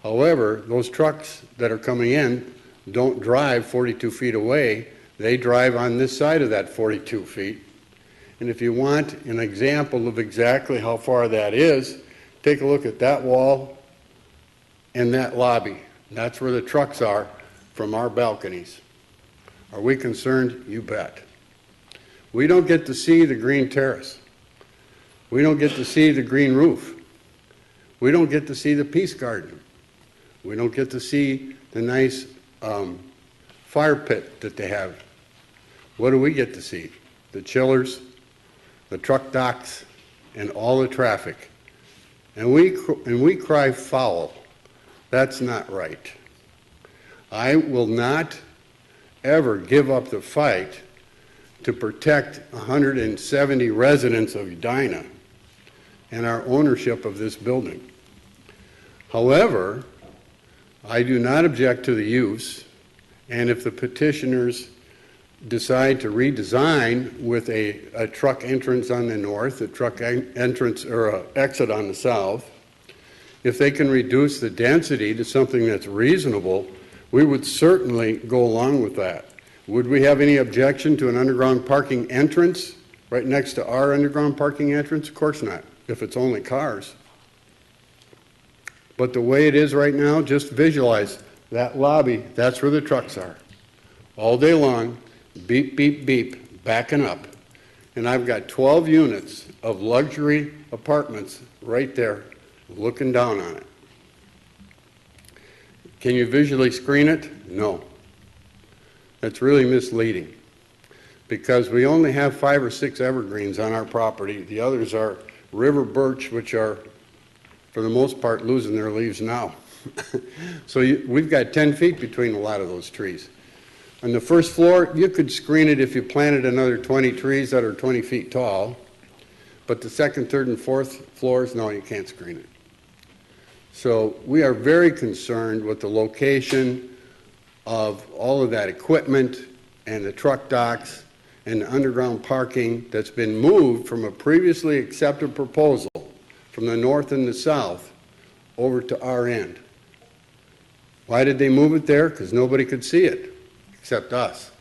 However, those trucks that are coming in don't drive 42 feet away. They drive on this side of that 42 feet. And if you want an example of exactly how far that is, take a look at that wall and that lobby. That's where the trucks are from our balconies. Are we concerned? You bet. We don't get to see the green terrace. We don't get to see the green roof. We don't get to see the peace garden. We don't get to see the nice fire pit that they have. What do we get to see? The chillers, the truck docks, and all the traffic. And we cry foul. That's not right. I will not ever give up the fight to protect 170 residents of Edina and our ownership of this building. However, I do not object to the use, and if the petitioners decide to redesign with a truck entrance on the north, a truck entrance or a exit on the south, if they can reduce the density to something that's reasonable, we would certainly go along with that. Would we have any objection to an underground parking entrance right next to our underground parking entrance? Of course not, if it's only cars. But the way it is right now, just visualize that lobby, that's where the trucks are. All day long, beep, beep, beep, backing up. And I've got 12 units of luxury apartments right there looking down on it. Can you visually screen it? No. That's really misleading because we only have 5 or 6 evergreens on our property. The others are river birch, which are, for the most part, losing their leaves now. So we've got 10 feet between a lot of those trees. On the first floor, you could screen it if you planted another 20 trees that are 20 feet tall. But the second, third, and fourth floors, no, you can't screen it. So we are very concerned with the location of all of that equipment and the truck docks and the underground parking that's been moved from a previously accepted proposal from the north and the south over to our end. Why did they move it there? Because nobody could see it except us.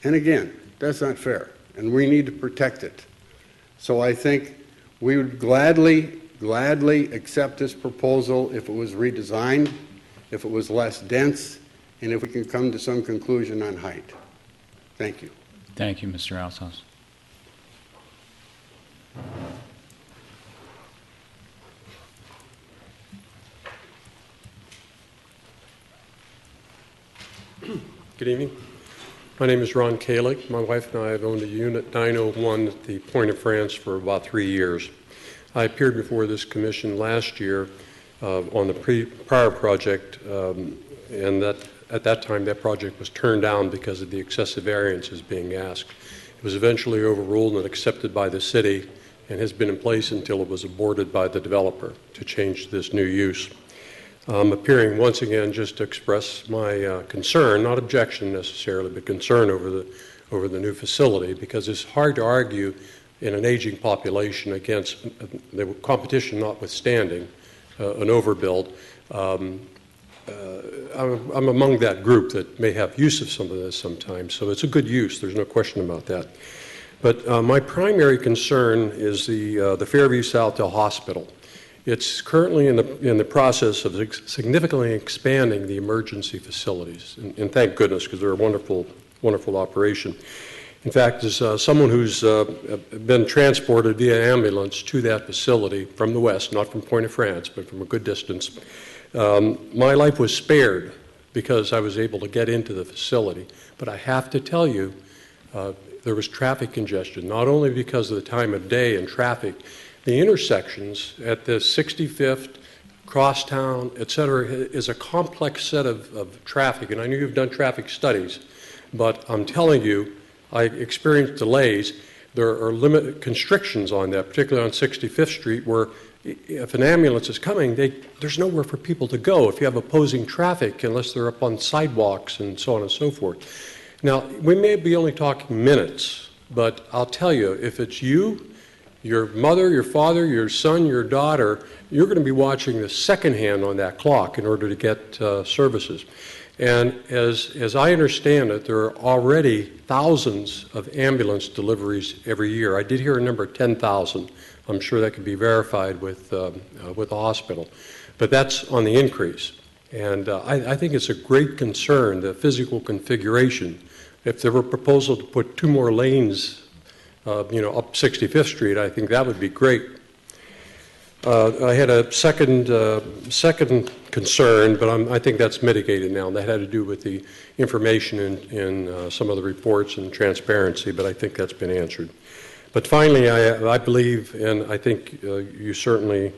And again, that's not fair, and we need to protect it. So I think we would gladly accept this proposal if it was redesigned, if it was less dense, and if we can come to some conclusion on height. Thank you. Thank you, Mr. Alsos. Good evening. My name is Ron Kalick. My wife and I have owned a unit 901 at the Point of France for about 3 years. I appeared before this commission last year on the prior project, and at that time that project was turned down because of the excessive variances being asked. It was eventually overruled and accepted by the city and has been in place until it was aborted by the developer to change this new use. I'm appearing once again just to express my concern, not objection necessarily, but concern over the new facility, because it's hard to argue in an aging population against the competition notwithstanding an overbuild. I'm among that group that may have use of some of this sometimes, so it's a good use. There's no question about that. But my primary concern is the Fairview Southdale Hospital. It's currently in the process of significantly expanding the emergency facilities, and thank goodness, because they're a wonderful, wonderful operation. In fact, as someone who's been transported via ambulance to that facility from the west, not from Point of France, but from a good distance, my life was spared because I was able to get into the facility. But I have to tell you, there was traffic congestion, not only because of the time of day and traffic. The intersections at the 65th, Crosstown, et cetera, is a complex set of traffic. And I know you've done traffic studies, but I'm telling you, I experienced delays. There are limited constrictions on that, particularly on 65th Street, where if an ambulance is coming, there's nowhere for people to go if you have opposing traffic, unless they're up on sidewalks and so on and so forth. Now, we may be only talking minutes, but I'll tell you, if it's you, your mother, your father, your son, your daughter, you're going to be watching the second hand on that clock in order to get services. And as I understand it, there are already thousands of ambulance deliveries every year. I did hear a number of 10,000. I'm sure that could be verified with the hospital. But that's on the increase. And I think it's a great concern, the physical configuration. If there were a proposal to put 2 more lanes up 65th Street, I think that would be great. I had a second concern, but I think that's mitigated now. That had to do with the information in some of the reports and transparency, but I think that's been answered. But finally, I believe, and I think you certainly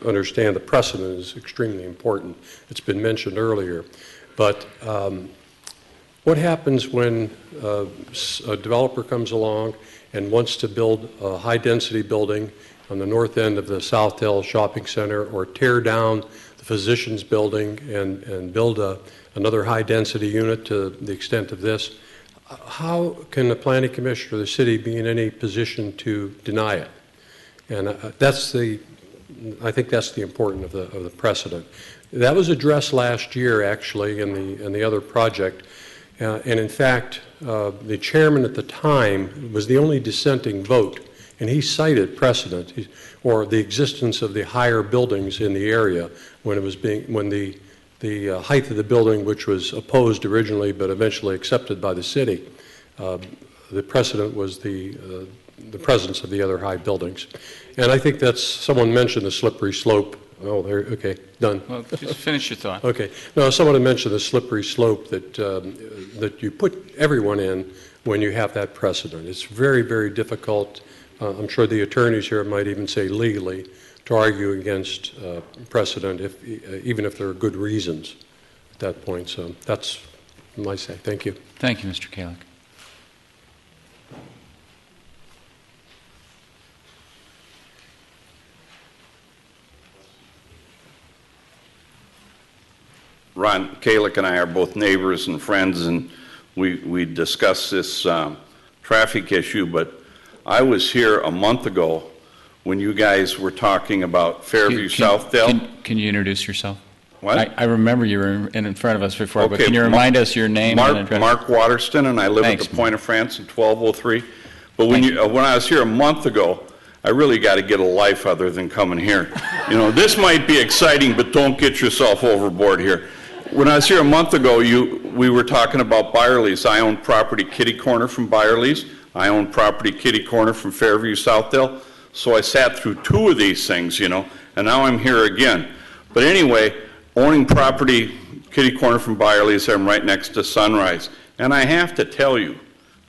understand, the precedent is extremely important. It's been mentioned earlier. But what happens when a developer comes along and wants to build a high-density building on the north end of the Southdale Shopping Center, or tear down the physician's building and build another high-density unit to the extent of this, how can the planning commission or the city be in any position to deny it? And I think that's the important of the precedent. That was addressed last year, actually, in the other project. And in fact, the chairman at the time was the only dissenting vote, and he cited precedent or the existence of the higher buildings in the area when the height of the building, which was opposed originally but eventually accepted by the city, the precedent was the presence of the other high buildings. And I think that's, someone mentioned the slippery slope. Oh, there, okay, done. Well, just finish your thought. Okay. No, someone had mentioned the slippery slope that you put everyone in when you have that precedent. It's very, very difficult. I'm sure the attorneys here might even say legally to argue against precedent, even if there are good reasons at that point. So that's my say. Thank you. Thank you, Mr. Kalick. Ron Kalick and I are both neighbors and friends, and we discussed this traffic issue, but I was here a month ago when you guys were talking about Fairview Southdale. Can you introduce yourself? What? I remember you were in front of us before, Okay, but can you remind us your name? and address? Mark Waterston, and I live at the Point of France in 1203. But when I was here a month ago, I really got to get a life other than coming here. You know, this might be exciting, but don't get yourself overboard here. When I was here a month ago, we were talking about Byerly's. I own property kitty corner from Byerly's. I own property kitty corner from Fairview Southdale. So I sat through two of these things, you know, and now I'm here again. But anyway, owning property kitty corner from Byerly's, I'm right next to Sunrise. And I have to tell you,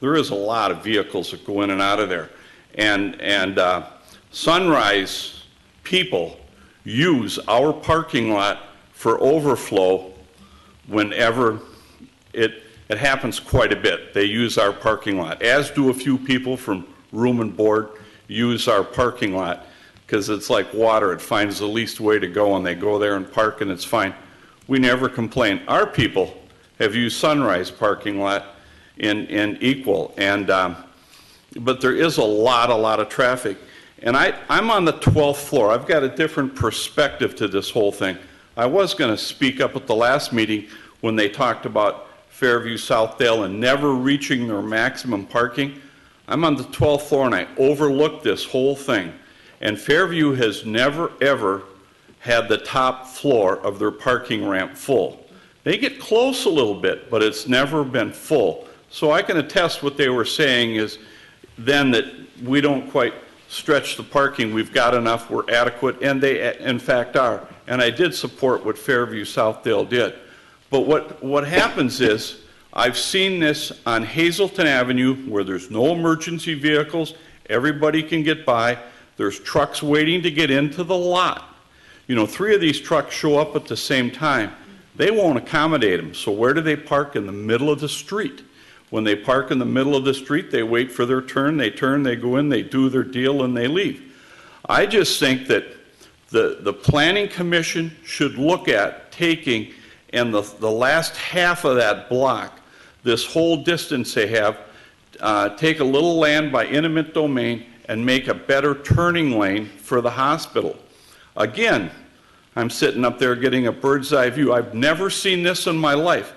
there is a lot of vehicles that go in and out of there. And Sunrise people use our parking lot for overflow whenever it happens quite a bit. They use our parking lot, as do a few people from Room and Board use our parking lot, because it's like water. It finds the least way to go, and they go there and park, and it's fine. We never complain. Our people have used Sunrise parking lot in Equal, and but there is a lot of traffic. And I'm on the 12th floor. I've got a different perspective to this whole thing. I was going to speak up at the last meeting when they talked about Fairview Southdale and never reaching their maximum parking. I'm on the 12th floor and I overlook this whole thing. And Fairview has never ever had the top floor of their parking ramp full. They get close a little bit, but it's never been full. So I can attest what they were saying is then that we don't quite stretch the parking. We've got enough, we're adequate, and they in fact are. And I did support what Fairview Southdale did. But what happens is, I've seen this on Hazelton Avenue where there's no emergency vehicles, everybody can get by, there's trucks waiting to get into the lot. You know, 3 of these trucks show up at the same time. They won't accommodate them, so where do they park? In the middle of the street. When they park in the middle of the street, they wait for their turn, they go in, they do their deal, and they leave. I just think that the Planning Commission should look at taking, and the last half of that block, this whole distance they have, take a little land by eminent domain and make a better turning lane for the hospital. Again, I'm sitting up there getting a bird's eye view. I've never seen this in my life.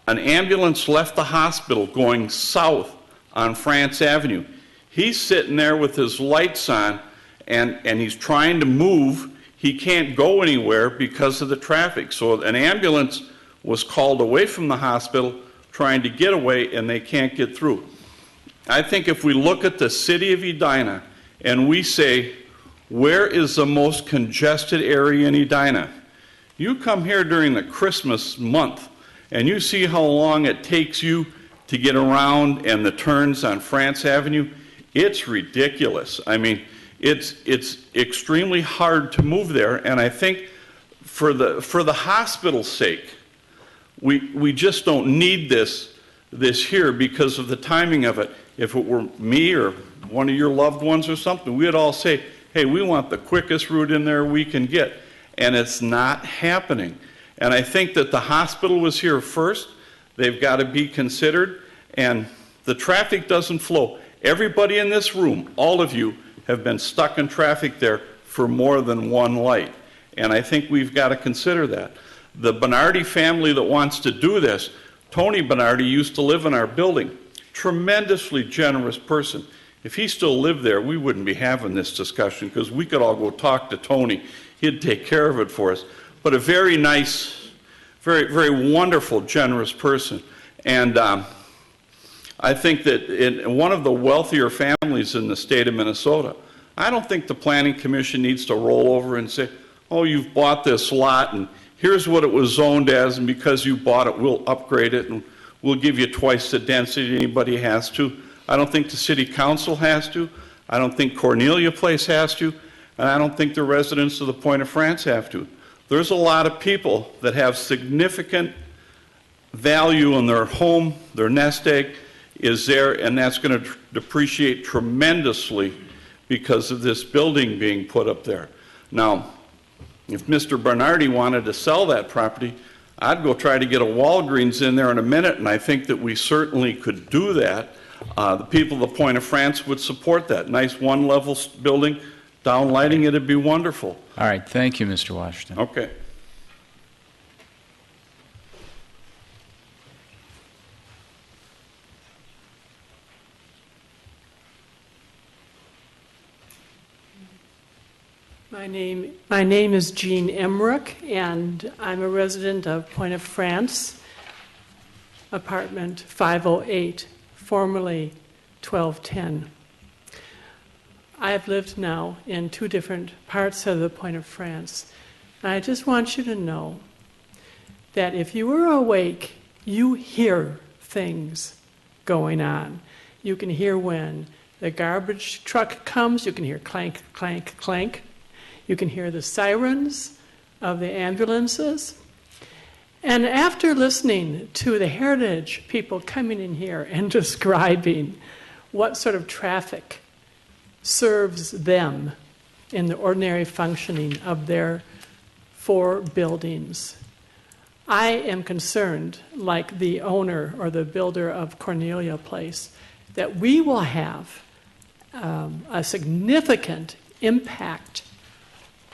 An ambulance left the hospital going south on France Avenue. He's sitting there with his lights on, and he's trying to move. He can't go anywhere because of the traffic. So an ambulance was called away from the hospital trying to get away, and they can't get through. I think if we look at the city of Edina and we say, where is the most congested area in Edina? You come here during the Christmas month and you see how long it takes you to get around and the turns on France Avenue. It's ridiculous. I mean, it's extremely hard to move there, and I think for the hospital's sake, we just don't need this here because of the timing of it. if it were me or one of your loved ones or something, we'd all say, hey, we want the quickest route in there we can get. And it's not happening. And I think that the hospital was here first. They've got to be considered. And the traffic doesn't flow. Everybody in this room, all of you, have been stuck in traffic there for more than one light. And I think we've got to consider that. The Bernardi family that wants to do this, Tony Bernardi used to live in our building. Tremendously generous person. If he still lived there, we wouldn't be having this discussion because we could all go talk to Tony. He'd take care of it for us. But a very nice, very, very wonderful, generous person. And I think that in one of the wealthier families in the state of Minnesota, I don't think the Planning Commission needs to roll over and say, oh, you've bought this lot and here's what it was zoned as, and because you bought it, we'll upgrade it and we'll give you twice the density anybody has to. I don't think the city council has to. I don't think Cornelia Place has to. And I don't think the residents of the Point of France have to. There's a lot of people that have significant value in their home, their nest egg is there, and that's going to depreciate tremendously because of this building being put up there. Now, if Mr. Bernardi wanted to sell that property, I'd go try to get a Walgreens in there in a minute, and I think that we certainly could do that. The people of the Point of France would support that. Nice one-level building, downlighting it would be wonderful. All right, thank you, Mr. Washington. Okay. My name is Jean Emmerich, and I'm a resident of Point of France, apartment 508, formerly 1210. I have lived now in two different parts of the Point of France, and I just want you to know that if you are awake, you hear things going on. You can hear when the garbage truck comes, you can hear clank, clank, clank. You can hear the sirens of the ambulances. And after listening to the heritage people coming in here and describing what sort of traffic serves them in the ordinary functioning of their 4 buildings, I am concerned, like the owner or the builder of Cornelia Place, that we will have a significant impact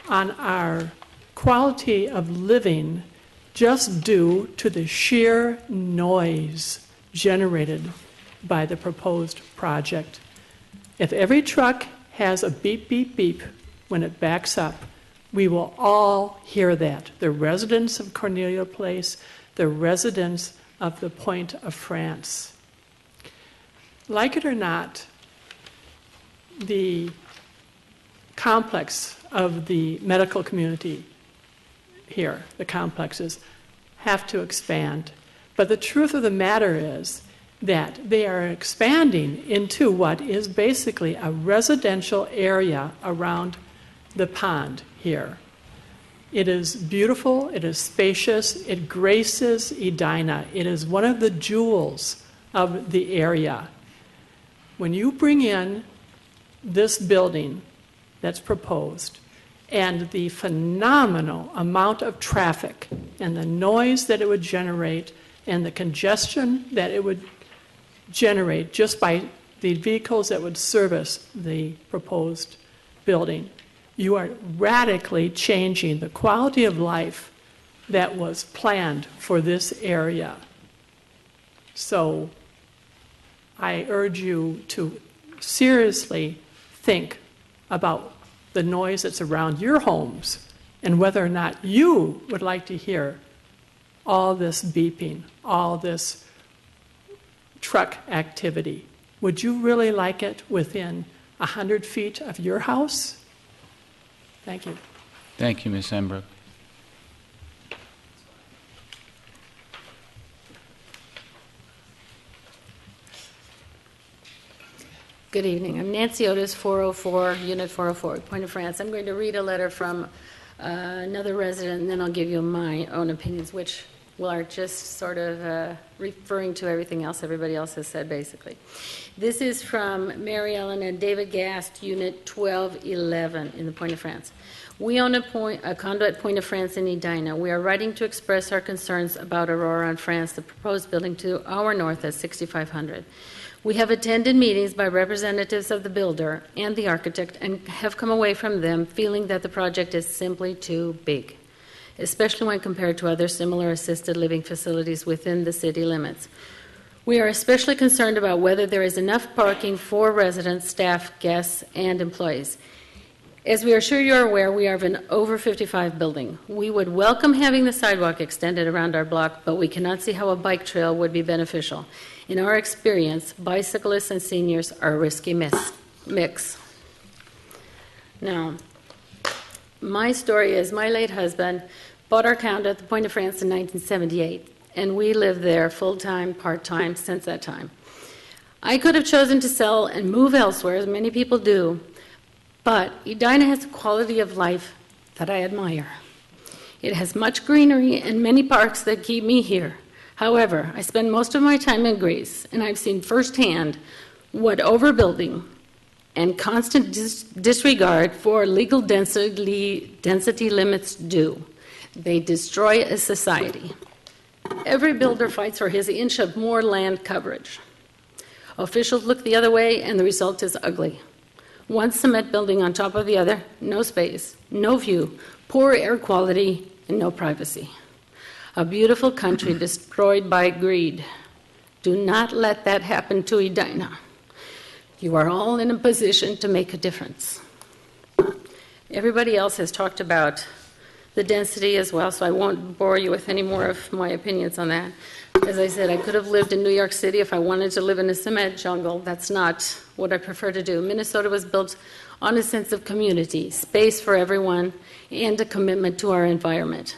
on our quality of living just due to the sheer noise generated by the proposed project. If every truck has a beep, beep, beep when it backs up, we will all hear that. The residents of Cornelia Place, the residents of the Point of France. Like it or not, the complex of the medical community here, the complexes, have to expand. But the truth of the matter is that they are expanding into what is basically a residential area around the pond here. It is beautiful, it is spacious, it graces Edina. It is one of the jewels of the area. When you bring in this building that's proposed, and the phenomenal amount of traffic and the noise that it would generate and the congestion that it would generate just by the vehicles that would service the proposed building, you are radically changing the quality of life that was planned for this area. So I urge you to seriously think about the noise that's around your homes and whether or not you would like to hear all this beeping, all this truck activity. Would you really like it within 100 feet of your house? Thank you. Thank you, Ms. Embrook. Good evening. I'm Nancy Otis, 404, Unit 404, Point of France. I'm going to read a letter from another resident, and then I'll give you my own opinions, which are just sort of referring to everything else everybody else has said, basically. This is from Mary Ellen and David Gast, Unit 1211 in the Point-de-France. We own a condo at Point-de-France in Edina. We are writing to express our concerns about Aurora on France, the proposed building to our north at 6500. We have attended meetings by representatives of the builder and the architect and have come away from them feeling that the project is simply too big, especially when compared to other similar assisted living facilities within the city limits. We are especially concerned about whether there is enough parking for residents, staff, guests, and employees. As we are sure you're aware, we are of an over 55 building. We would welcome having the sidewalk extended around our block, but we cannot see how a bike trail would be beneficial. In our experience, bicyclists and seniors are a risky mix. Now, my story is my late husband bought our condo at the Point-de-France in 1978, and we lived there full-time, part-time since that time. I could have chosen to sell and move elsewhere, as many people do, but Edina has a quality of life that I admire. It has much greenery and many parks that keep me here. However, I spend most of my time in Greece, and I've seen firsthand what overbuilding and constant disregard for legal density limits do. They destroy a society. Every builder fights for his inch of more land coverage. Officials look the other way, and the result is ugly. One cement building on top of the other, no space, no view, poor air quality, and no privacy. A beautiful country destroyed by greed. Do not let that happen to Edina. You are all in a position to make a difference. Everybody else has talked about the density as well, so I won't bore you with any more of my opinions on that. As I said, I could have lived in New York City if I wanted to live in a cement jungle. That's not what I prefer to do. Minnesota was built on a sense of community, space for everyone, and a commitment to our environment.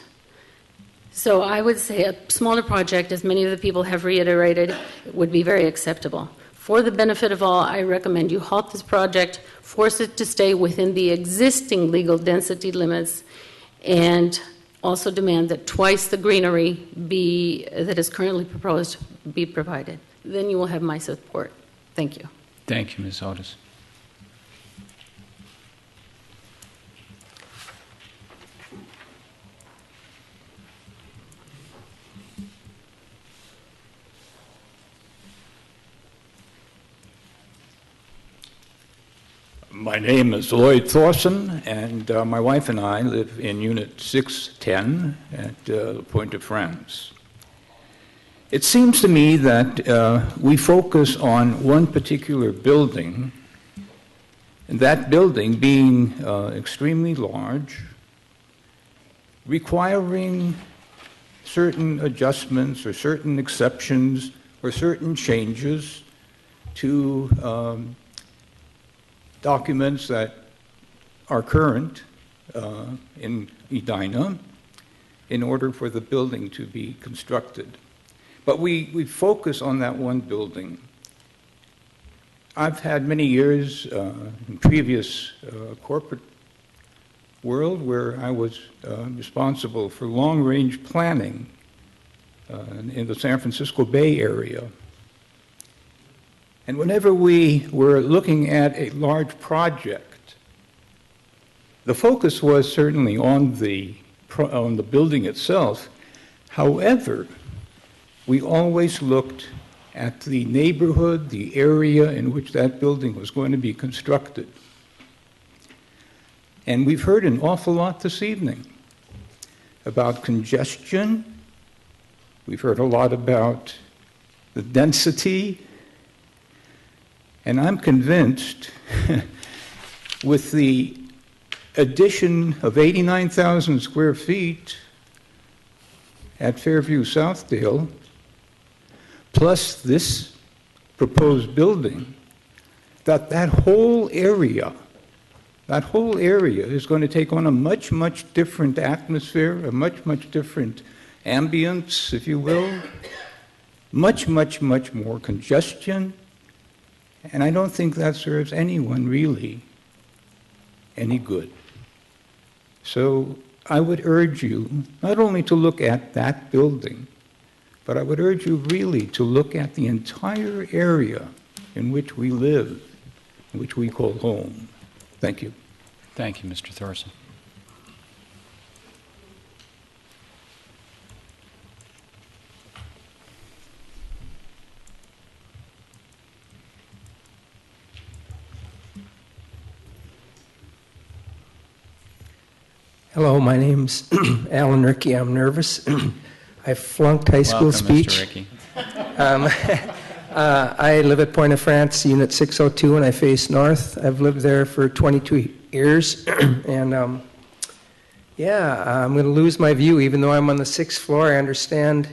So I would say a smaller project, as many of the people have reiterated, would be very acceptable. For the benefit of all, I recommend you halt this project, force it to stay within the existing legal density limits, and also demand that twice the greenery that is currently proposed be provided. Then you will have my support. Thank you. Thank you, Ms. Otis. My name is Lloyd Thorson, and my wife and I live in Unit 610 at Point-de-France. It seems to me that we focus on one particular building, and that building being extremely large, requiring certain adjustments or certain exceptions or certain changes to documents that are current in Edina in order for the building to be constructed. But we focus on that one building. I've had many years in previous corporate world where I was responsible for long-range planning in the San Francisco Bay Area. And whenever we were looking at a large project, the focus was certainly on the building itself. However, we always looked at the neighborhood, the area in which that building was going to be constructed. And we've heard an awful lot this evening about congestion. We've heard a lot about the density. And I'm convinced with the addition of 89,000 square feet at Fairview Southdale, plus this proposed building, that whole area is going to take on a much, much different atmosphere, a much, much different ambience, if you will, much, much, much more congestion. And I don't think that serves anyone really any good. So I would urge you not only to look at that building, but I would urge you really to look at the entire area in which we live, which we call home. Thank you. Thank you, Mr. Thorson. Hello, my name's Alan Rickey. I'm nervous. I flunked high school Welcome, speech. Mr. Rickey. I live at Point of France, Unit 602, and I face north. I've lived there for 22 years, and I'm going to lose my view, even though I'm on the 6th floor. I understand,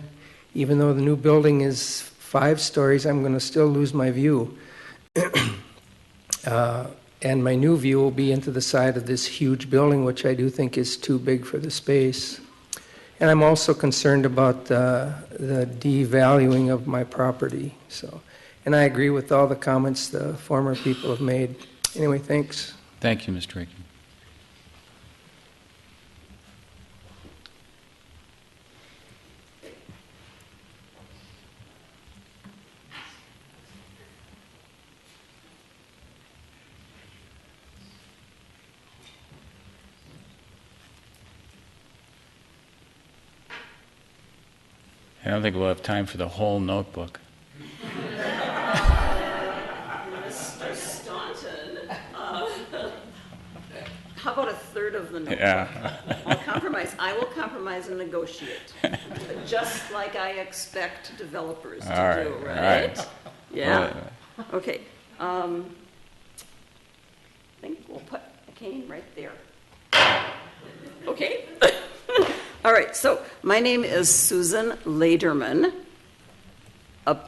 even though the new building is 5 stories, I'm going to still lose my view. And my new view will be into the side of this huge building, which I do think is too big for the space. And I'm also concerned about the devaluing of my property. And I agree with all the comments the former people have made. Anyway, thanks. Thank you, Mr. Rickey. I don't think we'll have time for the whole notebook. Mr. Staunton, how about a third of the notebook? Yeah. I'll compromise. I will compromise and negotiate, just like I expect developers to All right, do, all right? right. Yeah. Okay. I think we'll put a cane right there. Okay. All right, so my name is Susan Lederman, a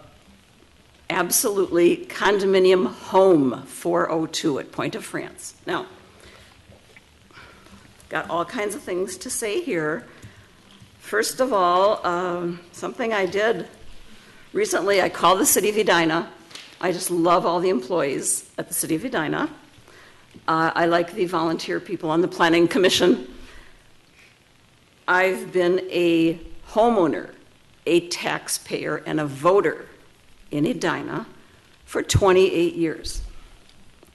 absolutely condominium home 402 at Point of France. Now, got all kinds of things to say here. First of all, something I did recently, I called the city of Edina. I just love all the employees at the city of Edina. I like the volunteer people on the planning commission. I've been a homeowner, a taxpayer, and a voter in Edina for 28 years.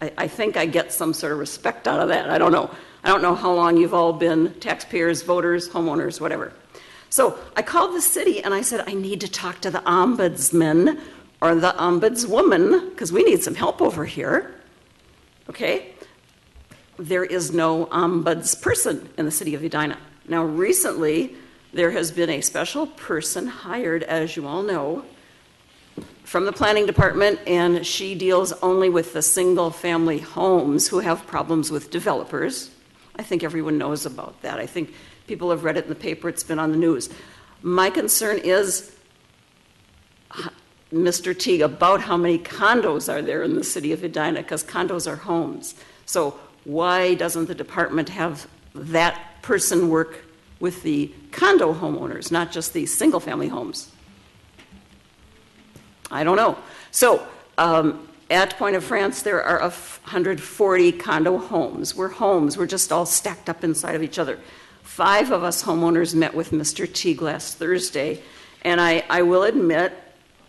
I think I get some sort of respect out of that. I don't know. I don't know how long you've all been taxpayers, voters, homeowners, whatever. So I called the city and I said, I need to talk to the ombudsman or the ombudswoman because we need some help over here. Okay? There is no ombudsperson in the city of Edina. Now, recently, there has been a special person hired, as you all know, from the planning department, and she deals only with the single-family homes who have problems with developers. I think everyone knows about that. I think people have read it in the paper. It's been on the news. My concern is, Mr. Teague, about how many condos are there in the city of Edina, because condos are homes. So why doesn't the department have that person work with the condo homeowners, not just the single-family homes? I don't know. So at Point of France, there are 140 condo homes. We're just all stacked up inside of each other. 5 of us homeowners met with Mr. Teague last Thursday, and I will admit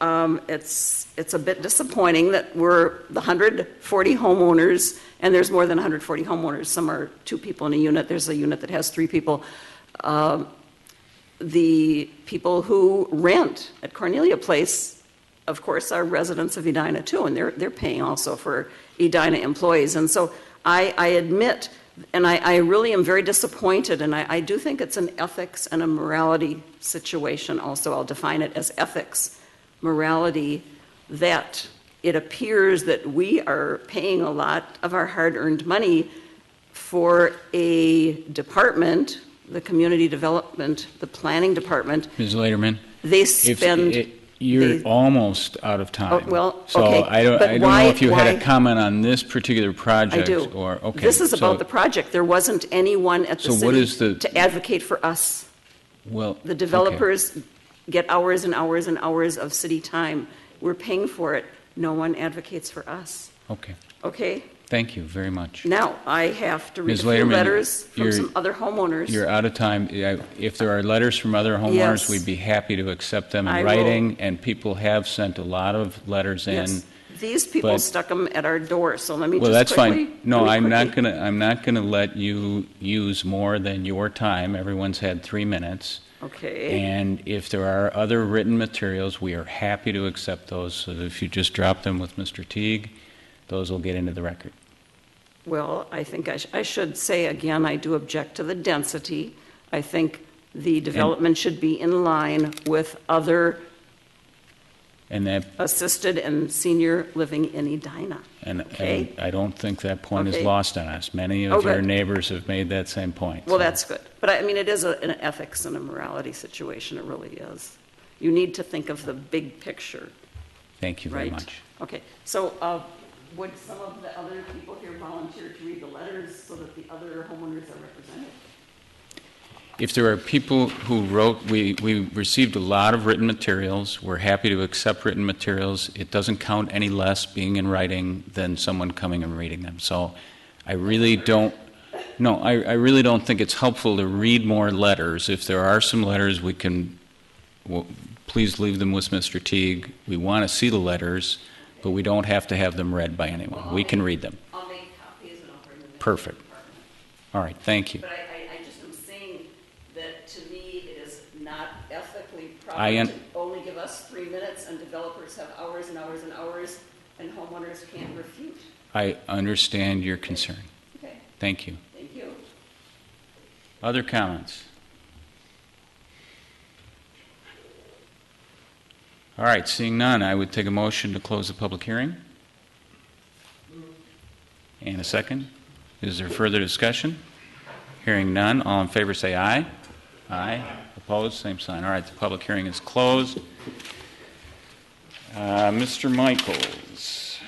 it's a bit disappointing that we're the 140 homeowners, and there's more than 140 homeowners. Some are 2 people in a unit. There's a unit that has 3 people. The people who rent at Cornelia Place, of course, are residents of Edina too, and they're paying also for Edina employees. And so I admit, and I really am very disappointed, and I do think it's an ethics and a morality situation also. I'll define it as ethics, morality, that it appears that we are paying a lot of our hard-earned money for a department, the community development, the planning department. Ms. Lederman, they spend... You're almost out of time. Oh, well, so okay. I don't know if you had a comment on this particular project. I do. Or, okay. This is about the project. There wasn't anyone at the city to advocate for us. Well, the developers get hours and hours and hours of city time. We're paying for it. No one advocates for us. Okay. Okay? Thank you very much. Now, I have to read Ms. a few Lederman, letters from you're- some other homeowners. You're out of time. If there are letters from other homeowners, Yes. we'd be happy to accept them in I writing, and people have sent a lot of letters in. Yes. These people but- stuck them at our door, so let me Well, just that's quickly. fine. No, let me I'm quickly- not gonna let you use more than your time. Everyone's had 3 minutes. Okay. And if there are other written materials, we are happy to accept those. So if you just drop them with Mr. Teague, those will get into the record. Well, I think I should say again, I do object to the density. I think the development should be in line with other And that, assisted and senior living in Edina. and Okay. I don't think that point is Okay. lost on us. Many Oh, of your good. neighbors have made that same point. Well, So that's good. But I mean, it is an ethics and a morality situation. It really is. You need to think of the big picture, Thank you very right? much. Okay. So would some of the other people here volunteer to read the letters so that the other homeowners are represented? If there are people who wrote, we received a lot of written materials. We're happy to accept written materials. It doesn't count any less being in writing than someone coming and reading them. So I really don't, no, I really don't think it's helpful to read more letters. If there are some letters, we can, well, please leave them with Mr. Teague. We want to see the letters, but we don't have to have them read by anyone. We can read them. I'll make copies and I'll bring them in. Perfect. All right, thank you. But I just am saying that to me, it is not ethically I proper un- to only give us 3 minutes and developers have hours and hours and hours and homeowners can't refute. I understand your concern. Okay. Thank you. Thank you. Other comments? All right, seeing none, I would take a motion to close the public hearing. And a second. Is there further discussion? Hearing none, all in favor say aye. Aye. Opposed, same sign. All right, the public hearing is closed. Mr. Michaels.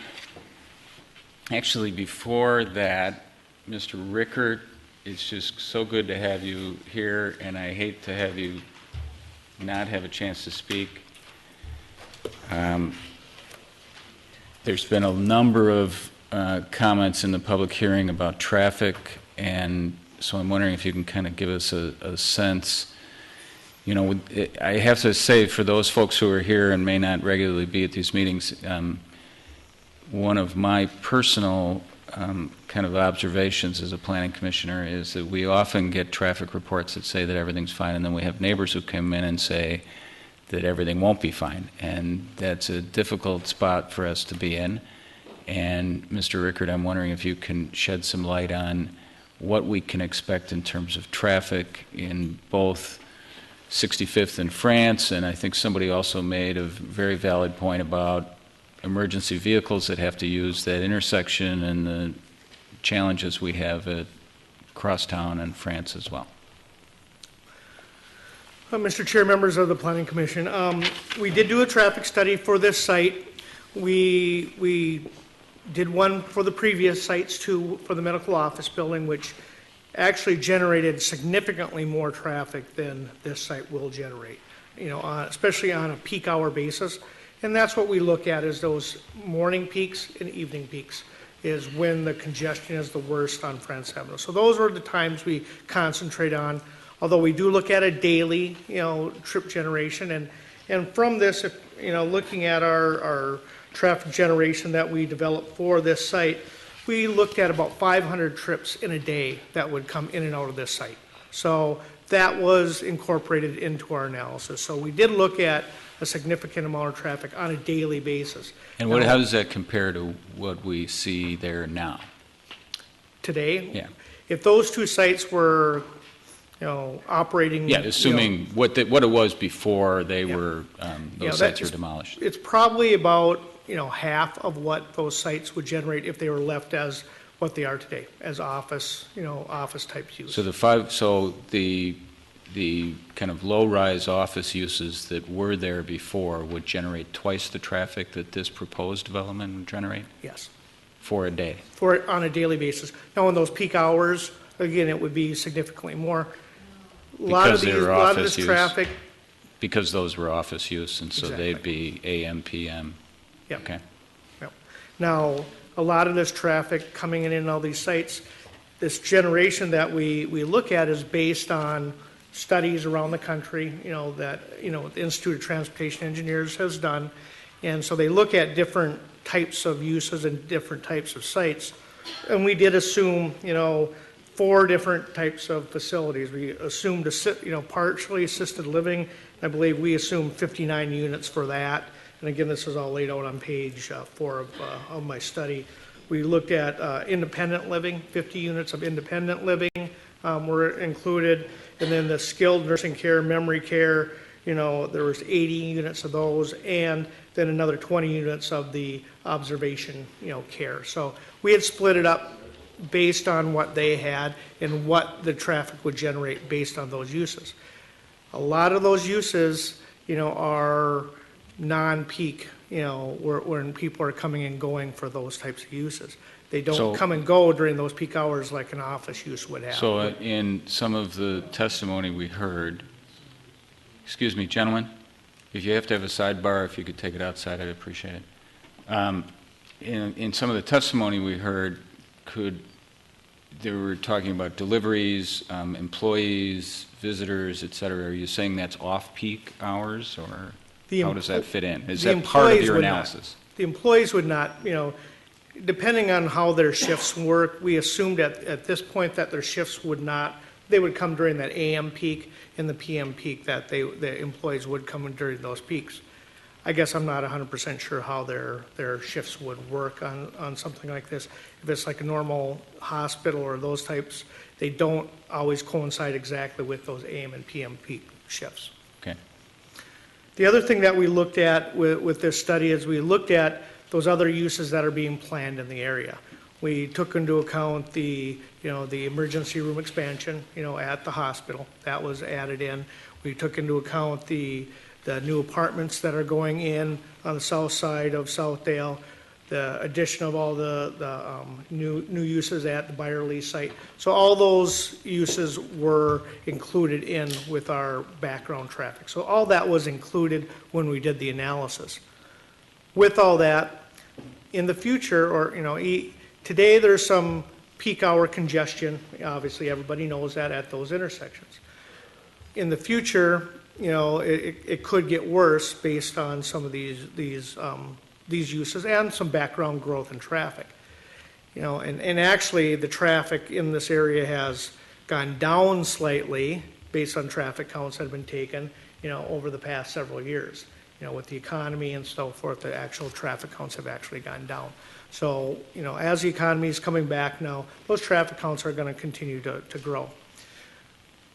Actually, before that, Mr. Rickert, it's just so good to have you here, and I hate to have you not have a chance to speak. There's been a number of comments in the public hearing about traffic, and so I'm wondering if you can kind of give us a sense. You know, I have to say, for those folks who are here and may not regularly be at these meetings, one of my personal kind of observations as a planning commissioner is that we often get traffic reports that say that everything's fine, and then we have neighbors who come in and say that everything won't be fine, and that's a difficult spot for us to be in. And Mr. Rickert, I'm wondering if you can shed some light on what we can expect in terms of traffic in both 65th and France, and I think somebody also made a very valid point about emergency vehicles that have to use that intersection and the challenges we have at Crosstown and France as well. Mr. Chair, members of the Planning Commission, we did do a traffic study for this site. We did one for the previous sites too, for the medical office building, which actually generated significantly more traffic than this site will generate, you know, especially on a peak hour basis. And that's what we look at, is those morning peaks and evening peaks, is when the congestion is the worst on France Avenue. So those are the times we concentrate on, although we do look at a daily, you know, trip generation. And from this, if, you know, looking at our traffic generation that we developed for this site, we looked at about 500 trips in a day that would come in and out of this site. So that was incorporated into our analysis. So we did look at a significant amount of traffic on a daily basis. And Now, how does that compare to what we see there now? Today? Yeah. If those two sites were, you know, operating. Yeah, assuming what it was before they were, Yeah, those sites were that's- demolished. It's probably about, you know, half of what those sites would generate if they were left as what they are today, as office, you know, office type use. So the kind of low-rise office uses that were there before would generate twice the traffic that this proposed development would generate? Yes. For a day? On a daily basis. Now, in those peak hours, again, it would be significantly more. A lot of this traffic. Because those were office use, and so Exactly. they'd be AM, PM. Yep. Okay. Yep. Now, a lot of this traffic coming in and all these sites, this generation that we look at is based on studies around the country, that, the Institute of Transportation Engineers has done. And so they look at different types of uses and different types of sites. And we did assume, 4 different types of facilities. We assumed, partially assisted living. I believe we assumed 59 units for that. And again, this is all laid out on page 4 of my study. We looked at independent living, 50 units of independent living were included. And then the skilled nursing care, memory care, there was 80 units of those, and then another 20 units of the observation, care. So we had split it up based on what they had and what the traffic would generate based on those uses. A lot of those uses, are non-peak, when people are coming and going for those types of uses. They don't come and go during those peak hours like an office use would have. So in some of the testimony we heard, excuse me, gentlemen, if you have to have a sidebar, if you could take it outside, I'd appreciate it. In some of the testimony we heard, they were talking about deliveries, employees, visitors, et cetera. Are you saying that's off-peak hours, or how does that fit in? Is that part of your analysis? The employees would not, depending on how their shifts work, we assumed at this point that their shifts would not, they would come during that AM peak and the PM peak, that the employees would come in during those peaks. I guess I'm not 100% sure how their shifts would work on something like this. If it's like a normal hospital or those types, they don't always coincide exactly with those AM and PM peak shifts. Okay. The other thing that we looked at with this study is we looked at those other uses that are being planned in the area. We took into account the emergency room expansion, at the hospital. That was added in. We took into account the new apartments that are going in on the south side of Southdale, the addition of all the new uses at the Byerly site. So all those uses were included in with our background traffic. So all that was included when we did the analysis. With all that, in the future, or today there's some peak hour congestion. Obviously, everybody knows that at those intersections. In the future, it could get worse based on some of these uses and some background growth in traffic. And actually the traffic in this area has gone down slightly based on traffic counts that have been taken, over the past several years. With the economy and so forth, the actual traffic counts have actually gone down. So, as the economy is coming back now, those traffic counts are going to continue to grow.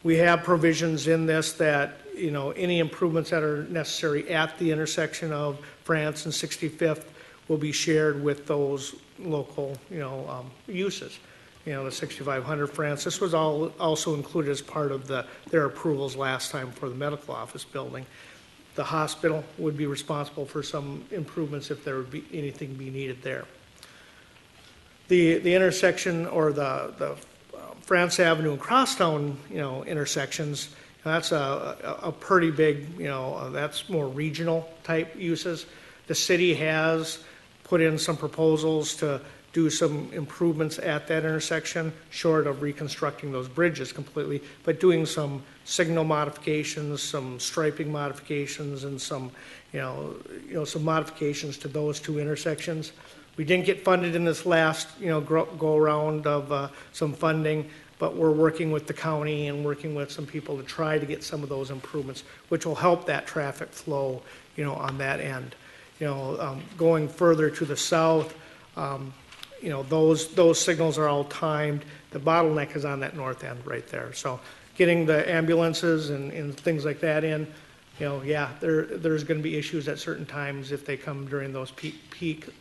We have provisions in this that, any improvements that are necessary at the intersection of France and 65th will be shared with those local, uses. The 6500 France. This was also included as part of their approvals last time for the medical office building. The hospital would be responsible for some improvements if there would be anything be needed there. The intersection, or the France Avenue and Crosstown, intersections, that's a pretty big, that's more regional type uses. The city has put in some proposals to do some improvements at that intersection, short of reconstructing those bridges completely, but doing some signal modifications, some striping modifications, and some modifications to those 2 intersections. We didn't get funded in this last, go around of some funding, but we're working with the county and working with some people to try to get some of those improvements, which will help that traffic flow, on that end. Going further to the south, those signals are all timed. The bottleneck is on that north end right there. So getting the ambulances and things like that in, there's going to be issues at certain times if they come during those peak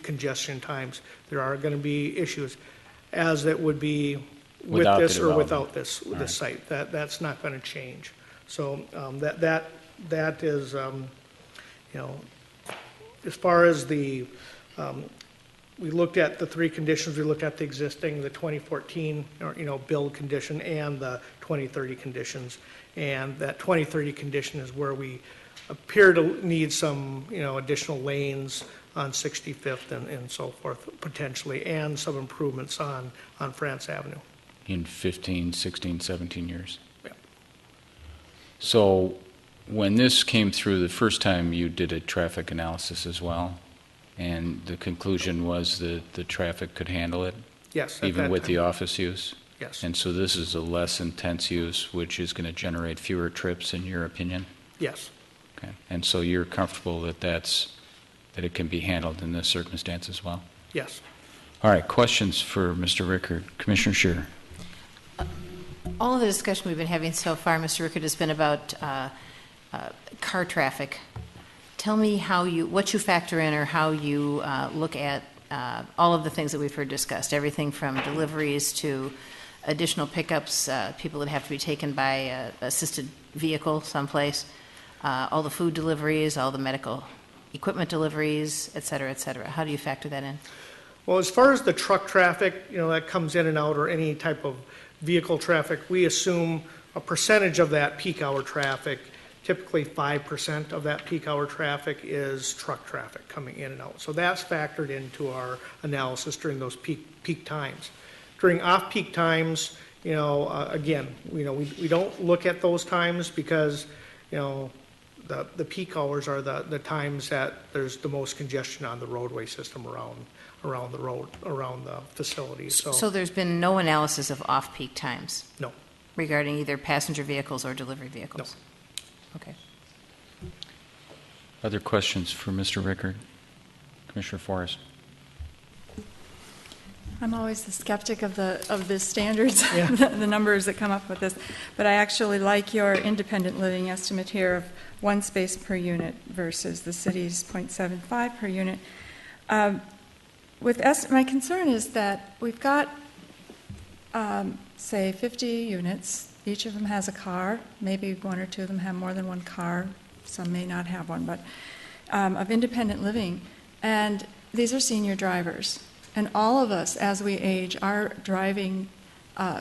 congestion times. There are going to be issues, as it would be with this or without this site. That's not going to change. So that is, as far as the we looked at the 3 conditions. We looked at the existing, the 2014, build condition, and the 2030 conditions. And that 2030 condition is where we appear to need some, additional lanes 65th and so forth, potentially, and some improvements on France Avenue. In 15, 16, 17 years? Yeah. So when this came through the first time, you did a traffic analysis as well, and the conclusion was that the traffic could handle it? Yes. Even with the office use? Yes. And so this is a less intense use, which is going to generate fewer trips, in your opinion? Yes. Okay. And so you're comfortable that that it can be handled in this circumstance as well? Yes. All right. Questions for Mr. Rickard? Commissioner Scheer. All of the discussion we've been having so far, Mr. Rickard, has been about car traffic. Tell me what you factor in, or how you look at all of the things that we've heard discussed, everything from deliveries to additional pickups, people that have to be taken by assisted vehicle someplace, all the food deliveries, all the medical equipment deliveries, et cetera, et cetera. How do you factor that in? Well, as far as the truck traffic, that comes in and out, or any type of vehicle traffic, we assume a percentage of that peak hour traffic. Typically 5% of that peak hour traffic is truck traffic coming in and out. So that's factored into our analysis during those peak times. During off-peak times, again, we don't look at those times, because, the peak hours are the times that there's the most congestion on the roadway system around the facility. So there's been no analysis of off-peak times? No. Regarding either passenger vehicles or delivery vehicles? No. Okay. Other questions for Mr. Rickard? Commissioner Forrest. I'm always the skeptic of the standards, Yeah. the numbers that come up with this. But I actually like your independent living estimate here of 1 space per unit versus the city's 0.75 per unit. My concern is that we've got, say, 50 units. Each of them has a car. Maybe 1 or 2 of them have more than 1 car. Some may not have one, but of independent living. And these are senior drivers. And all of us, as we age, our driving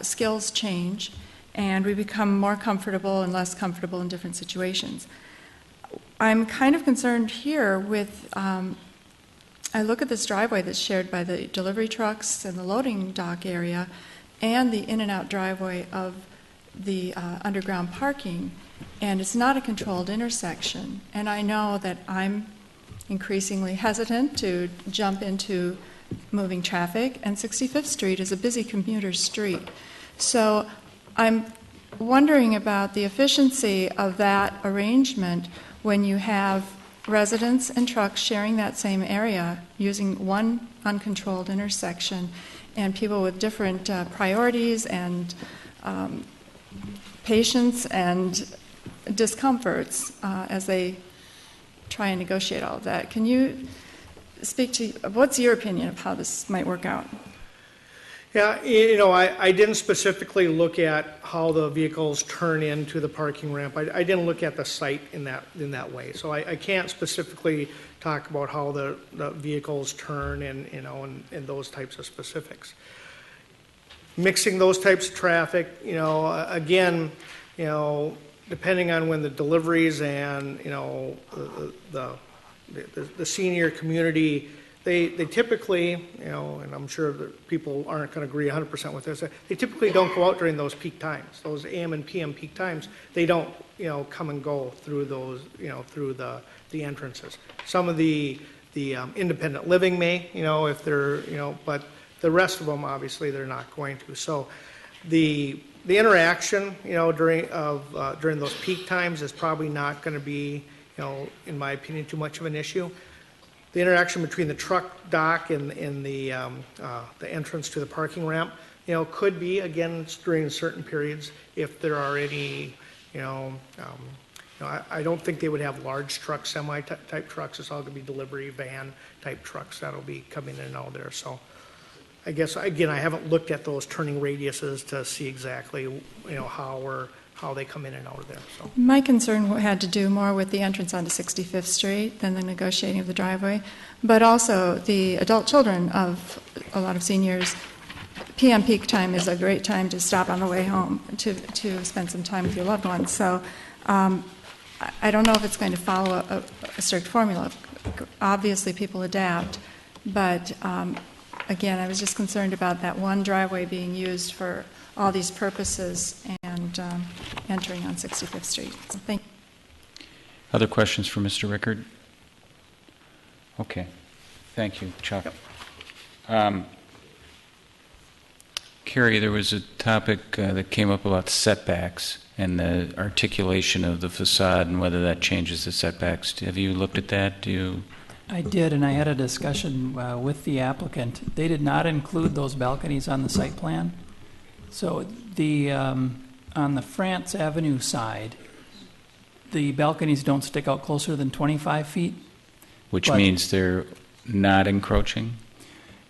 skills change, and we become more comfortable and less comfortable in different situations. I'm kind of concerned here with, I look at this driveway that's shared by the delivery trucks and the loading dock area, and the in and out driveway of the underground parking, and it's not a controlled intersection. And I know that I'm increasingly hesitant to jump into moving traffic, and 65th Street is a busy commuter street. So I'm wondering about the efficiency of that arrangement when you have residents and trucks sharing that same area using one uncontrolled intersection, and people with different priorities and patience and discomforts as they try and negotiate all of that. Can you speak to, what's your opinion of how this might work out? Yeah, I didn't specifically look at how the vehicles turn into the parking ramp. I didn't look at the site in that way, so I can't specifically talk about how the vehicles turn and those types of specifics. Mixing those types of traffic, again, depending on when the deliveries and the senior community, they typically, and I'm sure that people aren't going to agree 100% with this, they typically don't go out during those peak times, those AM and PM peak times. They don't, come and go through those, through the entrances. Some of the independent living may, if they're, but the rest of them, obviously, they're not going to. So the interaction, during those peak times is probably not going to be, in my opinion, too much of an issue. The interaction between the truck dock and the entrance to the parking ramp, could be, again, during certain periods if there are any, I don't think they would have large trucks, semi-type trucks. It's all going to be delivery van type trucks that'll be coming in and out there. So I guess, again, I haven't looked at those turning radiuses to see exactly, how they come in and out of there. So. My concern had to do more with the entrance onto 65th Street than the negotiating of the driveway, but also the adult children of a lot of seniors. PM peak time is a great time to stop on the way home to spend some time with your loved ones. So I don't know if it's going to follow a strict formula. Obviously, people adapt, but again, I was just concerned about that one driveway being used for all these purposes and entering on 65th Street. So thank you. Other questions for Mr. Rickard? Okay. Thank you, Chuck. Carrie, there was a topic that came up about setbacks and the articulation of the facade and whether that changes the setbacks. Have you looked at that? I did, and I had a discussion with the applicant. They did not include those balconies on the site plan. So the on the France Avenue side, the balconies don't stick out closer than 25 feet. Which means they're not encroaching?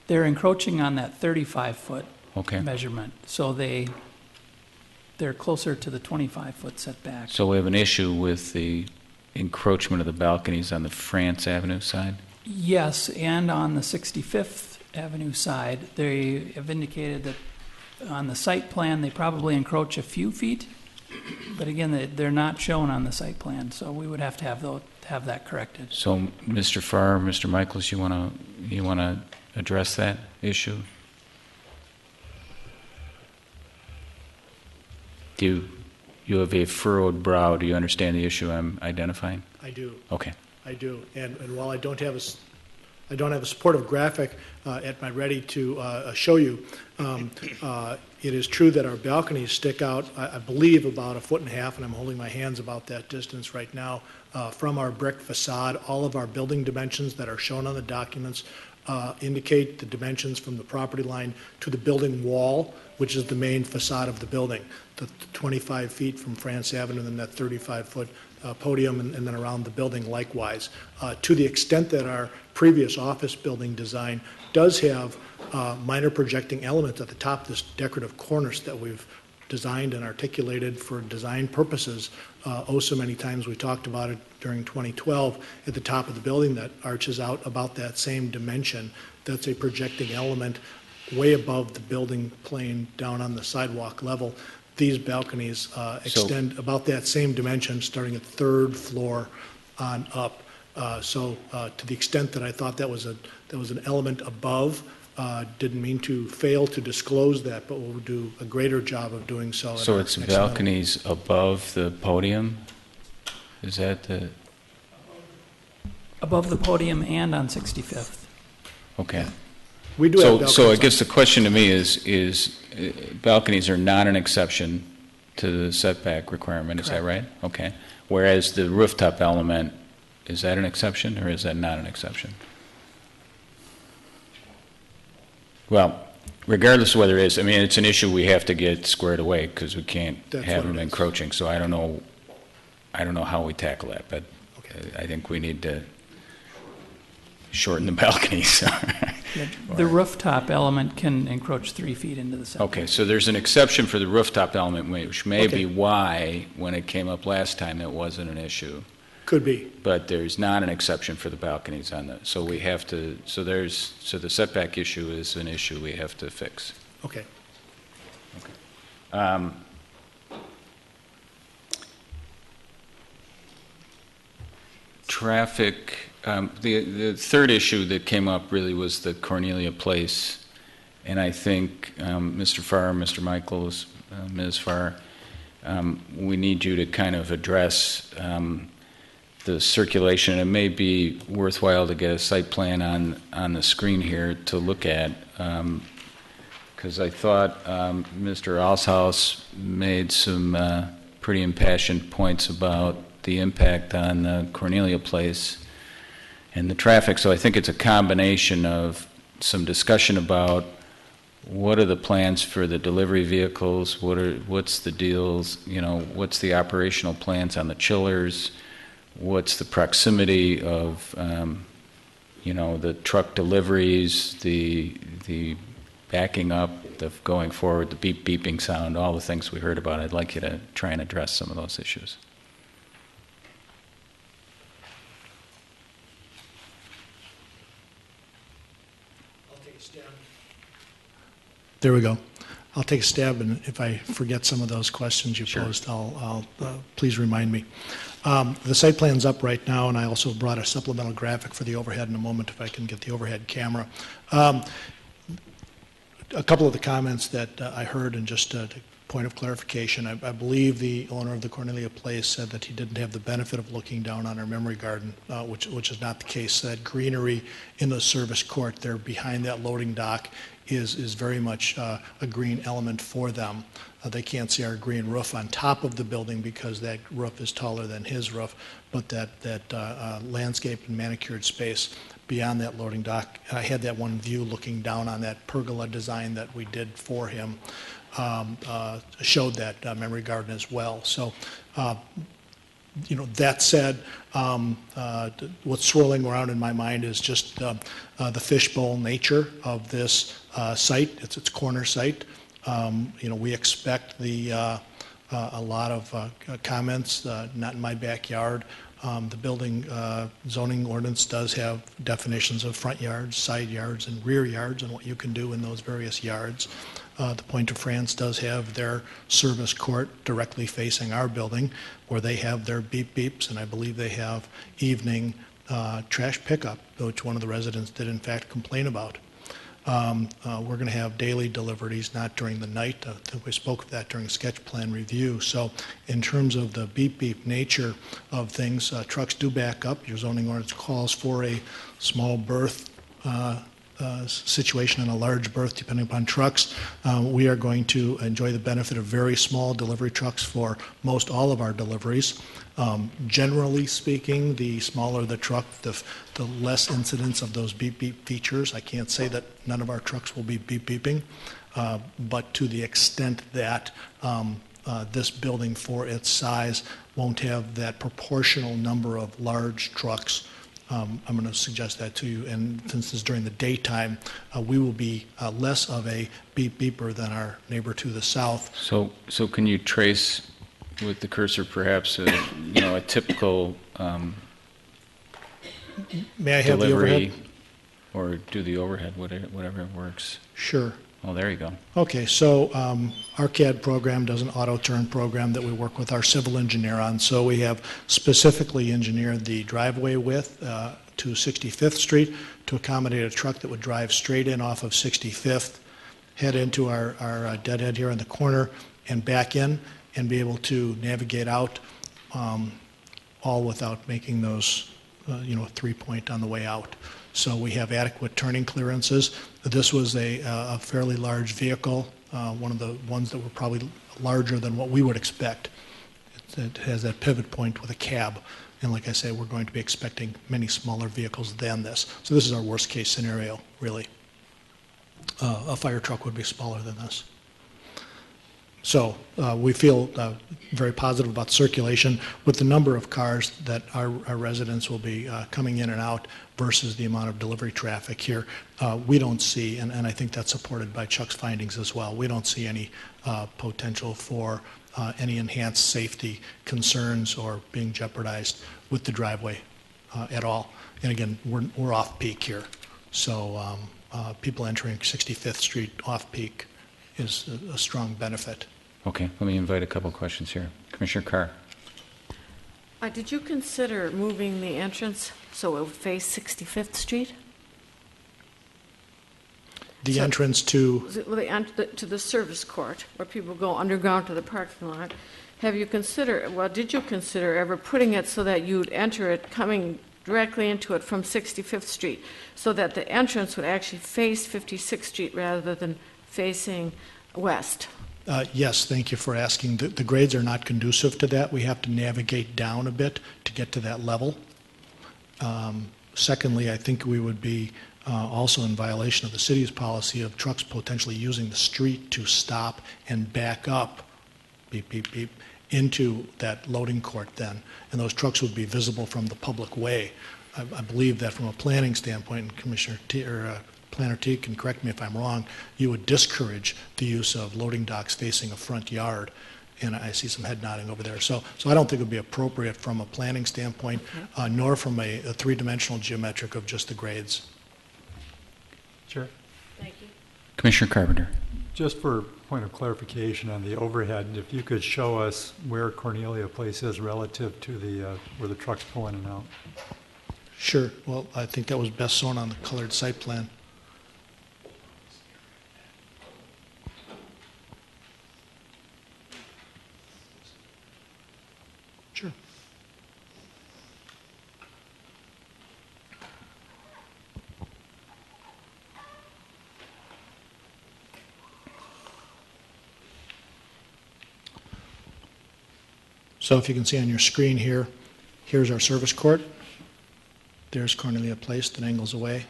They're encroaching on that 35-foot okay. measurement. So they're closer to the 25-foot setback. So we have an issue with the encroachment of the balconies on the France Avenue side? Yes, and on the 65th Avenue side, they have indicated that on the site plan, they probably encroach a few feet, but again, they're not shown on the site plan, so we would have to have that corrected. So, Mr. Farr, Mr. Michaels, you want to address that issue? You have a furrowed brow. Do you understand the issue I'm identifying? I do. Okay. I do. And while I don't have a supportive graphic at my ready to show you, it is true that our balconies stick out, I believe, about 1.5 feet, and I'm holding my hands about that distance right now from our brick facade. All of our building dimensions that are shown on the documents indicate the dimensions from the property line to the building wall, which is the main facade of the building. The 25 feet from France Avenue, and then that 35-foot podium, and then around the building likewise. To the extent that our previous office building design does have minor projecting elements at the top, this decorative cornice that we've designed and articulated for design purposes. So many times we talked about it during 2012 at the top of the building that arches out about that same dimension. That's a projecting element way above the building plane down on the sidewalk level. These balconies extend about that same dimension starting at third floor on up. So to the extent that I thought that was an element above, didn't mean to fail to disclose that, but we'll do a greater job of doing so. So it's balconies above the podium? Is that the... Above the podium and on 65th. Okay. We do have balconies. So I guess the question to me is balconies are not an exception to the setback requirement, is that right? Okay. Whereas the rooftop element, is that an exception or is that not an exception? Well, regardless of whether it is, I mean, it's an issue we have to get squared away because we can't have them encroaching. So I don't know how we tackle that, but I think we need to shorten the balconies. The rooftop element can encroach 3 feet into the setback. Okay, so there's an exception for the rooftop element, which may be why, when it came up last time, that wasn't an issue. Could be. But there's not an exception for the balconies on the, so we have to, so the setback issue is an issue we have to fix. Okay. Traffic, the third issue that came up really was the Cornelia Place, and I think Mr. Farr, Mr. Michaels, Ms. Farr, we need you to kind of address the circulation. It may be worthwhile to get a site plan on the screen here to look at, because I thought Mr. Alshaus made some pretty impassioned points about the impact on the Cornelia Place and the traffic. So I think it's a combination of some discussion about what are the plans for the delivery vehicles, what's the deals, what's the operational plans on the chillers, what's the proximity of the truck deliveries, the backing up, the going forward, the beeping sound, all the things we heard about. I'd like you to try and address some of those issues. There we go. I'll take a stab, and if I forget some of those questions you posed, I'll please remind me. The site plan's up right now, and I also brought a supplemental graphic for the overhead in a moment if I can get the overhead camera. A couple of the comments that I heard, and just a point of clarification, I believe the owner of the Cornelia Place said that he didn't have the benefit of looking down on our memory garden, which is not the case. That greenery in the service court there behind that loading dock is very much a green element for them. They can't see our green roof on top of the building because that roof is taller than his roof, but that landscaped and manicured space beyond that loading dock. I had that one view looking down on that pergola design that we did for him, showed that memory garden as well. So, that said, what's swirling around in my mind is just the fishbowl nature of this site. It's its corner site. We expect a lot of comments, not in my backyard. The building zoning ordinance does have definitions of front yards, side yards, and rear yards, and what you can do in those various yards. The Point of France does have their service court directly facing our building, where they have their beep beeps, and I believe they have evening trash pickup, which one of the residents did in fact complain about. We're going to have daily deliveries, not during the night. I think we spoke of that during sketch plan review. So in terms of the beep beep nature of things, trucks do back up. Your zoning ordinance calls for a small berth situation and a large berth depending upon trucks. We are going to enjoy the benefit of very small delivery trucks for most all of our deliveries. Generally speaking, the smaller the truck, the less incidence of those beep beep features. I can't say that none of our trucks will be beep beeping, but to the extent that this building for its size won't have that proportional number of large trucks, I'm going to suggest that to you. And since it's during the daytime, we will be less of a beep beeper than our neighbor to the south. So can you trace with the cursor perhaps a typical May I have delivery, the overhead? or do the overhead, whatever works? Sure. Oh, there you go. Okay, so our CAD program does an auto turn program that we work with our civil engineer on. So we have specifically engineered the driveway width to 65th Street to accommodate a truck that would drive straight in off of 65th, head into our deadhead here in the corner, and back in, and be able to navigate out, all without making those, 3-point on the way out. So we have adequate turning clearances. This was a fairly large vehicle, one of the ones that were probably larger than what we would expect. It has that pivot point with a cab. And like I say, we're going to be expecting many smaller vehicles than this. So this is our worst case scenario, really. A fire truck would be smaller than this. So we feel very positive about circulation with the number of cars that our residents will be coming in and out versus the amount of delivery traffic here. We don't see, and I think that's supported by Chuck's findings as well, we don't see any potential for any enhanced safety concerns or being jeopardized with the driveway at all. And again, we're off-peak here. So people entering 65th Street off-peak is a strong benefit. Okay, let me invite a couple questions here. Commissioner Carr. Did you consider moving the entrance so it would face 65th Street? The entrance to? To the service court, where people go underground to the parking lot. Did you consider ever putting it so that you'd enter it coming directly into it from 65th Street, so that the entrance would actually face 56th Street rather than facing west? Yes, thank you for asking. The grades are not conducive to that. We have to navigate down a bit to get to that level. Secondly, I think we would be also in violation of the city's policy of trucks potentially using the street to stop and back up, beep, beep, beep, into that loading court then. And those trucks would be visible from the public way. I believe that from a planning standpoint, and Commissioner Planner T can correct me if I'm wrong, you would discourage the use of loading docks facing a front yard. And I see some head nodding over there. So I don't think it would be appropriate from a planning standpoint, nor from a three-dimensional geometric of just the grades. Sure. Thank you. Commissioner Carpenter. Just for point of clarification on the overhead. If you could show us where Cornelia Place is relative to the where the trucks pull in and out. Sure. Well, I think that was best shown on the colored site plan. Sure. So if you can see on your screen here, here's our service court. There's Cornelia Place that angles away.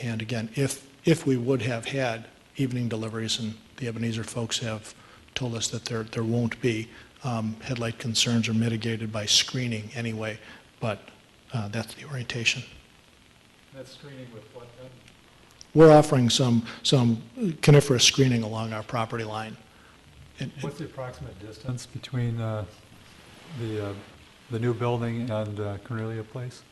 And again, if we would have had evening deliveries, and the Ebenezer folks have told us that there won't be, headlight concerns are mitigated by screening anyway, but that's the orientation. That's screening with what then? We're offering some coniferous screening along our property line. What's the approximate distance between the new building and Cornelia Place?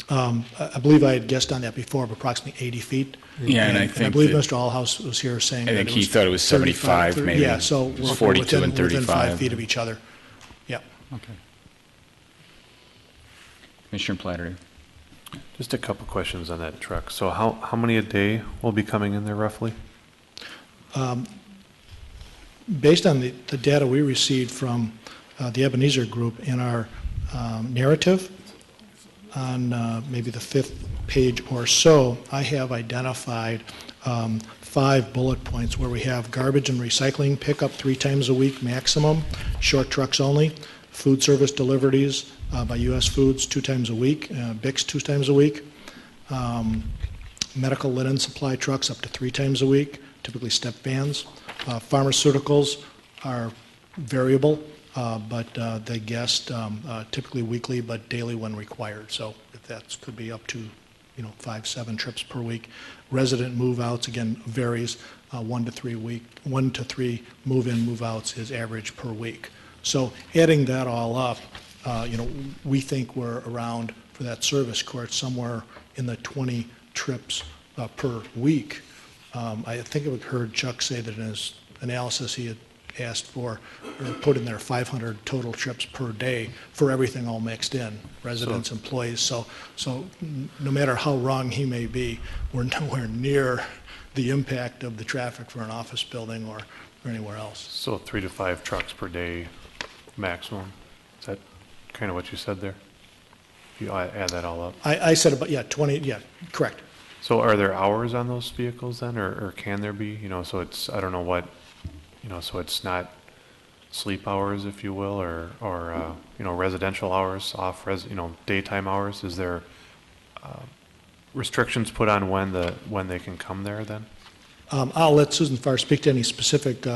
I believe I had guessed on that before, but approximately 80 feet. Yeah, and I think believe that- Mr. Allhouse was here saying I that think it he was thought it was 75 maybe. Yeah, so It was we're 42 within, and 35. within 5 feet of each other. Yeah. Okay. Commissioner Plattery. Just a couple questions on that truck. So how many a day will be coming in there roughly? Based on the data we received from the Ebenezer Group in our narrative, on maybe the 5th page or so, I have identified 5 bullet points where we have garbage and recycling pickup 3 times a week maximum, short trucks only, food service deliveries by U.S. Foods 2 times a week, Bix 2 times a week, medical linen supply trucks up to 3 times a week, typically step vans. Pharmaceuticals are variable, but they guest typically weekly, but daily when required. So if that could be up to 5-7 trips per week. Resident move-outs again varies. 1 to 3 move-in move-outs is average per week. So adding that all up, we think we're around for that service court somewhere in the 20 trips per week. I think I heard Chuck say that in his analysis he had asked for or put in there 500 total trips per day for everything all mixed in, residents, employees. So no matter how wrong he may be, we're nowhere near the impact of the traffic for an office building or anywhere else. So 3 to 5 trucks per day maximum. Is that kind of what you said there? If you add that all up. I said about 20. Correct. So are there hours on those vehicles then, or can there be? So it's, I don't know what, so it's not sleep hours, if you will, or residential hours, daytime hours. Is there restrictions put on when they can come there then? I'll let Susan Farr speak to any specific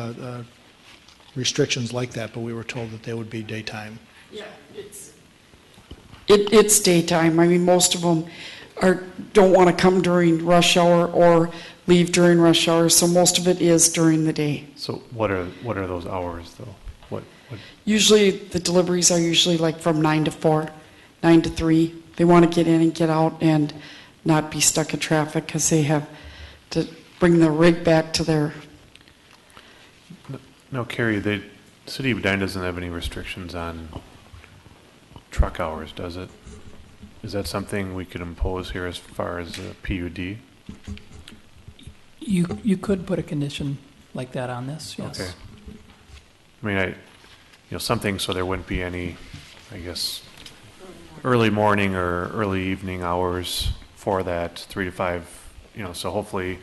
restrictions like that, but we were told that they would be daytime. Yeah, it's daytime. I mean, most of them don't want to come during rush hour or leave during rush hour, so most of it is during the day. So what are those hours though? What? Usually the deliveries are usually like from 9 to 4, 9 to 3. They want to get in and get out and not be stuck in traffic because they have to bring the rig back to their... No, Carrie, the City of Edina doesn't have any restrictions on truck hours, does it? Is that something we could impose here as far as PUD? You could put a condition like that on this, yes. Okay. I mean, something so there wouldn't be any, I guess, early morning or early evening hours for that 3 to 5, so hopefully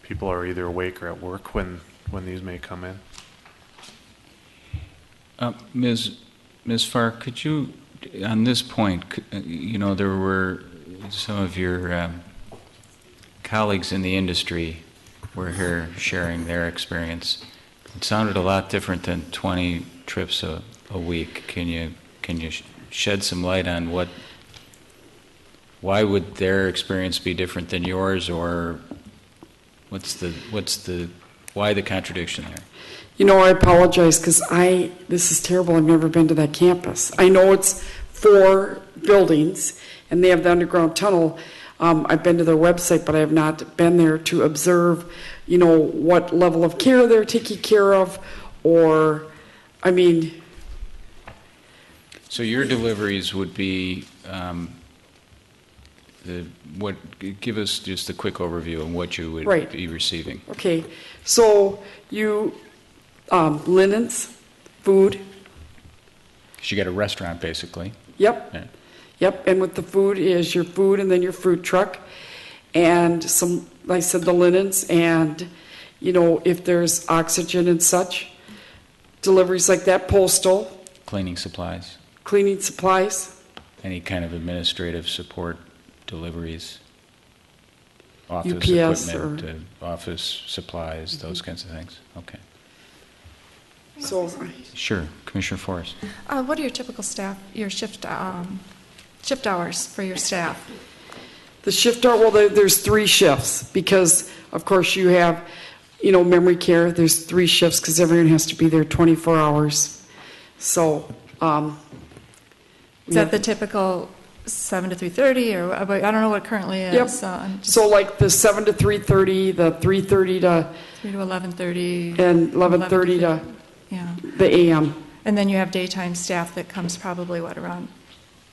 people are either awake or at work when these may come in. Ms. Farr, could you, on this point, there were some of your colleagues in the industry were here sharing their experience. It sounded a lot different than 20 trips a week. Can you shed some light on why would their experience be different than yours, or why the contradiction there? I apologize because this is terrible. I've never been to that campus. I know it's 4 buildings and they have the underground tunnel. I've been to their website, but I have not been there to observe, what level of care they're taking care of, or, So your deliveries would be, give us just a quick overview of what you would Right. be receiving. Okay, so linens, food. 'Cause you got a restaurant, basically. Yep. Yeah. Yep, and with the food is your food and then your food truck. And some, like I said, the linens and, if there's oxygen and such, deliveries like that, postal, Cleaning supplies, cleaning supplies. any kind of administrative support deliveries, office UPS equipment, office supplies, those kinds of things. Okay. So, Sure, Commissioner Forrest. What are your typical your shift hours for your staff? the shift hour, well, there's 3 shifts because, of course, you have, memory care. There's 3 shifts because everyone has to be there 24 hours. So, Is that the typical 7 to 3:30, or I don't know what it currently is? Yep. So like the 7 to 3:30, the 3:30 to 3 to 11:30, and 11:30 to yeah, the AM. and then you have daytime staff that comes probably around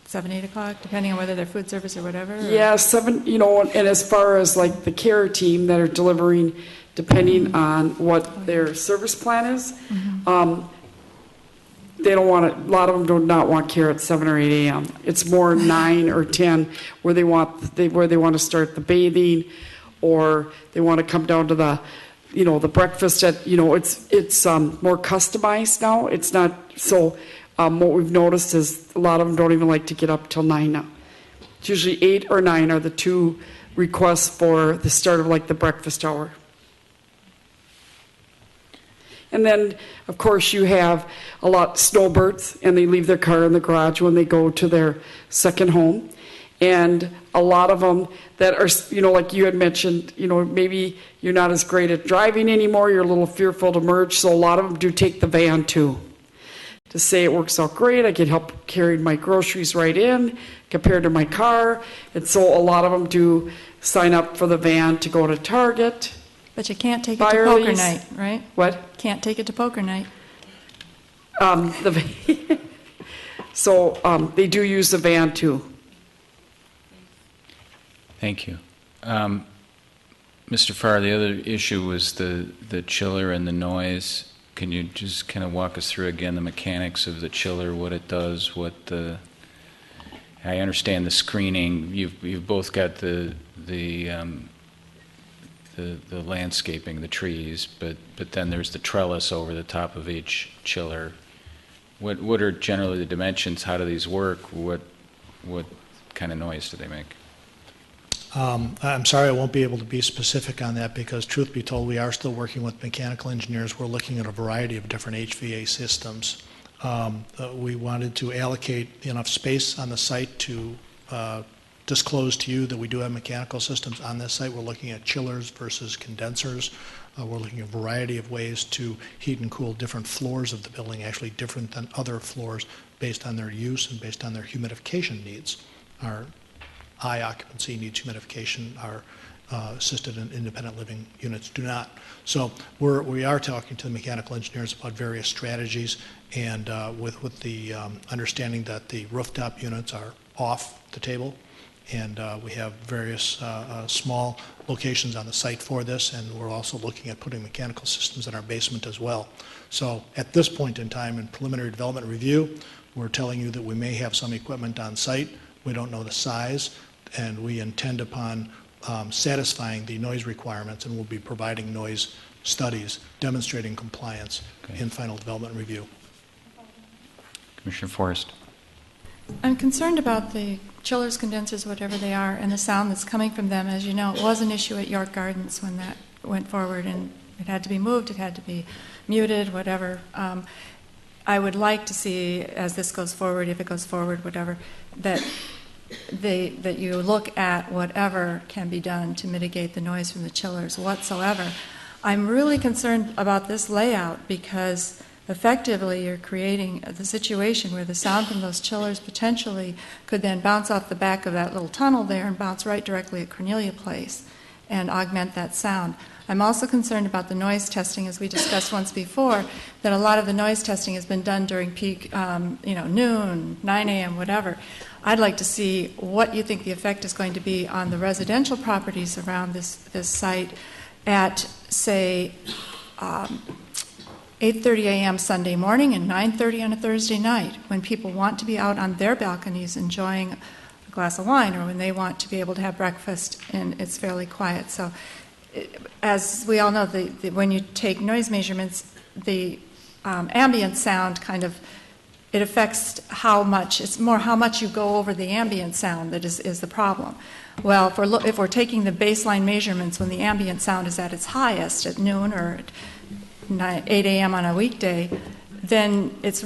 7, 8 o'clock, depending on whether they're food service or whatever. Or? Yeah, 7. And as far as like the care team that are delivering, depending on what their service plan is. They don't want it, a lot of them do not want care at 7 or 8 a.m. It's more 9 or 10 where they want to start the bathing, or they want to come down to the, the breakfast at, it's more customized now. It's not, so what we've noticed is a lot of them don't even like to get up till 9 now. It's usually 8 or 9 are the 2 requests for the start of like the breakfast hour. And then, of course, you have a lot of snowbirds, and they leave their car in the garage when they go to their second home. And a lot of them that are, like you had mentioned, maybe you're not as great at driving anymore, you're a little fearful to merge, so a lot of them do take the van too. To say it works out great, I get help carrying my groceries right in compared to my car. And so a lot of them do sign up for the van to go to Target. But you can't take it to poker night, right? What? Can't take it to poker night. So they do use the van too. Thank you. Mr. Farr, the other issue was the chiller and the noise. Can you just kind of walk us through again the mechanics of the chiller, what it does, I understand the screening. You've both got the landscaping, the trees, but then there's the trellis over the top of each chiller. What are generally the dimensions? How do these work? What kind of noise do they make? I'm sorry I won't be able to be specific on that because, truth be told, we are still working with mechanical engineers. We're looking at a variety of different HVA systems. We wanted to allocate enough space on the site to disclose to you that we do have mechanical systems on this site. We're looking at chillers versus condensers. We're looking at a variety of ways to heat and cool different floors of the building, actually different than other floors based on their use and based on their humidification needs. Our high occupancy needs humidification. Our assisted and independent living units do not. So we are talking to the mechanical engineers about various strategies, and with the understanding that the rooftop units are off the table, and we have various small locations on the site for this, and we're also looking at putting mechanical systems in our basement as well. So at this point in time in preliminary development review, we're telling you that we may have some equipment on site. We don't know the size, and we intend upon satisfying the noise requirements, and we'll be providing noise studies demonstrating compliance in final development review. Commissioner Forrest. I'm concerned about the chillers, condensers, whatever they are, and the sound that's coming from them. As you know, it was an issue at York Gardens when that went forward, and it had to be moved, it had to be muted, whatever. I would like to see, as this goes forward, if it goes forward, whatever, that you look at whatever can be done to mitigate the noise from the chillers whatsoever. I'm really concerned about this layout because effectively you're creating the situation where the sound from those chillers potentially could then bounce off the back of that little tunnel there and bounce right directly at Cornelia Place and augment that sound. I'm also concerned about the noise testing, as we discussed once before, that a lot of the noise testing has been done during peak, noon, 9 a.m., whatever. I'd like to see what you think the effect is going to be on the residential properties around this site at, say, 8:30 a.m. Sunday morning and 9:30 on a Thursday night, when people want to be out on their balconies enjoying a glass of wine, or when they want to be able to have breakfast and it's fairly quiet. So, as we all know, when you take noise measurements, the ambient sound kind of, it affects how much, it's more how much you go over the ambient sound that is the problem. Well, if we're taking the baseline measurements when the ambient sound is at its highest at noon or at 8 a.m. on a weekday, then it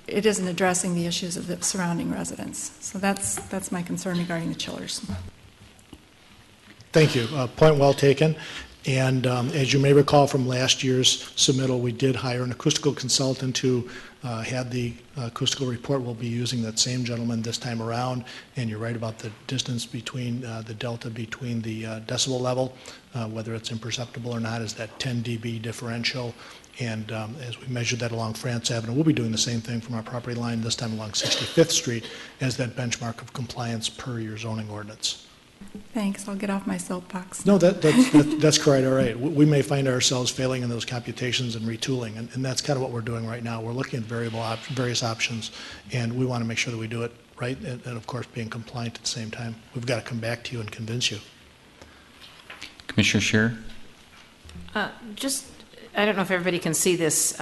isn't addressing the issues of the surrounding residents. So that's my concern regarding the chillers. Thank you. Point well taken. And as you may recall from last year's submittal, we did hire an acoustical consultant who had the acoustical report. We'll be using that same gentleman this time around. And you're right about the distance between the delta between the decibel level, whether it's imperceptible or not, is that 10 dB differential. And as we measured that along France Avenue, we'll be doing the same thing from our property line, this time along 65th Street, as that benchmark of compliance per your zoning ordinance. Thanks. I'll get off my soapbox. No, that's quite all right. We may find ourselves failing in those computations and retooling, and that's kind of what we're doing right now. We're looking at various options, and we want to make sure that we do it right, and of course being compliant at the same time. We've got to come back to you and convince you. Commissioner Scheer? I don't know if everybody can see this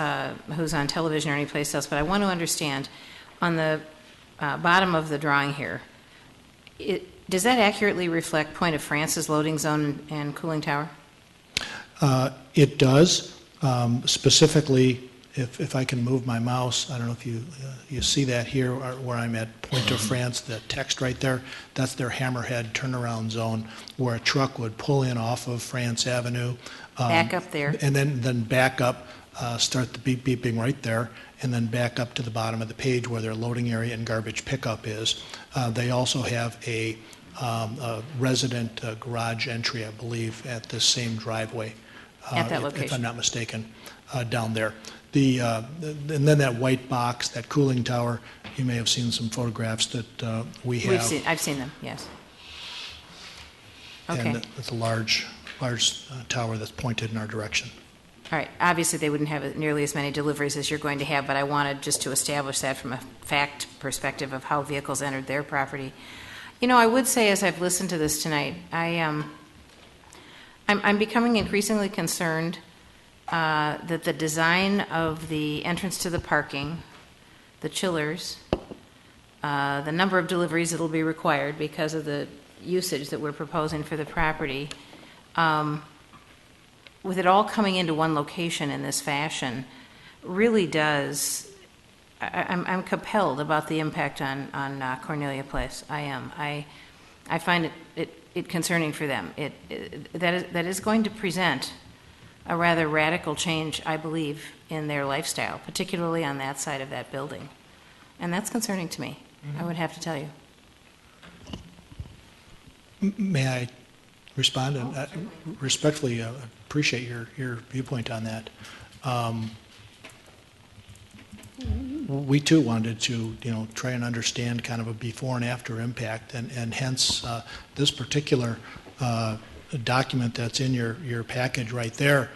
who's on television or anyplace else, but I want to understand, on the bottom of the drawing here, does that accurately reflect Point of France's loading zone and cooling tower? It does. Specifically, if I can move my mouse, I don't know if you see that here where I'm at Point of France, the text right there, that's their hammerhead turnaround zone where a truck would pull in off of France Avenue. Back up there. And then back up, start the beeping right there, and then back up to the bottom of the page where their loading area and garbage pickup is. They also have a resident garage entry, I believe, at the same driveway. At that location. If I'm not mistaken, down there. And then that white box, that cooling tower, you may have seen some photographs that we have. I've seen them, yes. Okay. And it's a large tower that's pointed in our direction. All right. Obviously, they wouldn't have nearly as many deliveries as you're going to have, but I wanted just to establish that from a fact perspective of how vehicles entered their property. You know, I would say, as I've listened to this tonight, I'm becoming increasingly concerned that the design of the entrance to the parking, the chillers, the number of deliveries that will be required because of the usage that we're proposing for the property, with it all coming into one location in this fashion, really does. I'm compelled about the impact on Cornelia Place. I am. I find it concerning for them. That is going to present a rather radical change, I believe, in their lifestyle, particularly on that side of that building, and that's concerning to me. I would have to tell you. May I respond? And respectfully appreciate your viewpoint on that. We too wanted to, try and understand kind of a before and after impact, and hence this particular document that's in your package right there,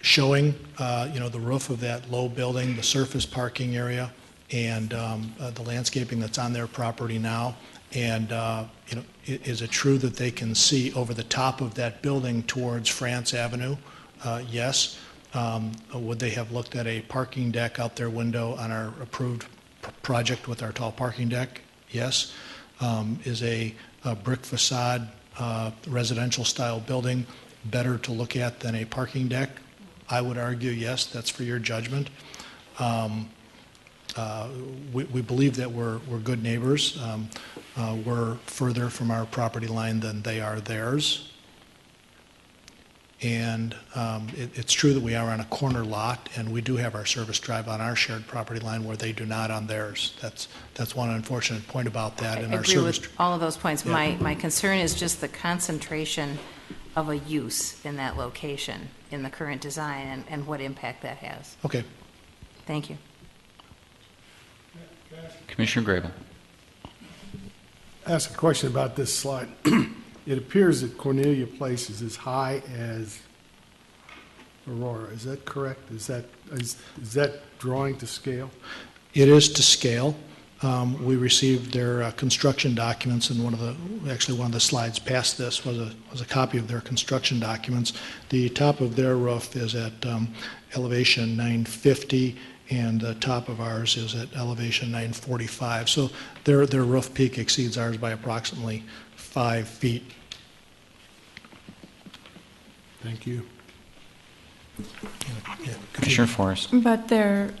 showing the roof of that low building, the surface parking area, and the landscaping that's on their property now. And is it true that they can see over the top of that building towards France Avenue? Yes. Would they have looked at a parking deck out their window on our approved project with our tall parking deck? Yes. Is a brick facade residential style building better to look at than a parking deck? I would argue yes, that's for your judgment. We believe that we're good neighbors. We're further from our property line than they are theirs. And it's true that we are on a corner lot, and we do have our service drive on our shared property line where they do not on theirs. That's one unfortunate point about that. I In our agree service with all of those points. Yeah. My concern is just the concentration of a use in that location in the current design and what impact that has. Okay. Thank you. Commissioner Grable. Ask a question about this slide. It appears that Cornelia Place is as high as Aurora. Is that correct? Is that drawing to scale? It is to scale. We received their construction documents, and one of the slides past this was a copy of their construction documents. The top of their roof is at elevation 950, and the top of ours is at elevation 945. So their roof peak exceeds ours by approximately 5 feet. Thank you. Yeah, Commissioner Forrest. But their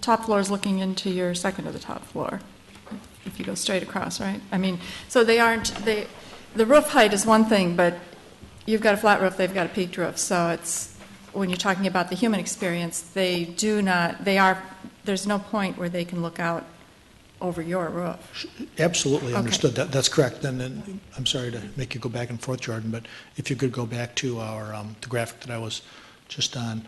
top floor is looking into your second to the top floor, if you go straight across, right? I mean, so the roof height is one thing, but you've got a flat roof, they've got a peaked roof, so it's, when you're talking about the human experience, there's no point where they can look out over your roof. Absolutely Okay. understood. That's correct. And I'm sorry to make you go back and forth, Jordan, but if you could go back to our the graphic that I was just on.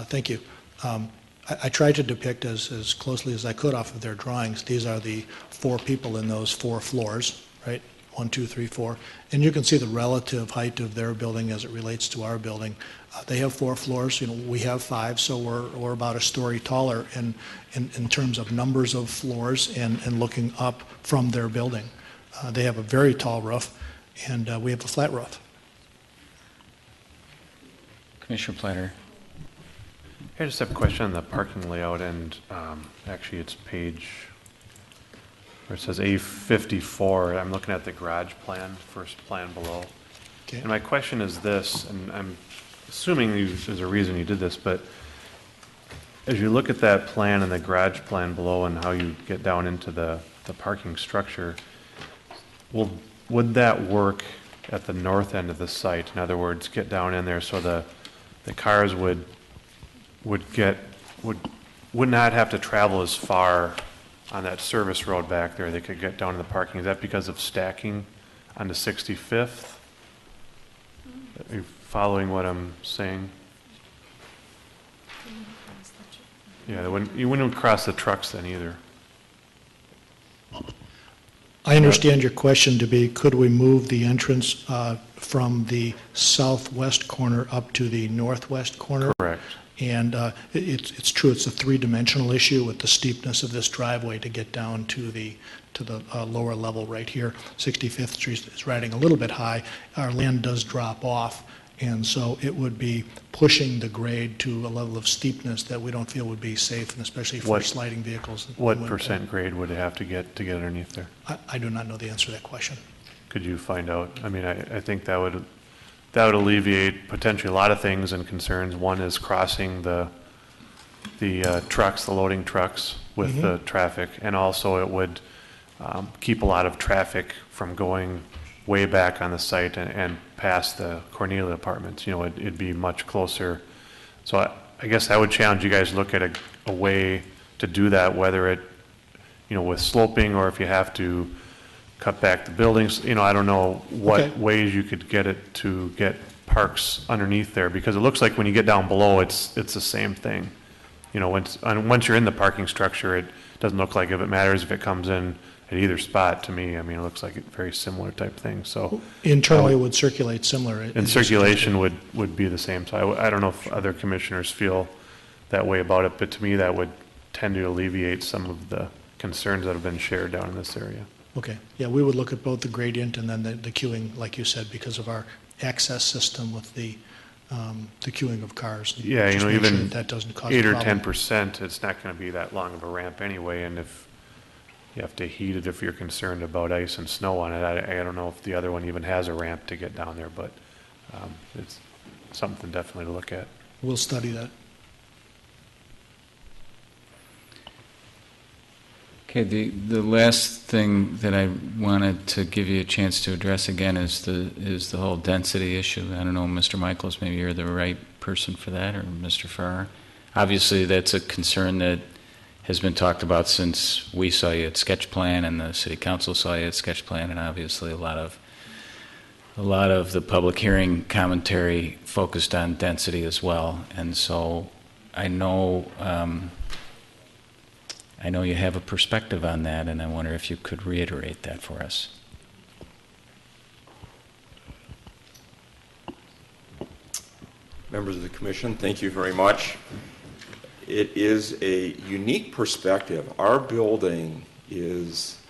Thank you. I tried to depict as closely as I could off of their drawings. These are the 4 people in those 4 floors, right? 1, 2, 3, 4. And you can see the relative height of their building as it relates to our building. They have 4 floors. We have 5, so we're about a story taller in terms of numbers of floors and looking up from their building. They have a very tall roof, and we have a flat roof. Commissioner Platter. I just have a question on the parking layout, and actually it's page where it says A54. I'm looking at the garage plan, first plan below. Okay. And my question is this, and I'm assuming there's a reason you did this, but as you look at that plan and the garage plan below and how you get down into the parking structure, would that work at the north end of the site? In other words, get down in there so the cars would not have to travel as far on that service road back there. They could get down to the parking. Is that because of stacking on the 65th? Are you following what I'm saying? Yeah, you wouldn't cross the trucks then either. I understand your question to be, could we move the entrance from the southwest corner up to the northwest corner? Correct. And it's true, it's a 3-dimensional issue with the steepness of this driveway to get down to the lower level right here. 65th Street is riding a little bit high. Our land does drop off, and so it would be pushing the grade to a level of steepness that we don't feel would be safe, and especially for sliding vehicles. What percent grade would it have to get underneath there? I do not know the answer to that question. Could you find out? I mean, I think that would alleviate potentially a lot of things and concerns. One is crossing the trucks, the loading trucks with the traffic, and also it would keep a lot of traffic from going way back on the site and past the Cornelia apartments. You know, it'd be much closer. So I guess I would challenge you guys to look at a way to do that, whether it, with sloping, or if you have to cut back the buildings. I don't know what ways you could get it to get parks underneath there, because it looks like when you get down below, it's the same thing. Once you're in the parking structure, it doesn't look like it matters if it comes in at either spot to me. I mean, it looks like a very similar type thing. So internally, it would circulate similar. And circulation would be the same. So I don't know if other commissioners feel that way about it, but to me, that would tend to alleviate some of the concerns that have been shared down in this area. Okay. Yeah, we would look at both the gradient and then the queuing, like you said, because of our access system with the queuing of cars. Yeah, Just make even sure that doesn't cause 8 a or problem. 10%, it's not going to be that long of a ramp anyway. And if you have to heat it, if you're concerned about ice and snow on it, I don't know if the other one even has a ramp to get down there, but it's something definitely to look at. We'll study that. Okay, the last thing that I wanted to give you a chance to address again is the whole density issue. I don't know, Mr. Michaels, maybe you're the right person for that, or Mr. Farrar. Obviously, that's a concern that has been talked about since we saw you at sketch plan and the city council saw you at sketch plan, and obviously a lot of the public hearing commentary focused on density as well. And so I know you have a perspective on that, and I wonder if you could reiterate that for us. Members of the Commission, thank you very much. It is a unique perspective. Our building is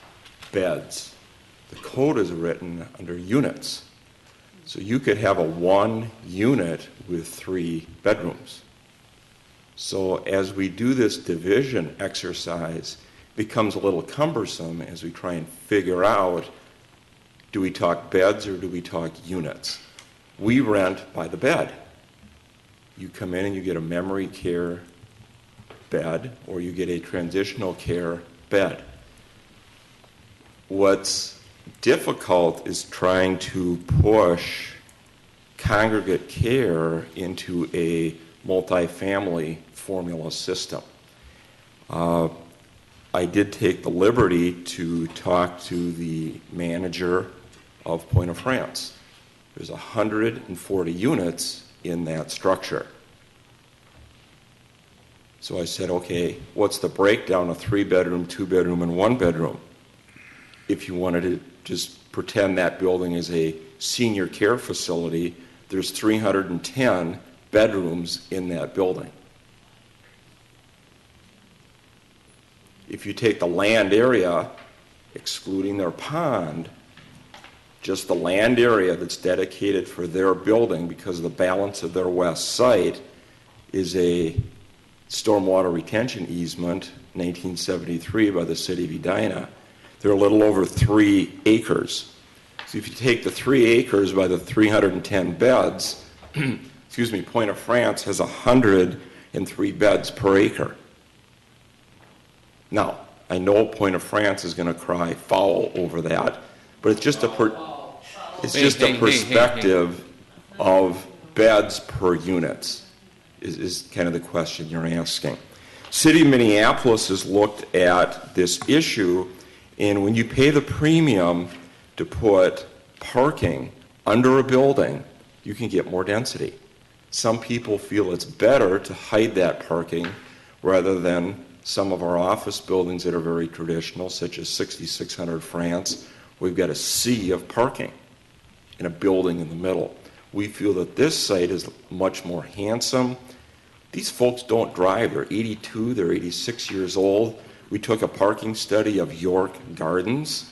beds. The code is written under units. So you could have a 1 unit with 3 bedrooms. So as we do this division exercise, it becomes a little cumbersome as we try and figure out, do we talk beds or do we talk units? We rent by the bed. You come in and you get a memory care bed, or you get a transitional care bed. What's difficult is trying to push congregate care into a multifamily formula system. I did take the liberty to talk to the manager of Point of France. There's 140 units in that structure. So I said, okay, what's the breakdown of 3-bedroom, 2-bedroom, and 1-bedroom? If you wanted to just pretend that building is a senior care facility, there's 310 bedrooms in that building. If you take the land area, excluding their pond, just the land area that's dedicated for their building, because the balance of their west site is a stormwater retention easement, 1973, by the city of Edina, they're a little over 3 acres. So if you take the 3 acres by the 310 beds, excuse me, Point of France has 103 beds per acre. Now, I know Point of France is going to cry foul over that, but it's just a perspective of beds per units is kind of the question you're asking. City of Minneapolis has looked at this issue, and when you pay the premium to put parking under a building, you can get more density. Some people feel it's better to hide that parking rather than some of our office buildings that are very traditional, such as 6600 France. We've got a sea of parking in a building in the middle. We feel that this site is much more handsome. These folks don't drive. They're 82, they're 86 years old. We took a parking study of York Gardens.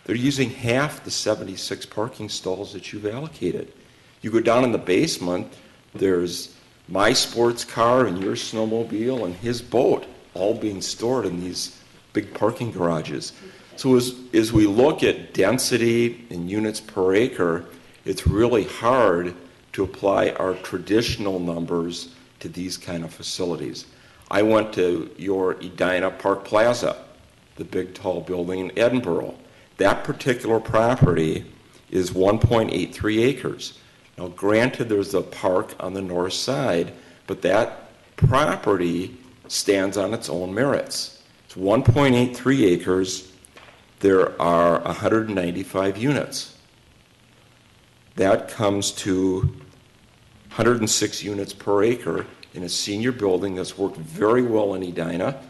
They're using half the 76 parking stalls that you've allocated. You go down in the basement, there's my sports car and your snowmobile and his boat, all being stored in these big parking garages. So as we look at density in units per acre, it's really hard to apply our traditional numbers to these kind of facilities. I went to your Edina Park Plaza, the big tall building in Edinburgh. That particular property is 1.83 acres. Now granted, there's a park on the north side, but that property stands on its own merits. It's 1.83 acres. There are 195 units. That comes to 106 units per acre in a senior building that's worked very well in Edina.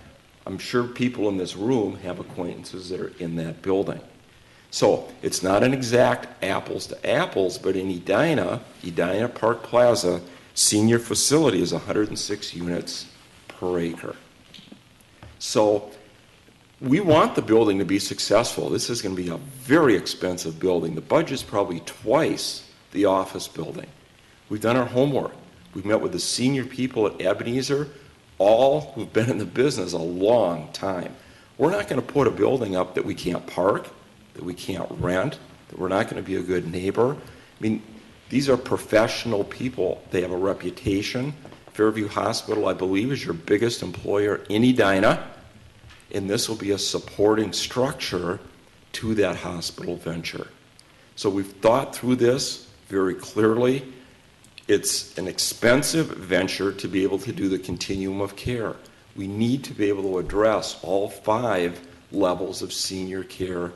I'm sure people in this room have acquaintances that are in that building. So it's not an exact apples to apples, but in Edina Park Plaza, senior facility is 106 units per acre. So we want the building to be successful. This is going to be a very expensive building. The budget's probably twice the office building. We've done our homework. We've met with the senior people at Ebenezer, all who've been in the business a long time. We're not going to put a building up that we can't park, that we can't rent, that we're not going to be a good neighbor. I mean, these are professional people. They have a reputation. Fairview Hospital, I believe, is your biggest employer in Edina. and this will be a supporting structure to that hospital venture. So we've thought through this very clearly. It's an expensive venture to be able to do the continuum of care. We need to be able to address all 5 levels of senior care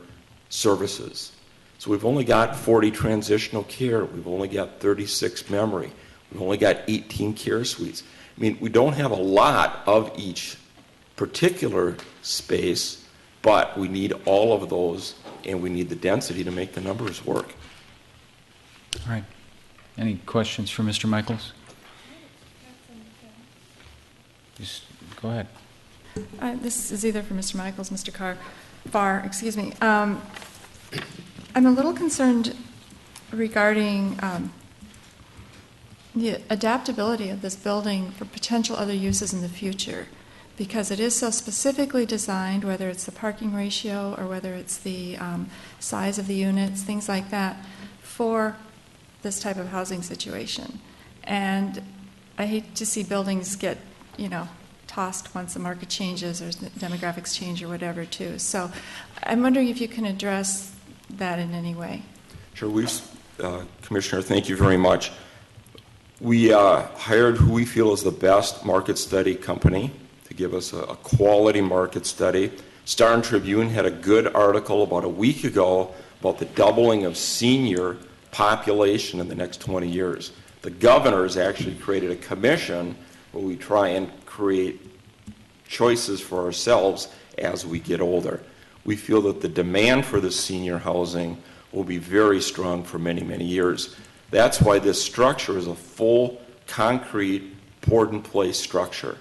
services. So we've only got 40 transitional care. We've only got 36 memory. We've only got 18 care suites. I mean, we don't have a lot of each particular space, but we need all of those, and we need the density to make the numbers work. All right. Any questions for Mr. Michaels? Just go ahead. This is either for Mr. Michaels, Mr. Farr, excuse me. I'm a little concerned regarding the adaptability of this building for potential other uses in the future, because it is so specifically designed, whether it's the parking ratio or whether it's the size of the units, things like that, for this type of housing situation. And I hate to see buildings get, tossed once the market changes or the demographics change or whatever too. So I'm wondering if you can address that in any way. Sure. Commissioner, thank you very much. We hired who we feel is the best market study company to give us a quality market study. Star and Tribune had a good article about a week ago about the doubling of senior population in the next 20 years. The governor has actually created a commission where we try and create choices for ourselves as we get older. We feel that the demand for the senior housing will be very strong for many, many years. That's why this structure is a full concrete poured-in-place structure.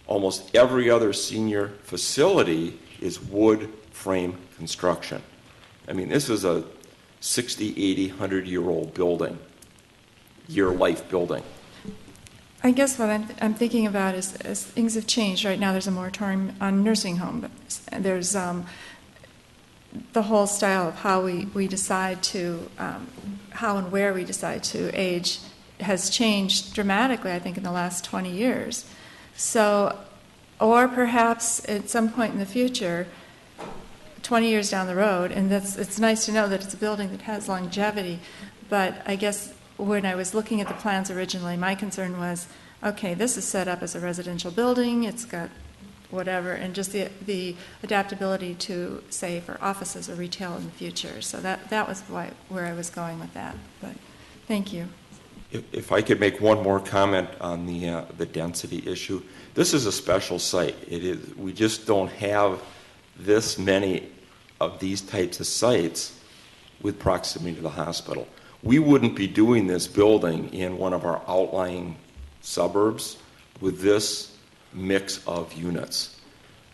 Almost every other senior facility is wood frame construction. I mean, this is a 60, 80, 100-year-old building, year-life building. I guess what I'm thinking about is as things have changed. Right now there's a moratorium on nursing home. But there's the whole style of how we decide to, how and where we decide to age has changed dramatically, I think, in the last 20 years. So, or perhaps at some point in the future, 20 years down the road, and it's nice to know that it's a building that has longevity, but I guess when I was looking at the plans originally, my concern was, okay, this is set up as a residential building, it's got whatever, and just the adaptability to, say, for offices or retail in the future. So that was where I was going with that. But thank you. If I could make one more comment on the density issue, this is a special site. It is. We just don't have this many of these types of sites with proximity to the hospital. We wouldn't be doing this building in one of our outlying suburbs with this mix of units.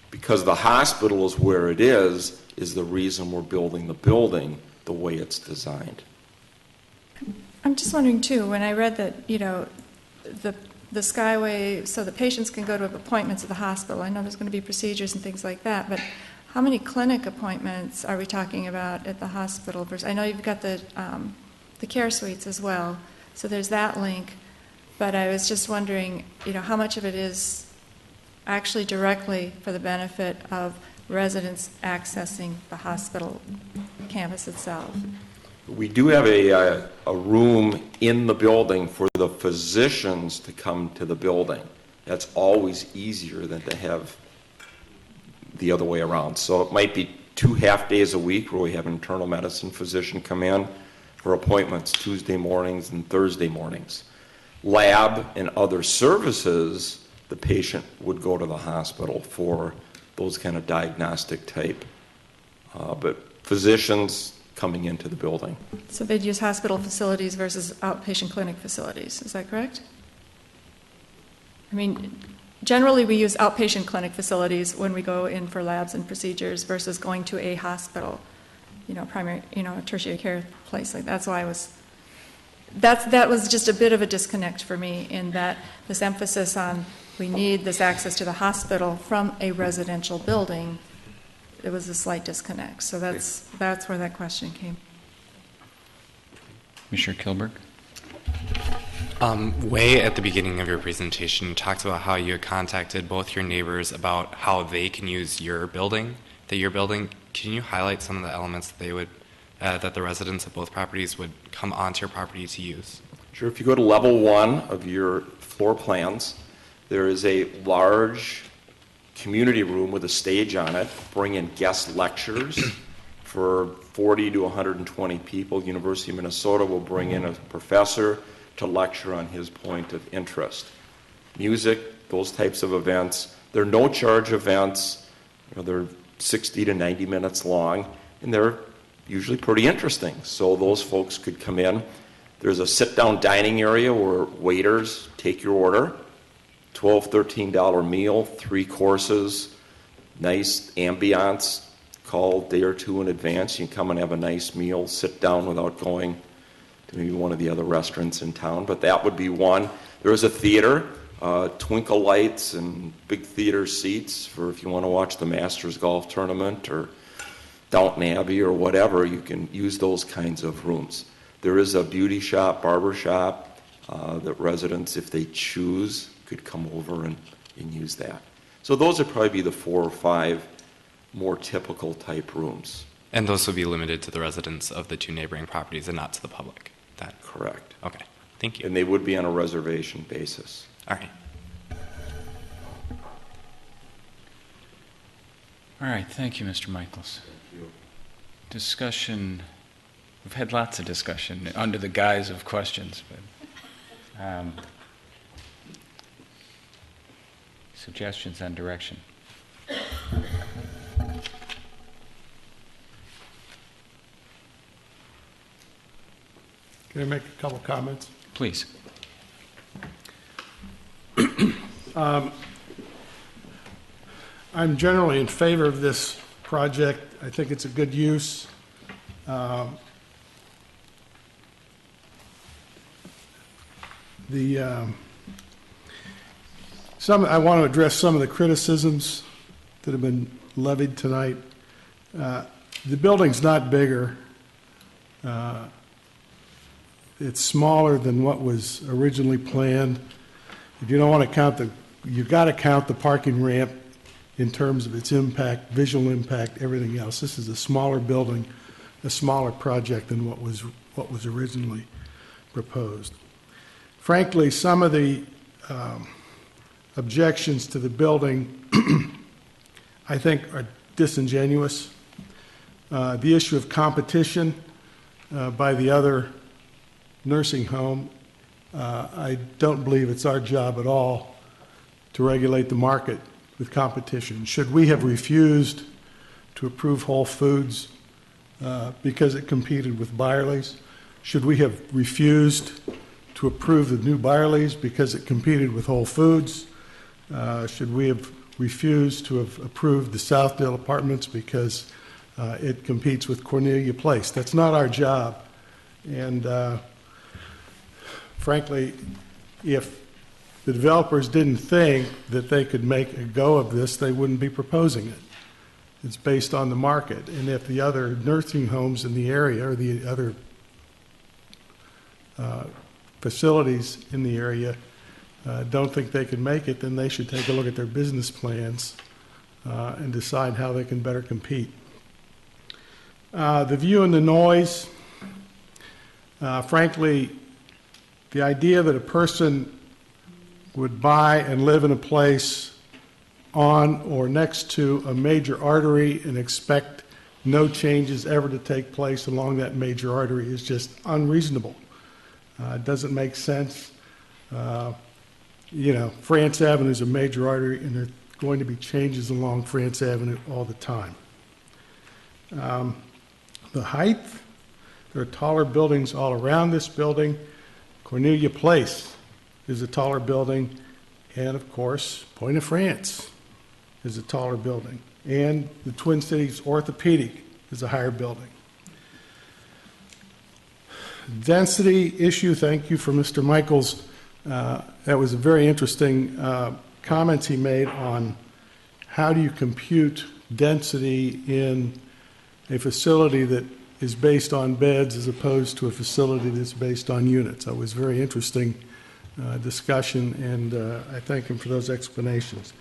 Because the hospital is where it is the reason we're building the building the way it's designed. I'm just wondering too, when I read that, the Skyway, so the patients can go to appointments at the hospital. I know there's going to be procedures and things like that, but how many clinic appointments are we talking about at the hospital? I know you've got the care suites as well, so there's that link. But I was just wondering, how much of it is actually directly for the benefit of residents accessing the hospital campus itself? We do have a room in the building for the physicians to come to the building. That's always easier than to have the other way around. So it might be 2 half days a week where we have an internal medicine physician come in for appointments Tuesday mornings and Thursday mornings. Lab and other services, the patient would go to the hospital for those kind of diagnostic type. But physicians coming into the building. So they'd use hospital facilities versus outpatient clinic facilities, is that correct? I mean, generally we use outpatient clinic facilities when we go in for labs and procedures versus going to a hospital, primary, a tertiary care place. Like that's why that was just a bit of a disconnect for me in that this emphasis on we need this access to the hospital from a residential building. It was a slight disconnect. So that's where that question came. Commissioner Kilberg? Way at the beginning of your presentation, you talked about how you had contacted both your neighbors about how they can use your building, that you're building. Can you highlight some of the elements that they would, that the residents of both properties would come onto your property to use? Sure. If you go to level 1 of your floor plans, there is a large community room with a stage on it. Bring in guest lectures for 40 to 120 people. University of Minnesota will bring in a professor to lecture on his point of interest. Music, those types of events. They're no-charge events. They're 60 to 90 minutes long, and they're usually pretty interesting. So those folks could come in. There's a sit-down dining area where waiters take your order. $12, $13 meal, 3 courses, nice ambiance. Call a day or two in advance. You can come and have a nice meal, sit down without going to maybe one of the other restaurants in town, but that would be one. There is a theater, twinkle lights and big theater seats for if you want to watch the Masters Golf Tournament or Downton Abbey or whatever, you can use those kinds of rooms. There is a beauty shop, barber shop, that residents, if they choose, could come over and use that. So those would probably be the 4 or 5 more typical type rooms. And those would be limited to the residents of the 2 neighboring properties and not to the public? Correct. Okay, thank you. And they would be on a reservation basis. All right. All right, thank you, Mr. Michaels. Thank you. Discussion, we've had lots of discussion under the guise of questions, but suggestions on direction. Can I make a couple comments? Please. I'm generally in favor of this project. I think it's a good use. I want to address some of the criticisms that have been levied tonight. The building's not bigger. It's smaller than what was originally planned. If you don't want to count you've got to count the parking ramp in terms of its impact, visual impact, everything else. This is a smaller building, a smaller project than what was originally proposed. Frankly, some of the objections to the building, I think, are disingenuous. The issue of competition by the other nursing home, I don't believe it's our job at all to regulate the market with competition. Should we have refused to approve Whole Foods because it competed with Byerly's? Should we have refused to approve the new Byerly's because it competed with Whole Foods? Should we have refused to have approved the Southdale Apartments because it competes with Cornelia Place? That's not our job. And frankly, if the developers didn't think that they could make a go of this, they wouldn't be proposing it. It's based on the market. And if the other nursing homes in the area or the other facilities in the area don't think they can make it, then they should take a look at their business plans and decide how they can better compete. The view and the noise, frankly, the idea that a person would buy and live in a place on or next to a major artery and expect no changes ever to take place along that major artery is just unreasonable. It doesn't make sense. France Avenue is a major artery, and there are going to be changes along France Avenue all the time. The height, there are taller buildings all around this building. Cornelia Place is a taller building, and of course, Point of France is a taller building, and the Twin Cities Orthopedic is a higher building. Density issue, thank you for Mr. Michaels. That was a very interesting comments he made on how do you compute density in a facility that is based on beds as opposed to a facility that's based on units. That was very interesting discussion, and I thank him for those explanations.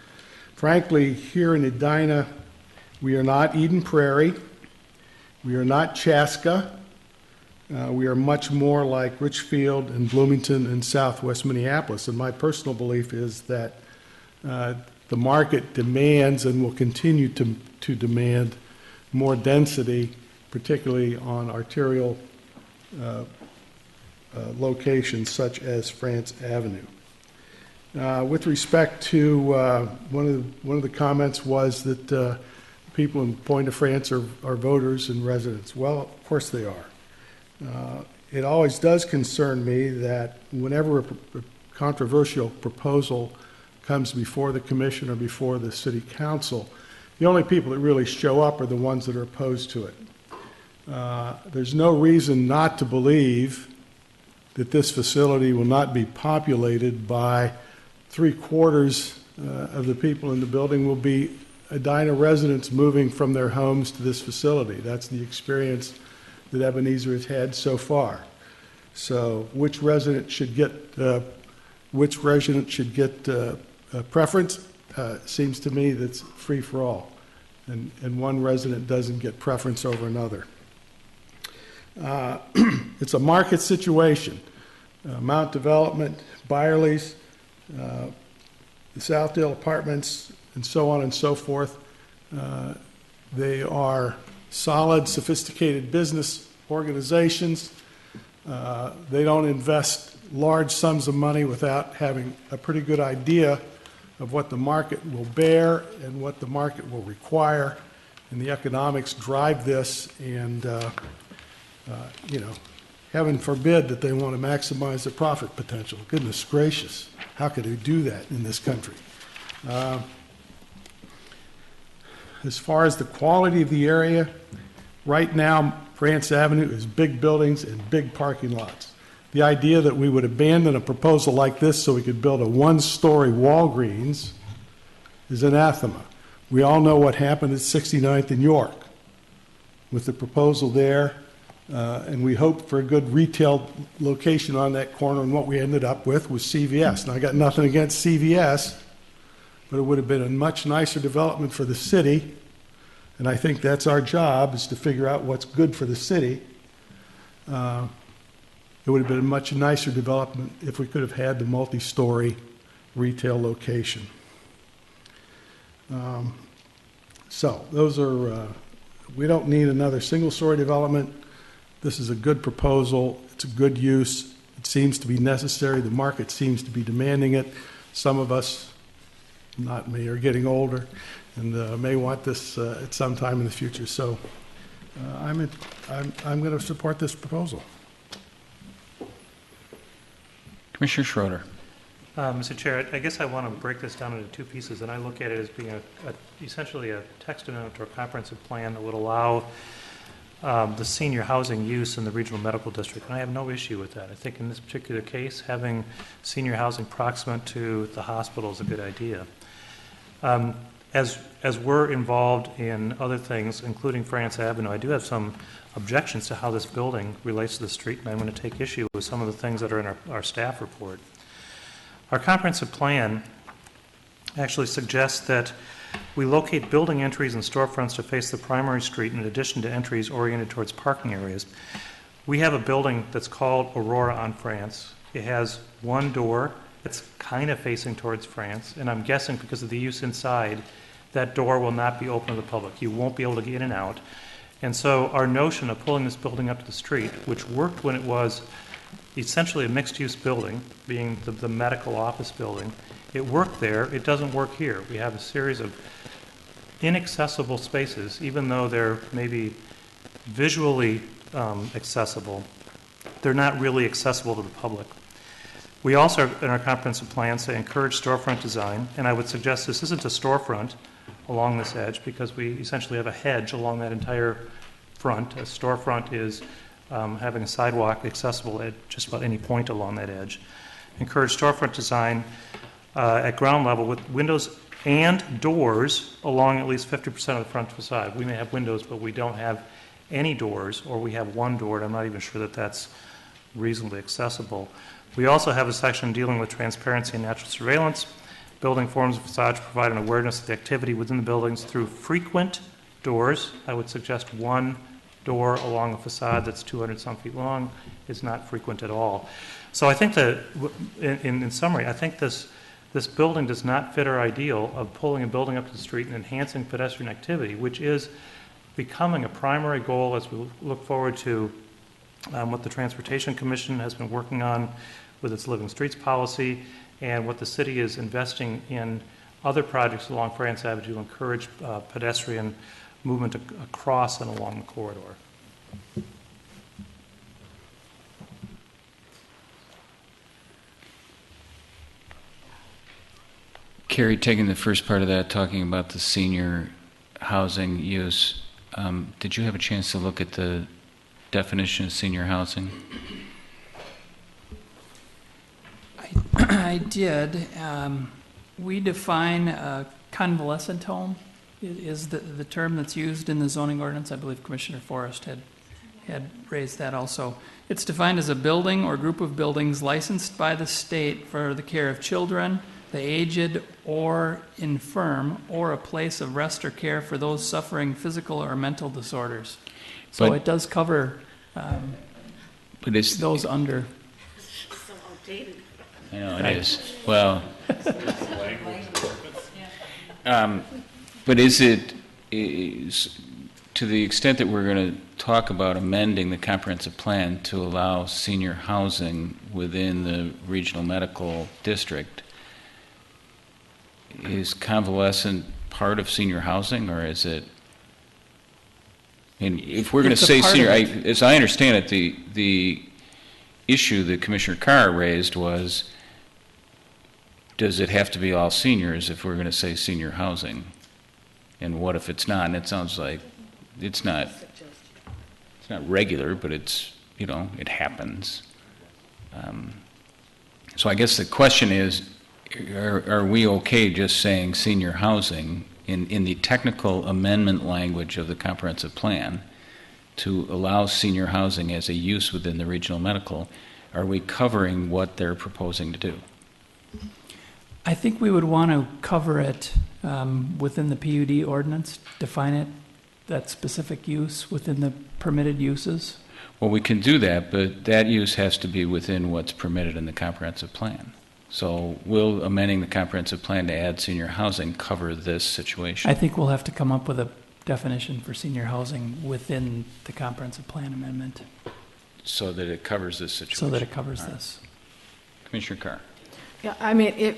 Frankly, here in Edina, we are not Eden Prairie. We are not Chaska. We are much more like Richfield and Bloomington and Southwest Minneapolis. And my personal belief is that the market demands and will continue to demand more density, particularly on arterial locations such as France Avenue. With respect to one of the comments was that people in Pointe-à-France are voters and residents. Well, of course they are. It always does concern me that whenever a controversial proposal comes before the commission or before the city council, the only people that really show up are the ones that are opposed to it. There's no reason not to believe that this facility will not be populated by 3/4 of the people in the building will be Edina residents moving from their homes to this facility. That's the experience that Ebenezer has had so far. So which resident should get preference? Seems to me that's free for all, and one resident doesn't get preference over another. It's a market situation. Mount Development, Byerly's, the Southdale Apartments, and so on and so forth. They are solid, sophisticated business organizations. They don't invest large sums of money without having a pretty good idea of what the market will bear and what the market will require, and the economics drive this, and heaven forbid that they want to maximize their profit potential. Goodness gracious, how could they do that in this country? As far as the quality of the area, right now, France Avenue is big buildings and big parking lots. The idea that we would abandon a proposal like this so we could build a one-story Walgreens is anathema. We all know what happened at 69th and York with the proposal there, and we hoped for a good retail location on that corner, and what we ended up with was CVS. Now, I got nothing against CVS, but it would have been a much nicer development for the city, and I think that's our job, is to figure out what's good for the city. It would have been a much nicer development if we could have had the multi-story retail location. So those are, we don't need another single-story development. This is a good proposal. It's a good use. It seems to be necessary. The market seems to be demanding it. Some of us, not me, are getting older and may want this at some time in the future. So I'm going to support this proposal. Commissioner Schroeder. Mr. Chair, I guess I want to break this down into two pieces, and I look at it as being essentially a text amendment or a comprehensive plan that would allow the senior housing use in the regional medical district, and I have no issue with that. I think in this particular case, having senior housing proximate to the hospital is a good idea. As we're involved in other things, including France Avenue, I do have some objections to how this building relates to the street, and I'm going to take issue with some of the things that are in our staff report. Our comprehensive plan actually suggests that we locate building entries and storefronts to face the primary street in addition to entries oriented towards parking areas. We have a building that's called Aurora on France. It has one door that's kind of facing towards France, and I'm guessing because of the use inside, that door will not be open to the public. You won't be able to get in and out. And so our notion of pulling this building up to the street, which worked when it was essentially a mixed-use building, being the medical office building, it worked there. It doesn't work here. We have a series of inaccessible spaces, even though they're maybe visually accessible. They're not really accessible to the public. We also, in our comprehensive plan, say encourage storefront design, and I would suggest this isn't a storefront along this edge because we essentially have a hedge along that entire front. A storefront is having a sidewalk accessible at just about any point along that edge. Encourage storefront design at ground level with windows and doors along at least 50% of the front facade. We may have windows, but we don't have any doors, or we have one door, and I'm not even sure that that's reasonably accessible. We also have a section dealing with transparency and natural surveillance. Building forms of facade to provide an awareness of the activity within the buildings through frequent doors. I would suggest one door along a facade that's 200-some feet long is not frequent at all. So I think that, in summary, I think this building does not fit our ideal of pulling a building up to the street and enhancing pedestrian activity, which is becoming a primary goal as we look forward to what the Transportation Commission has been working on with its Living Streets policy, and what the city is investing in other projects along France Avenue to encourage pedestrian movement across and along the corridor. Carrie, taking the first part of that, talking about the senior housing use, did you have a chance to look at the definition of senior housing? I did. We define a convalescent home is the term that's used in the zoning ordinance. I believe Commissioner Forrest had raised that also. It's defined as a building or group of buildings licensed by the state for the care of children, the aged or infirm, or a place of rest or care for those suffering physical or mental disorders. So it does cover those under. So outdated. I know it is. Well, but is to the extent that we're going to talk about amending the comprehensive plan to allow senior housing within the regional medical district, is convalescent part of senior housing, or is it? And if we're going to say senior, as I understand it, the issue that Commissioner Carr raised was, does it have to be all seniors if we're going to say senior housing? And what if it's not? And it sounds like it's not regular, but it's, it happens. So I guess the question is, are we okay just saying senior housing in the technical amendment language of the comprehensive plan to allow senior housing as a use within the regional medical? Are we covering what they're proposing to do? I think we would want to cover it within the PUD ordinance, define it, that specific use within the permitted uses. Well, we can do that, but that use has to be within what's permitted in the comprehensive plan. So will amending the comprehensive plan to add senior housing cover this situation? I think we'll have to come up with a definition for senior housing within the comprehensive plan amendment. So that it covers this situation? So that it covers this. Commissioner Carr. Yeah, I mean,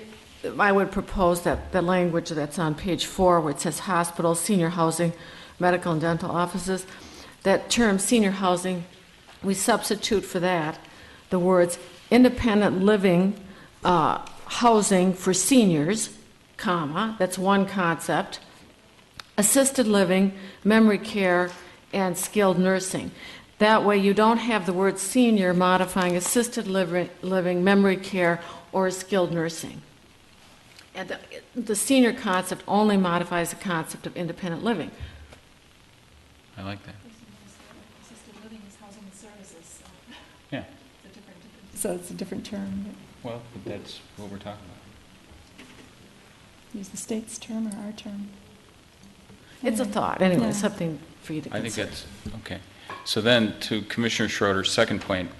I would propose that the language that's on page 4, where it says hospitals, senior housing, medical and dental offices, that term senior housing, we substitute for that the words independent living housing for seniors, comma, that's one concept, assisted living, memory care, and skilled nursing. That way you don't have the word senior modifying assisted living, memory care, or skilled nursing. And the senior concept only modifies the concept of independent living. I like that. Assisted living is housing and services. Yeah. So it's a different term. Well, that's what we're talking about. Use the state's term or our term. It's a thought, anyway, Yeah. something for you to I consider. think that's, okay. So then, to Commissioner Schroeder's second point,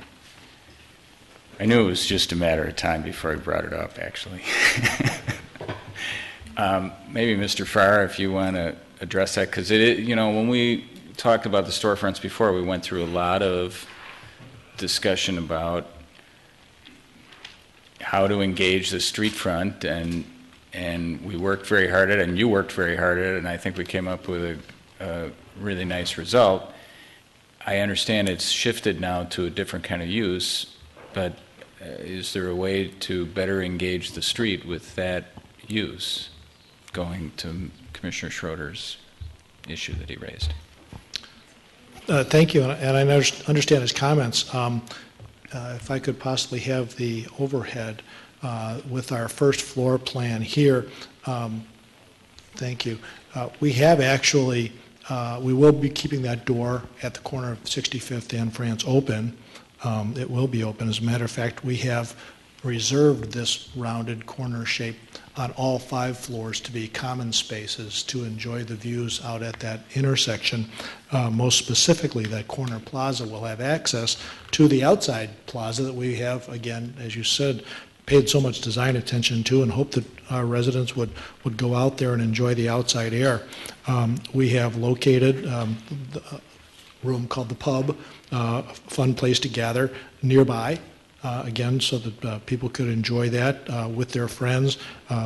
I knew it was just a matter of time before I brought it up, actually. Maybe Mr. Farr, if you want to address that, because when we talked about the storefronts before, we went through a lot of discussion about how to engage the street front, and we worked very hard at it, and you worked very hard at it, and I think we came up with a really nice result. I understand it's shifted now to a different kind of use, but is there a way to better engage the street with that use, going to Commissioner Schroeder's issue that he raised? Thank you, and I understand his comments. If I could possibly have the overhead with our first floor plan here. Thank you. We have actually, we will be keeping that door at the corner of 65th and France open. it will be open. As a matter of fact, we have reserved this rounded corner shape on all 5 floors to be common spaces to enjoy the views out at that intersection. Most specifically, that corner plaza will have access to the outside plaza that we have, again, as you said, paid so much design attention to, and hope that our residents would go out there and enjoy the outside air. We have located a room called the Pub, a fun place to gather nearby, again, so that people could enjoy that with their friends,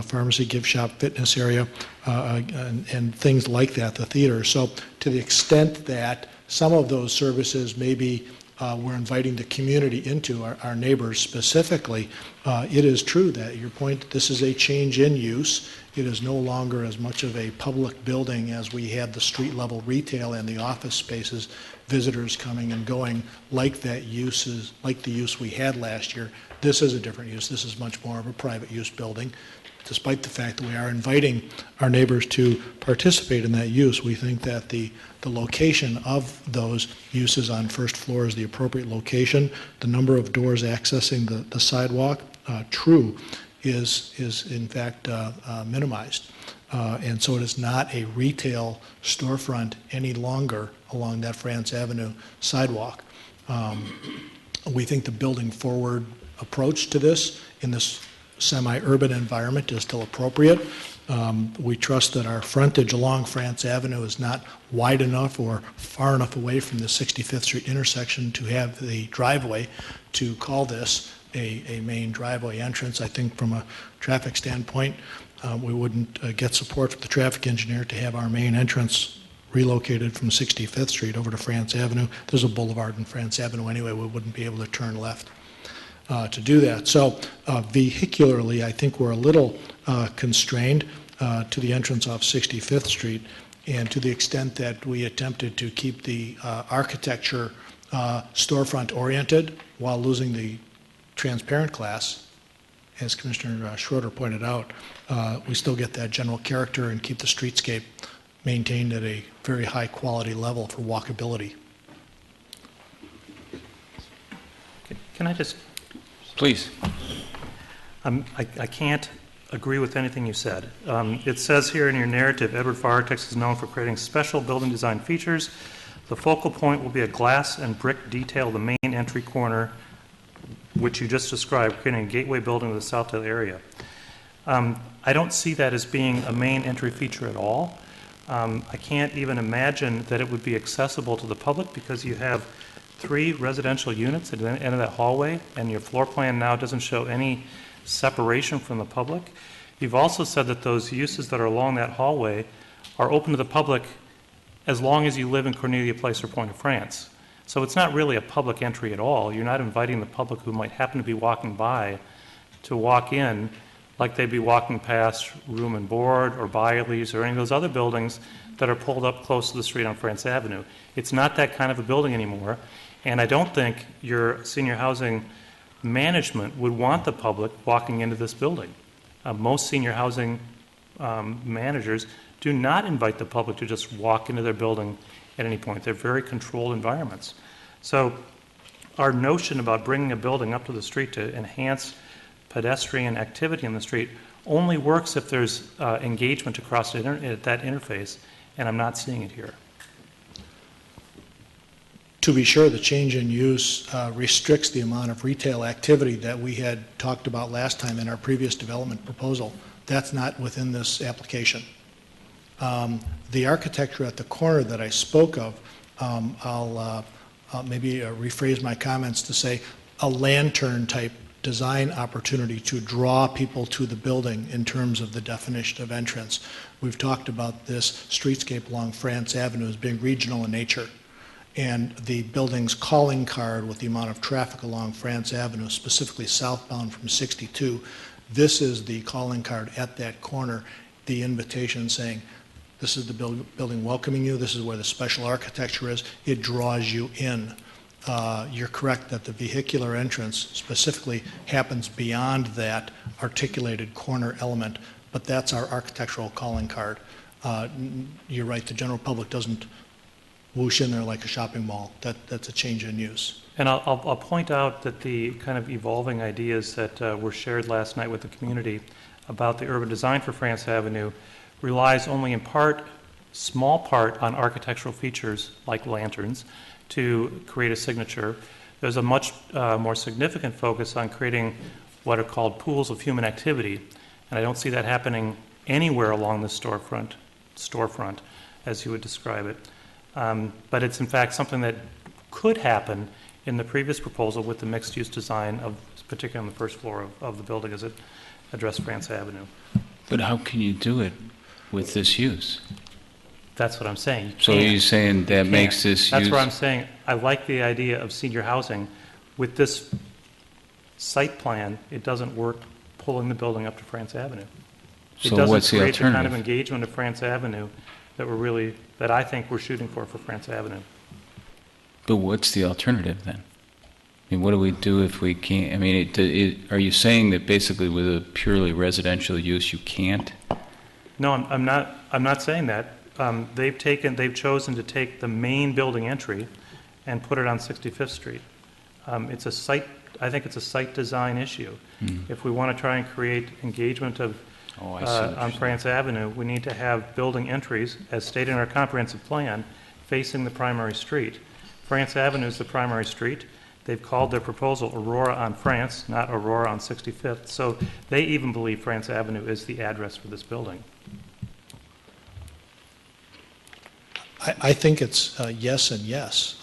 pharmacy, gift shop, fitness area, and things like that, the theater. So to the extent that some of those services maybe we're inviting the community into, our neighbors specifically, it is true that your point, this is a change in use. It is no longer as much of a public building as we had the street level retail and the office spaces, visitors coming and going like that use like the use we had last year. This is a different use. This is much more of a private use building. Despite the fact that we are inviting our neighbors to participate in that use, we think that the location of those uses on first floor is the appropriate location. The number of doors accessing the sidewalk, true, is in fact minimized. And so it is not a retail storefront any longer along that France Avenue sidewalk. We think the building forward approach to this in this semi-urban environment is still appropriate. We trust that our frontage along France Avenue is not wide enough or far enough away from the 65th Street intersection to have the driveway to call this a main driveway entrance. I think from a traffic standpoint, we wouldn't get support from the traffic engineer to have our main entrance relocated from 65th Street over to France Avenue. There's a boulevard in France Avenue anyway. We wouldn't be able to turn left to do that. So vehicularly, I think we're a little constrained to the entrance off 65th Street, and to the extent that we attempted to keep the architecture storefront oriented while losing the transparent glass, as Commissioner Schroeder pointed out, we still get that general character and keep the streetscape maintained at a very high quality level for walkability. Can I just... Please. I can't agree with anything you said. It says here in your narrative, Edward Farr Architects is known for creating special building design features. The focal point will be a glass and brick detail, the main entry corner, which you just described, creating a gateway building to the Southdale area. I don't see that as being a main entry feature at all. I can't even imagine that it would be accessible to the public because you have 3 residential units at the end of that hallway, and your floor plan now doesn't show any separation from the public. You've also said that those uses that are along that hallway are open to the public as long as you live in Cornelia Place or Point of France. So it's not really a public entry at all. You're not inviting the public who might happen to be walking by to walk in like they'd be walking past Room and Board or Biley's or any of those other buildings that are pulled up close to the street on France Avenue. It's not that kind of a building anymore, and I don't think your senior housing management would want the public walking into this building. Most senior housing managers do not invite the public to just walk into their building at any point. They're very controlled environments. So our notion about bringing a building up to the street to enhance pedestrian activity in the street only works if there's engagement across that interface, and I'm not seeing it here. To be sure, the change in use restricts the amount of retail activity that we had talked about last time in our previous development proposal. That's not within this application. The architecture at the corner that I spoke of, I'll maybe rephrase my comments to say a lantern type design opportunity to draw people to the building in terms of the definition of entrance. We've talked about this streetscape along France Avenue as being regional in nature, and the building's calling card with the amount of traffic along France Avenue, specifically southbound from 62, this is the calling card at that corner, the invitation saying, this is the building welcoming you, this is where the special architecture is, it draws you in. You're correct that the vehicular entrance specifically happens beyond that articulated corner element, but that's our architectural calling card. You're right, the general public doesn't whoosh in there like a shopping mall. That's a change in use. And I'll point out that the kind of evolving ideas that were shared last night with the community about the urban design for France Avenue relies only in part, small part, on architectural features like lanterns to create a signature. There's a much more significant focus on creating what are called pools of human activity, and I don't see that happening anywhere along the storefront, as you would describe it. But it's in fact something that could happen in the previous proposal with the mixed-use design of, particularly on the first floor of the building as it addressed France Avenue. But how can you do it with this use? That's what I'm saying. So you're saying that makes this use... That's where I'm saying I like the idea of senior housing. With this site plan, it doesn't work pulling the building up to France Avenue. So what's the It doesn't create the kind of alternative? engagement of France Avenue that I think we're shooting for France Avenue. But what's the alternative then? I mean, what do we do if we can't? I mean, are you saying that basically with a purely residential use you can't? No, I'm not saying that. They've chosen to take the main building entry and put it on 65th Street. It's a site. I think it's a site design issue. If we want to try and create engagement of on France Avenue, we need to have building entries, as stated in our comprehensive plan, facing the primary street. France Avenue is the primary street. They've called their proposal Aurora on France, not Aurora on 65th. So they even believe France Avenue is the address for this building. I think it's yes and yes.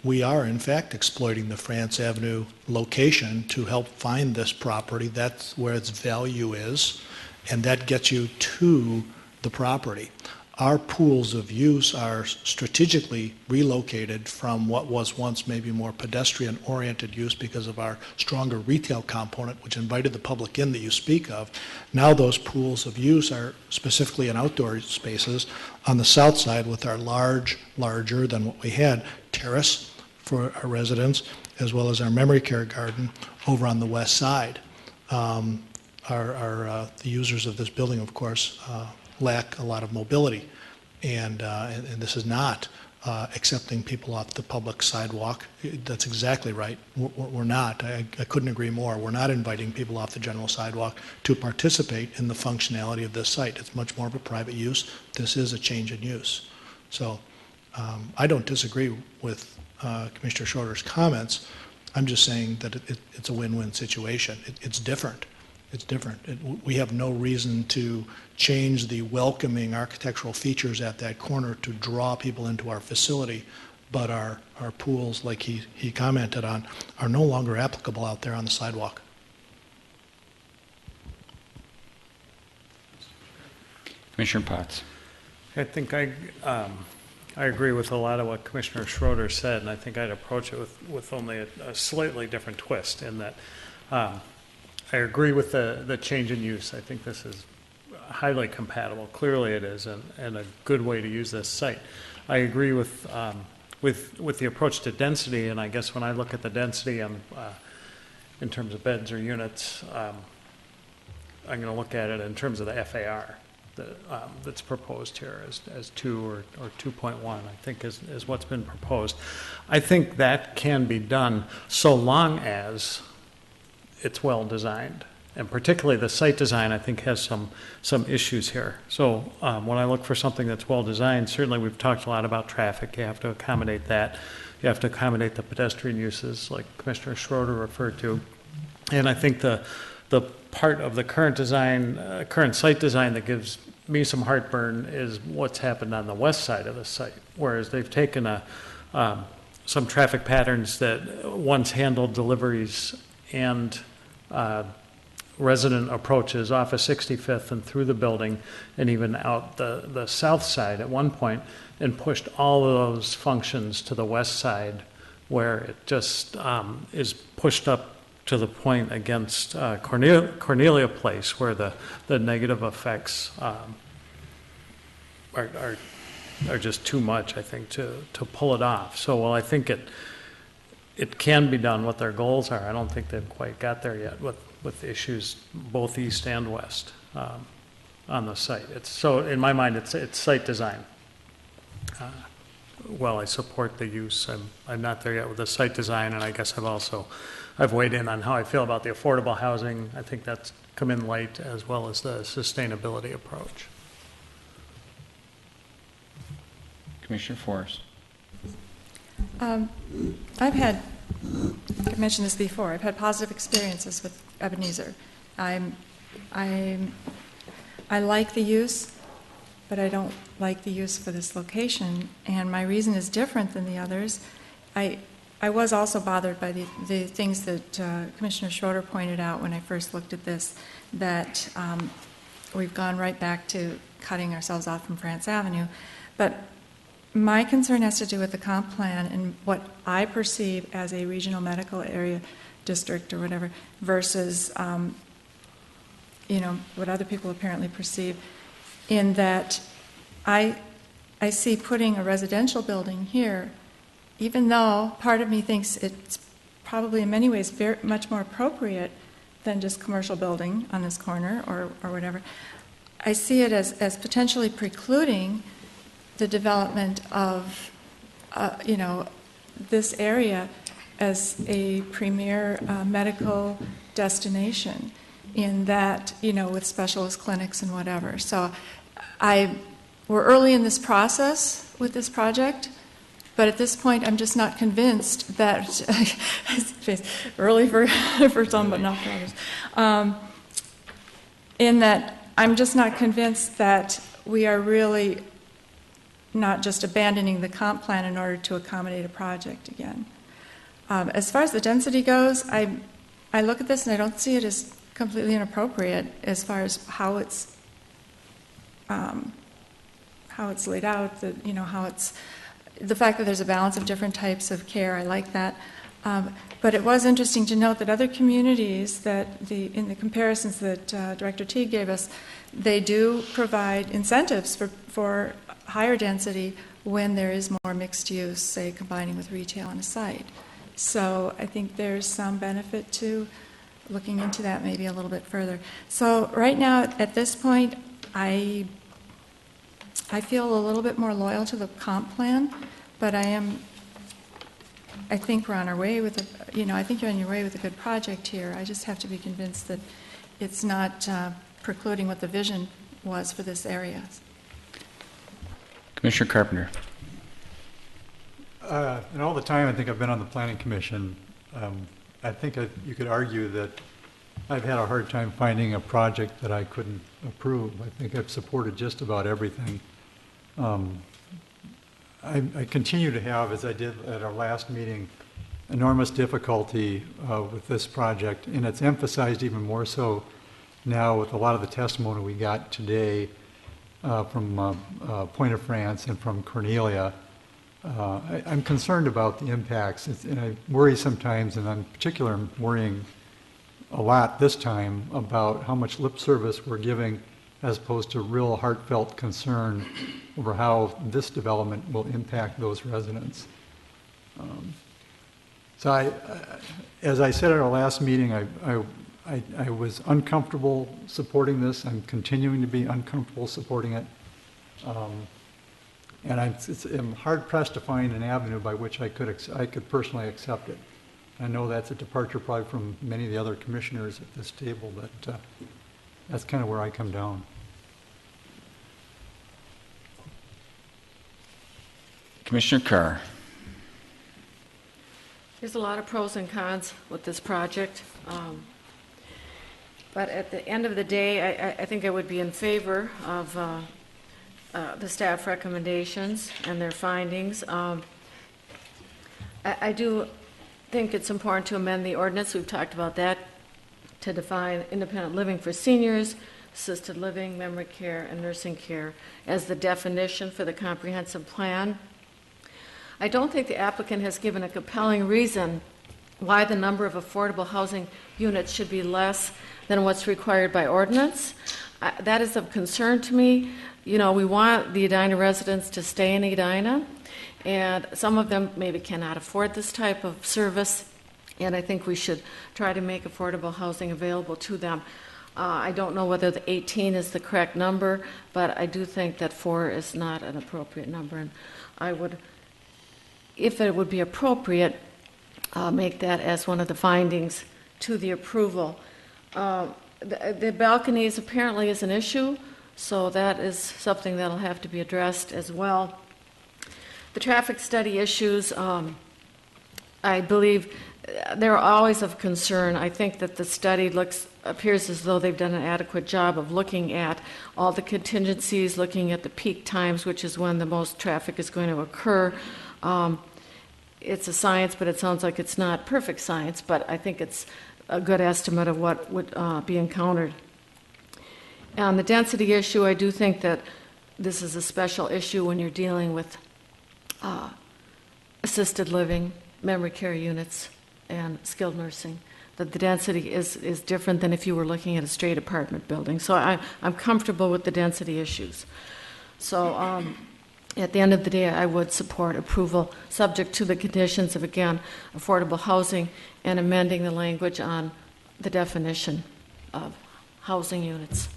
We are, in fact, exploiting the France Avenue location to help find this property. That's where its value is, and that gets you to the property. Our pools of use are strategically relocated from what was once maybe more pedestrian-oriented use because of our stronger retail component, which invited the public in that you speak of. Now those pools of use are specifically in outdoor spaces on the south side with our larger than what we had, terrace for our residents, as well as our memory care garden over on the west side. The users of this building, of course, lack a lot of mobility, and this is not accepting people off the public sidewalk. That's exactly right. We're not. I couldn't agree more. We're not inviting people off the general sidewalk to participate in the functionality of this site. It's much more of a private use. This is a change in use. So I don't disagree with Commissioner Schroeder's comments. I'm just saying that it's a win-win situation. It's different. It's different. We have no reason to change the welcoming architectural features at that corner to draw people into our facility, but our pools, like he commented on, are no longer applicable out there on the sidewalk. Commissioner Potts. I think I agree with a lot of what Commissioner Schroeder said, and I think I'd approach it with only a slightly different twist in that I agree with the change in use. I think this is highly compatible. Clearly it is, and a good way to use this site. I agree with the approach to density, and I guess when I look at the density in terms of beds or units, I'm going to look at it in terms of the FAR that's proposed here as 2 or 2.1, I think is what's been proposed. I think that can be done so long as it's well designed, and particularly the site design I think has some issues here. So when I look for something that's well designed, certainly we've talked a lot about traffic. You have to accommodate that. You have to accommodate the pedestrian uses like Commissioner Schroeder referred to. And I think the part of the current design, current site design that gives me some heartburn is what's happened on the west side of the site, whereas they've taken some traffic patterns that once handled deliveries and resident approaches off of 65th and through the building and even out the south side at one point, and pushed all of those functions to the west side where it just is pushed up to the point against Cornelia Place where the negative effects are just too much, I think, to pull it off. So while I think it can be done, what their goals are, I don't think they've quite got there yet with issues both east and west on the site. So in my mind, it's site design. while I support the use, I'm not there yet with the site design, and I guess I've weighed in on how I feel about the affordable housing. I think that's come in late, as well as the sustainability approach. Commissioner Forrest. I've mentioned this before, I've had positive experiences with Ebenezer. I like the use, but I don't like the use for this location, and my reason is different than the others. I was also bothered by the things that Commissioner Schroeder pointed out when I first looked at this, that we've gone right back to cutting ourselves off from France Avenue. But my concern has to do with the comp plan and what I perceive as a regional medical area district or whatever versus, what other people apparently perceive, in that I see putting a residential building here, even though part of me thinks it's probably in many ways very much more appropriate than just commercial building on this corner or whatever. I see it as potentially precluding the development of, this area as a premier medical destination in that, with specialist clinics and whatever. So we're early in this process with this project, but at this point I'm just not convinced that, early for some but not for others, in that I'm just not convinced that we are really not just abandoning the comp plan in order to accommodate a project again. As far as the density goes, I look at this and I don't see it as completely inappropriate as far as how it's laid out, the fact that there's a balance of different types of care. I like that. But it was interesting to note that other communities in the comparisons that Director Teague gave us, they do provide incentives for higher density when there is more mixed use, say combining with retail on a site. So I think there's some benefit to looking into that maybe a little bit further. So right now, at this point, I feel a little bit more loyal to the comp plan, but I think we're on our way with I think you're on your way with a good project here. I just have to be convinced that it's not precluding what the vision was for this area. Commissioner Carpenter. And all the time I think I've been on the Planning Commission, I think you could argue that I've had a hard time finding a project that I couldn't approve. I think I've supported just about everything. I continue to have, as I did at our last meeting, enormous difficulty with this project, and it's emphasized even more so now with a lot of the testimony we got today from Point of France and from Cornelia. I'm concerned about the impacts, and I worry sometimes, and in particular I'm worrying a lot this time about how much lip service we're giving as opposed to real heartfelt concern over how this development will impact those residents. So as I said at our last meeting, I was uncomfortable supporting this. I'm continuing to be uncomfortable supporting it. And I'm hard-pressed to find an avenue by which I could personally accept it. I know that's a departure probably from many of the other commissioners at this table, but that's kind of where I come down. Commissioner Carr. There's a lot of pros and cons with this project. But at the end of the day, I think I would be in favor of the staff recommendations and their findings. I do think it's important to amend the ordinance. We've talked about that, to define independent living for seniors, assisted living, memory care, and nursing care as the definition for the comprehensive plan. I don't think the applicant has given a compelling reason why the number of affordable housing units should be less than what's required by ordinance. That is of concern to me. We want the Edina residents to stay in Edina, and some of them maybe cannot afford this type of service, and I think we should try to make affordable housing available to them. I don't know whether the 18 is the correct number, but I do think that 4 is not an appropriate number, and I would if it would be appropriate, make that as one of the findings to the approval. The balconies apparently is an issue, so that is something that'll have to be addressed as well. The traffic study issues, I believe they're always of concern. I think that the study appears as though they've done an adequate job of looking at all the contingencies, looking at the peak times, which is when the most traffic is going to occur. It's a science, but it sounds like it's not perfect science, but I think it's a good estimate of what would be encountered. On the density issue, I do think that this is a special issue when you're dealing with assisted living, memory care units, and skilled nursing. That the density is different than if you were looking at a straight apartment building. So I'm comfortable with the density issues. So at the end of the day, I would support approval subject to the conditions of, again, affordable housing and amending the language on the definition of housing units.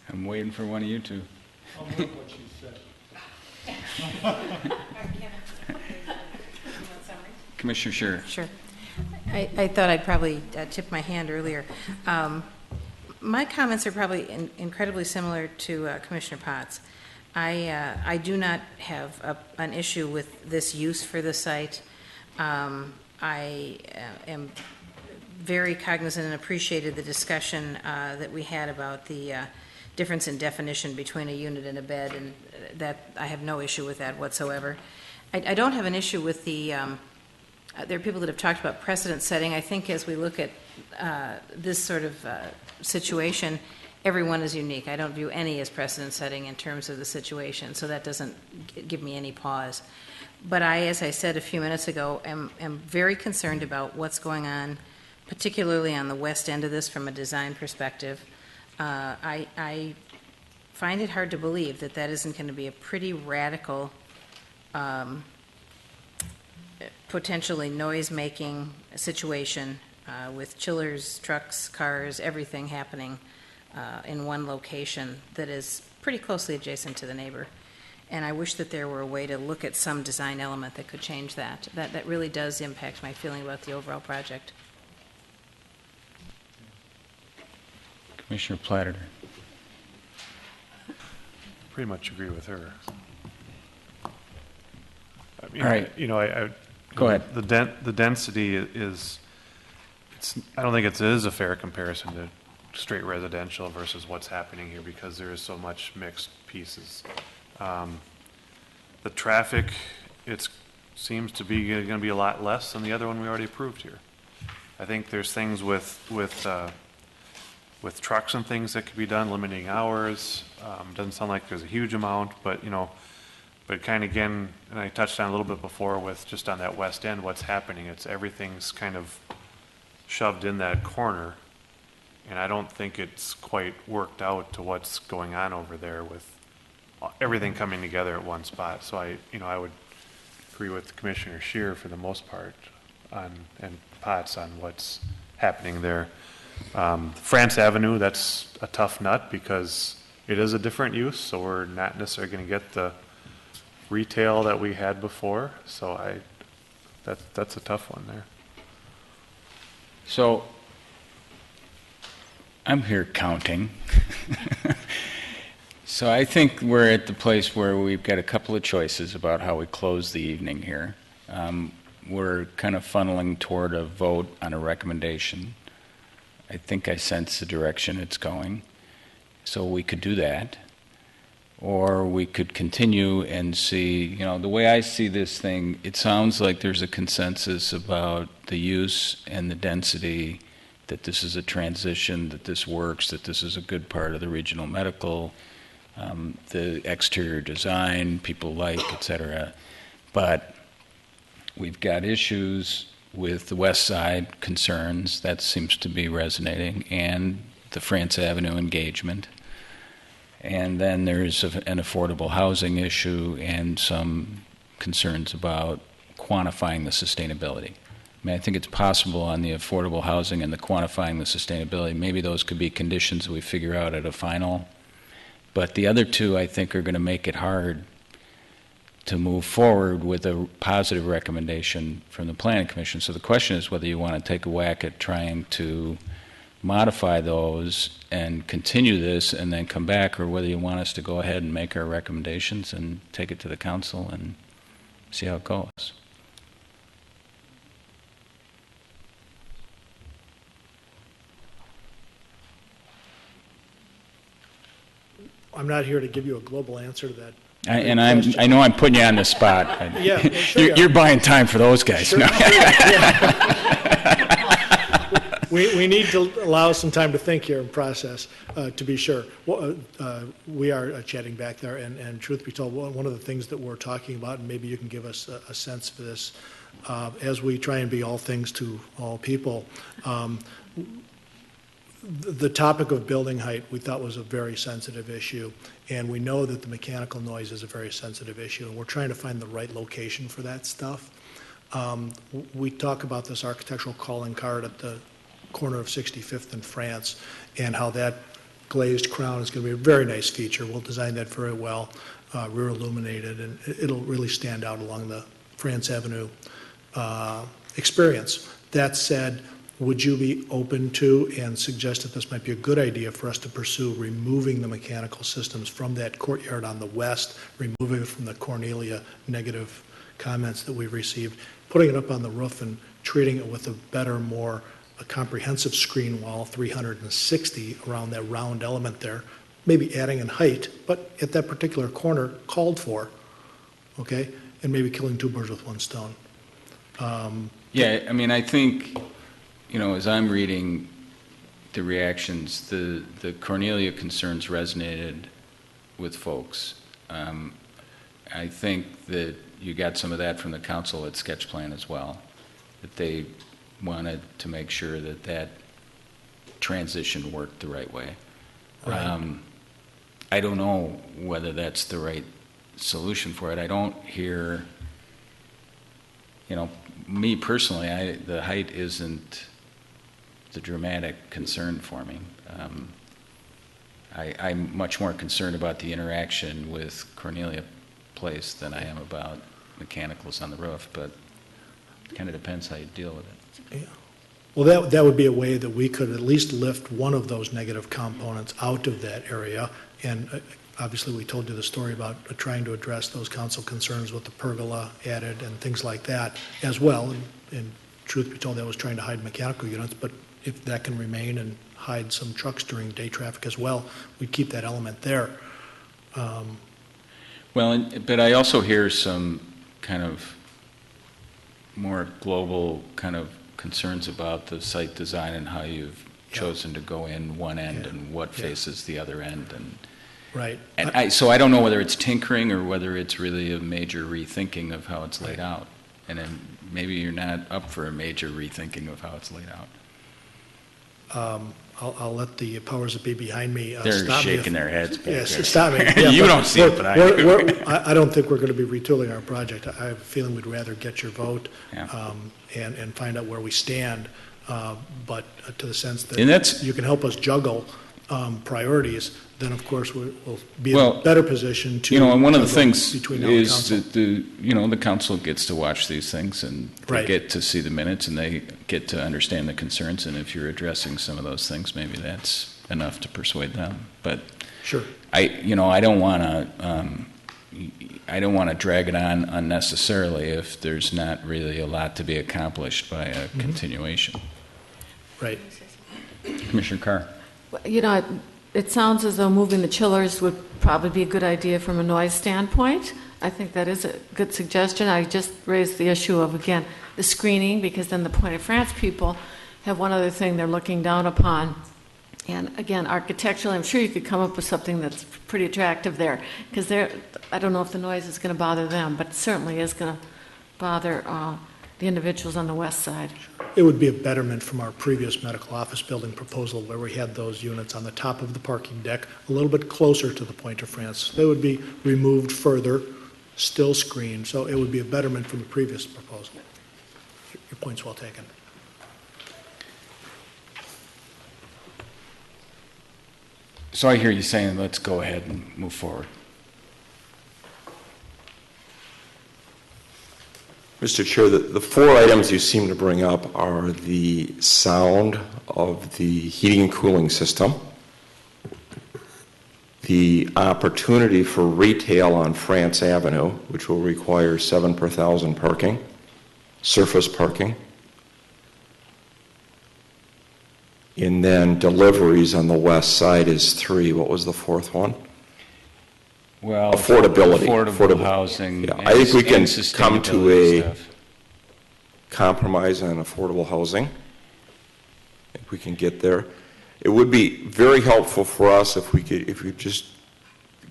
I'm waiting for one of you two. I'll move what she said. Commissioner Scheer. Sure. I thought I'd probably tip my hand earlier. My comments are probably incredibly similar to Commissioner Potts. I do not have an issue with this use for the site. I am very cognizant and appreciated the discussion that we had about the difference in definition between a unit and a bed, and that I have no issue with that whatsoever. I don't have an issue with the there are people that have talked about precedent setting. I think as we look at this sort of situation, everyone is unique. I don't view any as precedent setting in terms of the situation, so that doesn't give me any pause. But as I said a few minutes ago, am very concerned about what's going on, particularly on the west end of this from a design perspective. I find it hard to believe that that isn't going to be a pretty radical potentially noise-making situation with chillers, trucks, cars, everything happening in one location that is pretty closely adjacent to the neighbor. And I wish that there were a way to look at some design element that could change that. That really does impact my feeling about the overall project. Commissioner Platter. Pretty much agree with her. All right. Go ahead. The density is, I don't think it is a fair comparison to straight residential versus what's happening here because there is so much mixed pieces. The traffic, it seems to be going to be a lot less than the other one we already approved here. I think there's things with trucks and things that could be done, limiting hours. Doesn't sound like there's a huge amount, but but kind of again, and I touched on a little bit before with just on that west end, what's happening. It's everything's kind of shoved in that corner, and I don't think it's quite worked out to what's going on over there with everything coming together at one spot. So I would agree with Commissioner Scheer for the most part and Potts on what's happening there. France Avenue, that's a tough nut because it is a different use, so we're not necessarily going to get the retail that we had before. So that's a tough one there. So I'm here counting. So I think we're at the place where we've got a couple of choices about how we close the evening here. We're kind of funneling toward a vote on a recommendation. I think I sense the direction it's going. So we could do that. Or we could continue and see, the way I see this thing, it sounds like there's a consensus about the use and the density, that this is a transition, that this works, that this is a good part of the regional medical, the exterior design, people like, et cetera. But we've got issues with the west side concerns, that seems to be resonating, and the France Avenue engagement. And then there's an affordable housing issue and some concerns about quantifying the sustainability. I mean, I think it's possible on the affordable housing and the quantifying the sustainability, maybe those could be conditions we figure out at a final. But the other two, I think, are going to make it hard to move forward with a positive recommendation from the Planning Commission. So the question is whether you want to take a whack at trying to modify those and continue this and then come back, or whether you want us to go ahead and make our recommendations and take it to the council and see how it goes. I'm not here to give you a global answer to that. I know I'm putting you on the spot. Yeah, well, sure you're buying time for those guys. Sure, No. sure, yeah. We need to allow some time to think here and process, to be sure. Well, we are chatting back there, and truth be told, one of the things that we're talking about, and maybe you can give us a sense of this, as we try and be all things to all people, the topic of building height we thought was a very sensitive issue, and we know that the mechanical noise is a very sensitive issue, and we're trying to find the right location for that stuff. We talk about this architectural calling card at the corner of 65th and France, and how that glazed crown is going to be a very nice feature. We'll design that very well, rear illuminated, and it'll really stand out along the France Avenue experience. That said, would you be open to and suggest that this might be a good idea for us to pursue removing the mechanical systems from that courtyard on the west, removing it from the Cornelia negative comments that we've received, putting it up on the roof and treating it with a better, more comprehensive screen wall, 360 around that round element there, maybe adding in height, but at that particular corner called for, okay, and maybe killing two birds with one stone. Yeah, I mean, I think, you know, as I'm reading the reactions, the Cornelia concerns resonated with folks. I think that you got some of that from the council at sketch plan as well, that they wanted to make sure that that transition worked the right way. Right. I don't know whether that's the right solution for it. I don't hear, you know, me personally, the height isn't the dramatic concern for me. I'm much more concerned about the interaction with Cornelia Place than I am about mechanicals on the roof, but it kind of depends how you deal with it. Yeah. Well, that would be a way that we could at least lift one of those negative components out of that area. And obviously, we told you the story about trying to address those council concerns with the pergola added and things like that as well. And truth be told, that was trying to hide mechanical units, but if that can remain and hide some trucks during day traffic as well, we'd keep that element there. Well, but I also hear some kind of more global kind of concerns about the site design and how you've chosen to go in one end and what faces the other end. And right. And so I don't know whether it's tinkering or whether it's really a major rethinking of how it's laid out. And then maybe you're not up for a major rethinking of how it's laid out. I'll let the powers that be behind me They're stop me. shaking their heads back Yes, there. stop me. Yeah, You but don't see it, but I do. I don't think we're going to be retooling our project. I have a feeling we'd rather get your vote and find out where we stand. But to the sense that you can help us juggle priorities, then of course we'll be in a better position to. You know, and one of the juggle things between now and is council. that the council gets to watch these things and they Right. get to see the minutes and they get to understand the concerns. And if you're addressing some of those things, maybe that's enough to persuade them. But sure, I don't want to drag it on unnecessarily if there's not really a lot to be accomplished by a continuation. Right. Commissioner Carr. You know, it sounds as though moving the chillers would probably be a good idea from a noise standpoint. I think that is a good suggestion. I just raised the issue of, again, the screening, because then the Point of France people have one other thing they're looking down upon. And again, architecturally, I'm sure you could come up with something that's pretty attractive there, because I don't know if the noise is going to bother them, but it certainly is going to bother the individuals on the west side. It would be a betterment from our previous medical office building proposal where we had those units on the top of the parking deck, a little bit closer to the Point of France. They would be removed further, still screened, so it would be a betterment from the previous proposal. Your point's well taken. So I hear you saying, let's go ahead and move forward. Mr. Chair, the four items you seem to bring up are the sound of the heating and cooling system, the opportunity for retail on France Avenue, which will require 7 per 1,000 parking, surface parking, and then deliveries on the west side is 3. What was the fourth one? Well, affordability. Affordable housing. Yeah, I think we can and come to sustainability a stuff. compromise on affordable housing. I think we can get there. It would be very helpful for us if you just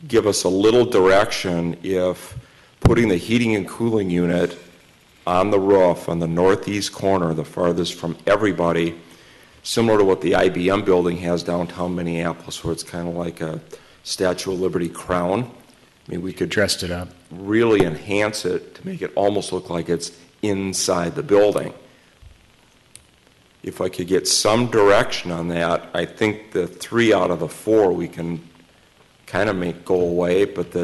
give us a little direction if putting the heating and cooling unit on the roof on the northeast corner, the farthest from everybody, similar to what the IBM building has downtown Minneapolis, where it's kind of like a Statue of Liberty crown. I mean, we could dress it up, really enhance it to make it almost look like it's inside the building. If I could get some direction on that, I think the 3 out of the 4 we can kind of make go away. But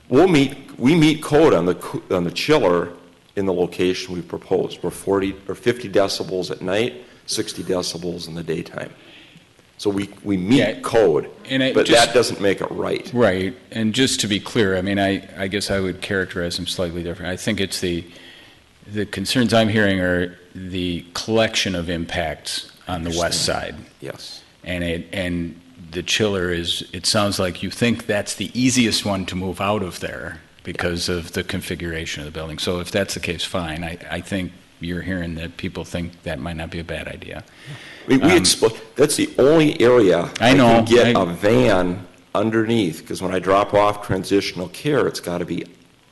we meet code on the chiller in the location we proposed. We're 40 or 50 decibels at night, 60 decibels in the daytime. So we meet code, but that doesn't make it right. Right, and just to be clear, I mean, I guess I would characterize them slightly different. I think it's the concerns I'm hearing are the collection of impacts on the west side. Yes. And the chiller is, it sounds like you think that's the easiest one to move out of there because of the configuration of the building. So if that's the case, fine. I think you're hearing that people think that might not be a bad idea. That's the only area I know, can get a van underneath, because when I drop off transitional care, it's got to be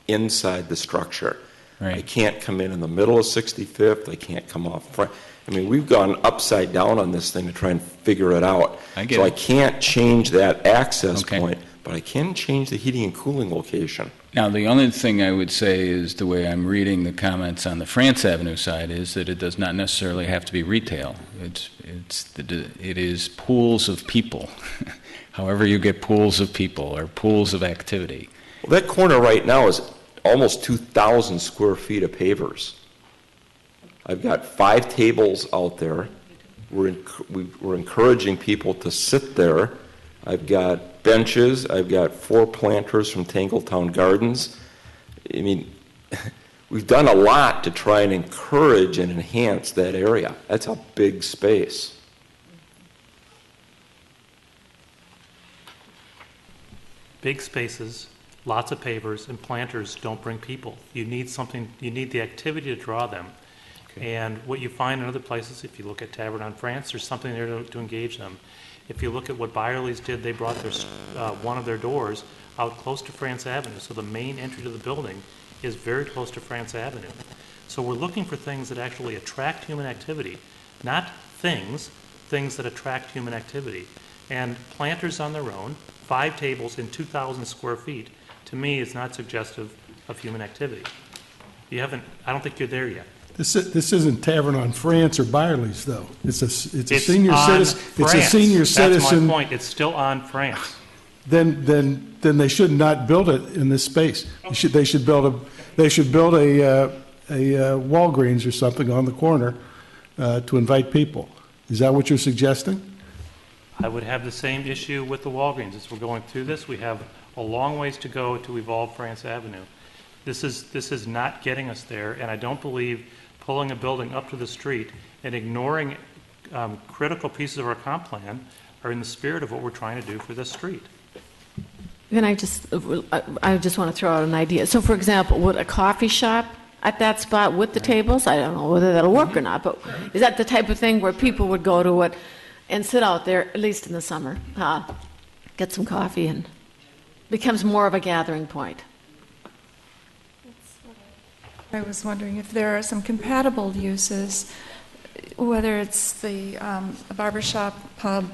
inside the structure. Right. I can't come in the middle of 65th. I can't come off front. I mean, we've gone upside down on this thing to try and figure it out. I can't change that access point, but I can change the heating and cooling location. Now, the only thing I would say is the way I'm reading the comments on the France Avenue side is that it does not necessarily have to be retail. It is pools of people. However you get pools of people or pools of activity. Well, that corner right now is almost 2,000 square feet of pavers. I've got 5 tables out there. We're encouraging people to sit there. I've got benches. I've got 4 planters from Tangletown Gardens. I mean, we've done a lot to try and encourage and enhance that area. That's a big space. Big spaces, lots of pavers, and planters don't bring people. You need the activity to draw them. And what you find in other places, if you look at Tavern on France, there's something there to engage them. If you look at what Byerly's did, they brought one of their doors out close to France Avenue, so the main entry to the building is very close to France Avenue. So we're looking for things that actually attract human activity, not things that attract human activity. And planters on their own, 5 tables in 2,000 square feet, to me is not suggestive of human activity. I don't think you're there yet. This isn't Tavern on France or Byerly's, though. It's a senior on citizen. France. It's a senior citizen. That's my point. It's still on France. Then they should not build it in this space. They should build a Walgreens or something on the corner to invite people. Is that what you're suggesting? I would have the same issue with the Walgreens. As we're going through this, we have a long ways to go to evolve France Avenue. This is not getting us there, and I don't believe pulling a building up to the street and ignoring critical pieces of our comp plan are in the spirit of what we're trying to do for this street. Then I just want to throw out an idea. So, for example, would a coffee shop at that spot with the tables, I don't know whether that'll work or not, but is that the type of thing where people would go to it and sit out there, at least in the summer, get some coffee, and becomes more of a gathering point? I was wondering if there are some compatible uses, whether it's the a barber shop, pub,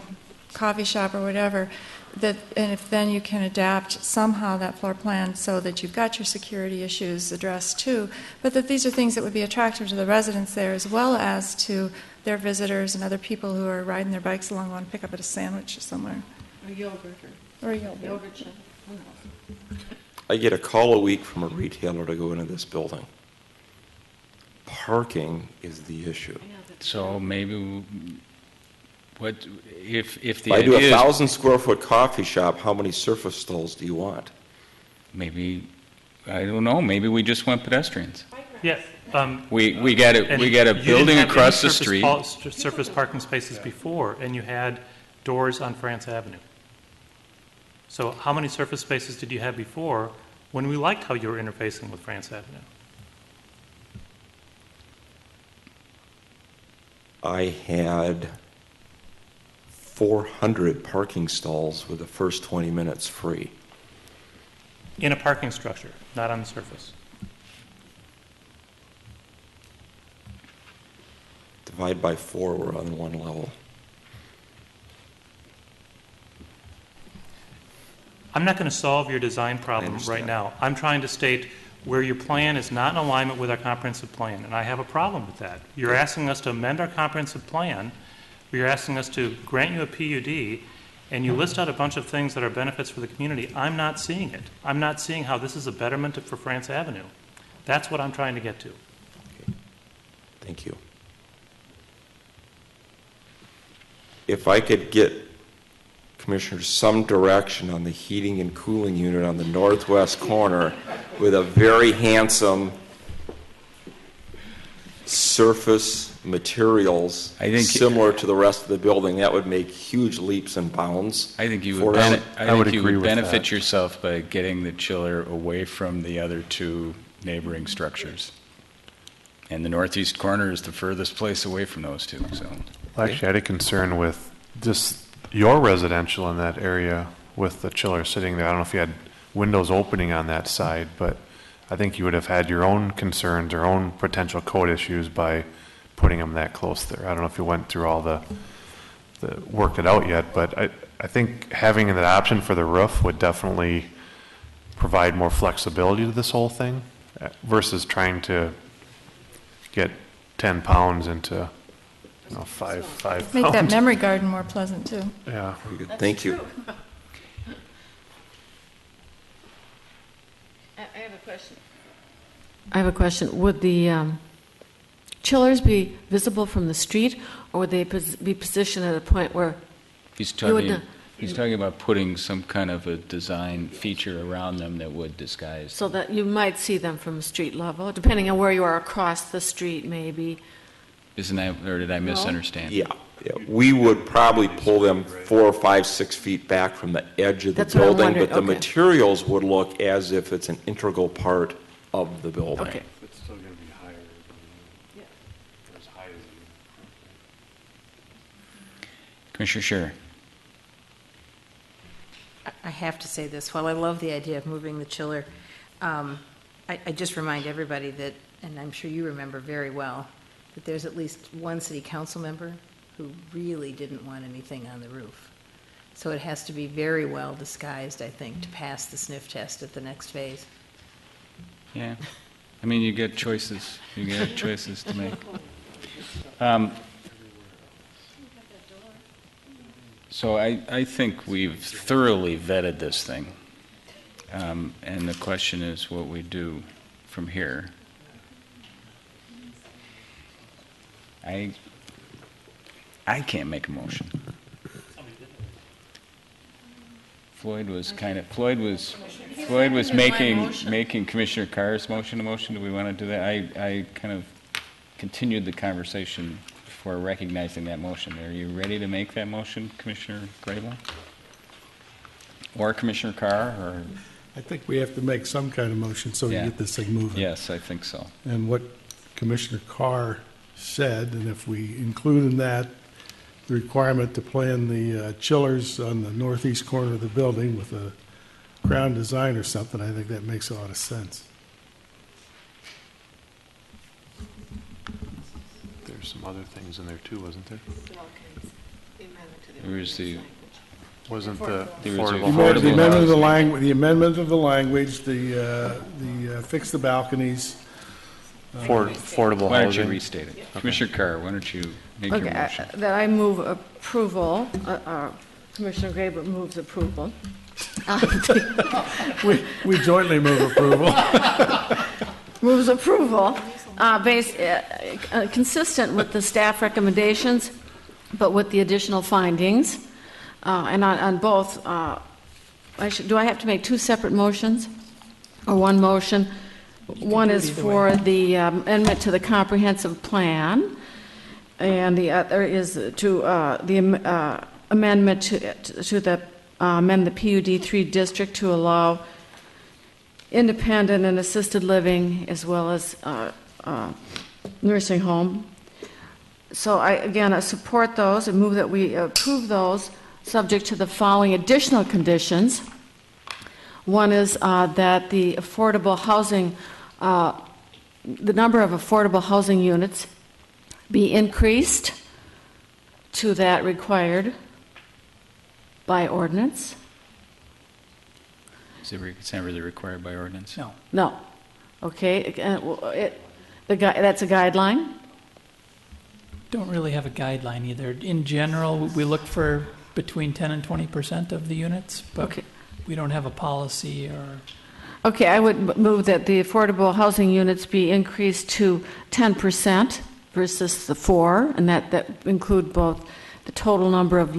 coffee shop, or whatever, that, and if then you can adapt somehow that floor plan so that you've got your security issues addressed too, but that these are things that would be attractive to the residents there as well as to their visitors and other people who are riding their bikes along, want to pick up a sandwich somewhere. Or yogurt. Or yogurt. Yogurt shop. I get a call a week from a retailer to go into this building. Parking is the issue. So maybe, what, if the If I idea do a is, 1,000 square foot coffee shop, how many surface stalls do you want? maybe, I don't know, maybe we just want pedestrians. Yeah. We got a and building you didn't have across any the street. surface parking spaces before, and you had doors on France Avenue. So how many surface spaces did you have before when we liked how you were interfacing with France Avenue? I had 400 parking stalls with the first 20 minutes free. In a parking structure, not on the surface. Divide by 4, we're on one level. I'm not going to solve your design problem right now. I'm trying to state where your plan is not in alignment with our comprehensive plan, and I have a problem with that. You're asking us to amend our comprehensive plan, you're asking us to grant you a PUD, and you list out a bunch of things that are benefits for the community. I'm not seeing it. I'm not seeing how this is a betterment for France Avenue. That's what I'm trying to get to. Okay. Thank you. If I could get, Commissioner, some direction on the heating and cooling unit on the northwest corner with a very handsome surface materials similar to the rest of the building, that would make huge leaps and bounds. I think you for would, us. I think you would benefit yourself by getting the chiller away from the other two neighboring structures. And the northeast corner is the furthest place away from those two, so. Well, actually, I had a concern with just your residential in that area with the chiller sitting there. I don't know if you had windows opening on that side, but I think you would have had your own concerns or own potential code issues by putting them that close there. I don't know if you went through all the worked it out yet, but I think having that option for the roof would definitely provide more flexibility to this whole thing versus trying to get 10 pounds into, you know, five pounds. Make that memory garden more pleasant too. Yeah. Thank you. I have a question. I have a question. Would the chillers be visible from the street, or would they be positioned at a point where He's talking about putting some kind of a design feature around them that would disguise. so that you might see them from the street level, depending on where you are across the street, maybe? Isn't that, or did I misunderstand? Yeah. We would probably pull them 4, 5, 6 feet back from the edge of the That's what I'm building, wondering. but the Okay. materials would look as if it's an integral part of the building. Okay. It's still going to be higher than as high as Commissioner Scherer. I have to say this, while I love the idea of moving the chiller, I just remind everybody that, and I'm sure you remember very well, that there's at least one city council member who really didn't want anything on the roof. So it has to be very well disguised, I think, to pass the sniff test at the next phase. Yeah. I mean, you get choices. You get choices to make. So I think we've thoroughly vetted this thing. And the question is what we do from here. I can't make a motion. Floyd was making Commissioner Carr's motion a motion. Do we want to do that? I kind of continued the conversation before recognizing that motion. Are you ready to make that motion, Commissioner Grable? Or Commissioner Carr? Or I think we have to make some kind of motion so we Yeah. get this thing moving. Yes, I think so. And what Commissioner Carr said, and if we include in that the requirement to plan the chillers on the northeast corner of the building with a crown design or something, I think that makes a lot of sense. some other things in there too, wasn't there? There was the Wasn't the There was affordable a- housing? The amendment of the The amendment of the language, the fix the balconies. Affordable Why don't you housing? restate it? Commissioner Carr, why don't you make your Okay, motion? that I move approval, Commissioner Graber moves approval. We jointly move approval. Moves approval, consistent with the staff recommendations, but with the additional findings. And on both, do I have to make two separate motions or one motion? One is for the amendment to the comprehensive plan, and the other is to the amendment to the amend the PUD 3 district to allow independent and assisted living as well as nursing home. So I support those and move that we approve those subject to the following additional conditions. One is that the affordable housing, the number of affordable housing units be increased to that required by ordinance. It's not really required by ordinance? No. No. Okay, that's a guideline? Don't really have a guideline either. In general, we look for between 10 and 20% of the units, but we don't have a policy or... Okay, I would move that the affordable housing units be increased to 10% versus the 4, and that include both the total number of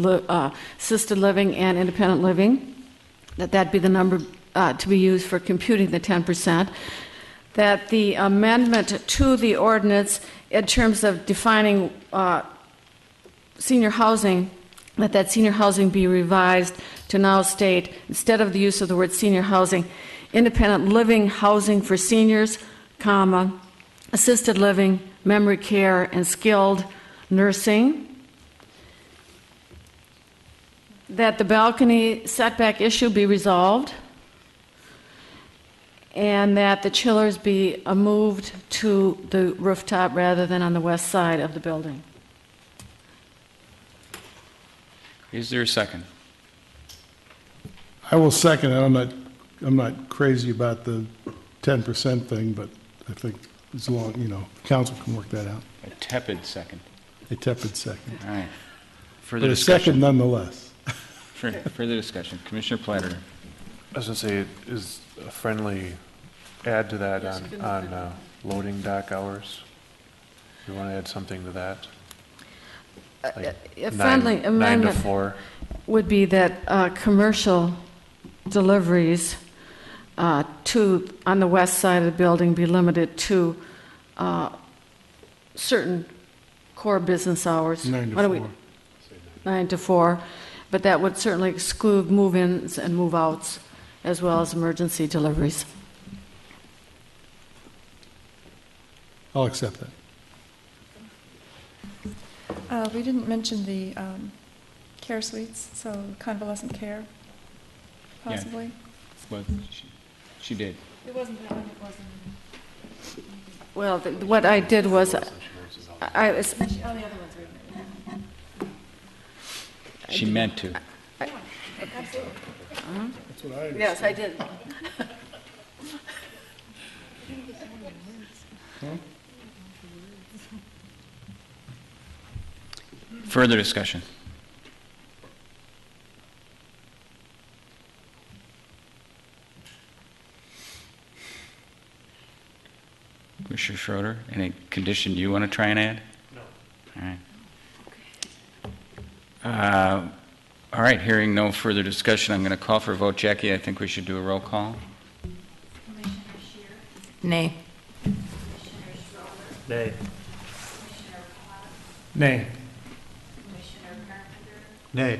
assisted living and independent living, that be the number to be used for computing the 10%, that the amendment to the ordinance in terms of defining senior housing, that senior housing be revised to now state, instead of the use of the word senior housing, independent living housing for seniors, comma, assisted living, memory care, and skilled nursing. That the balcony setback issue be resolved, and that the chillers be moved to the rooftop rather than on the west side of the building. Is there a second? I will second it. I'm not crazy about the 10% thing, but I think as long, council can work that out. A tepid second. A tepid second. All right. But Further a discussion? second nonetheless. Further discussion. Commissioner Platter. I was going to say, is a friendly add to that on loading dock hours? You want to add something to that? Like A friendly 9 amendment to 4. would be that commercial deliveries on the west side of the building be limited to certain core business hours. 9 to 4. 9 to 4, but that would certainly exclude move-ins and move-outs as well as emergency deliveries. I'll accept that. We didn't mention the care suites, so convalescent care, possibly. Well, she did. It wasn't that one, it wasn't. Well, what I did was, I was, All the other ones were. She meant to. Absolutely. That's what I yes, I did. Further discussion. Commissioner Schroeder, any condition you want to try and add? No. All right. All right, hearing no further discussion, I'm going to call for a vote. Jackie, I think we should do a roll call. Nay. Nay. Nay. Nay.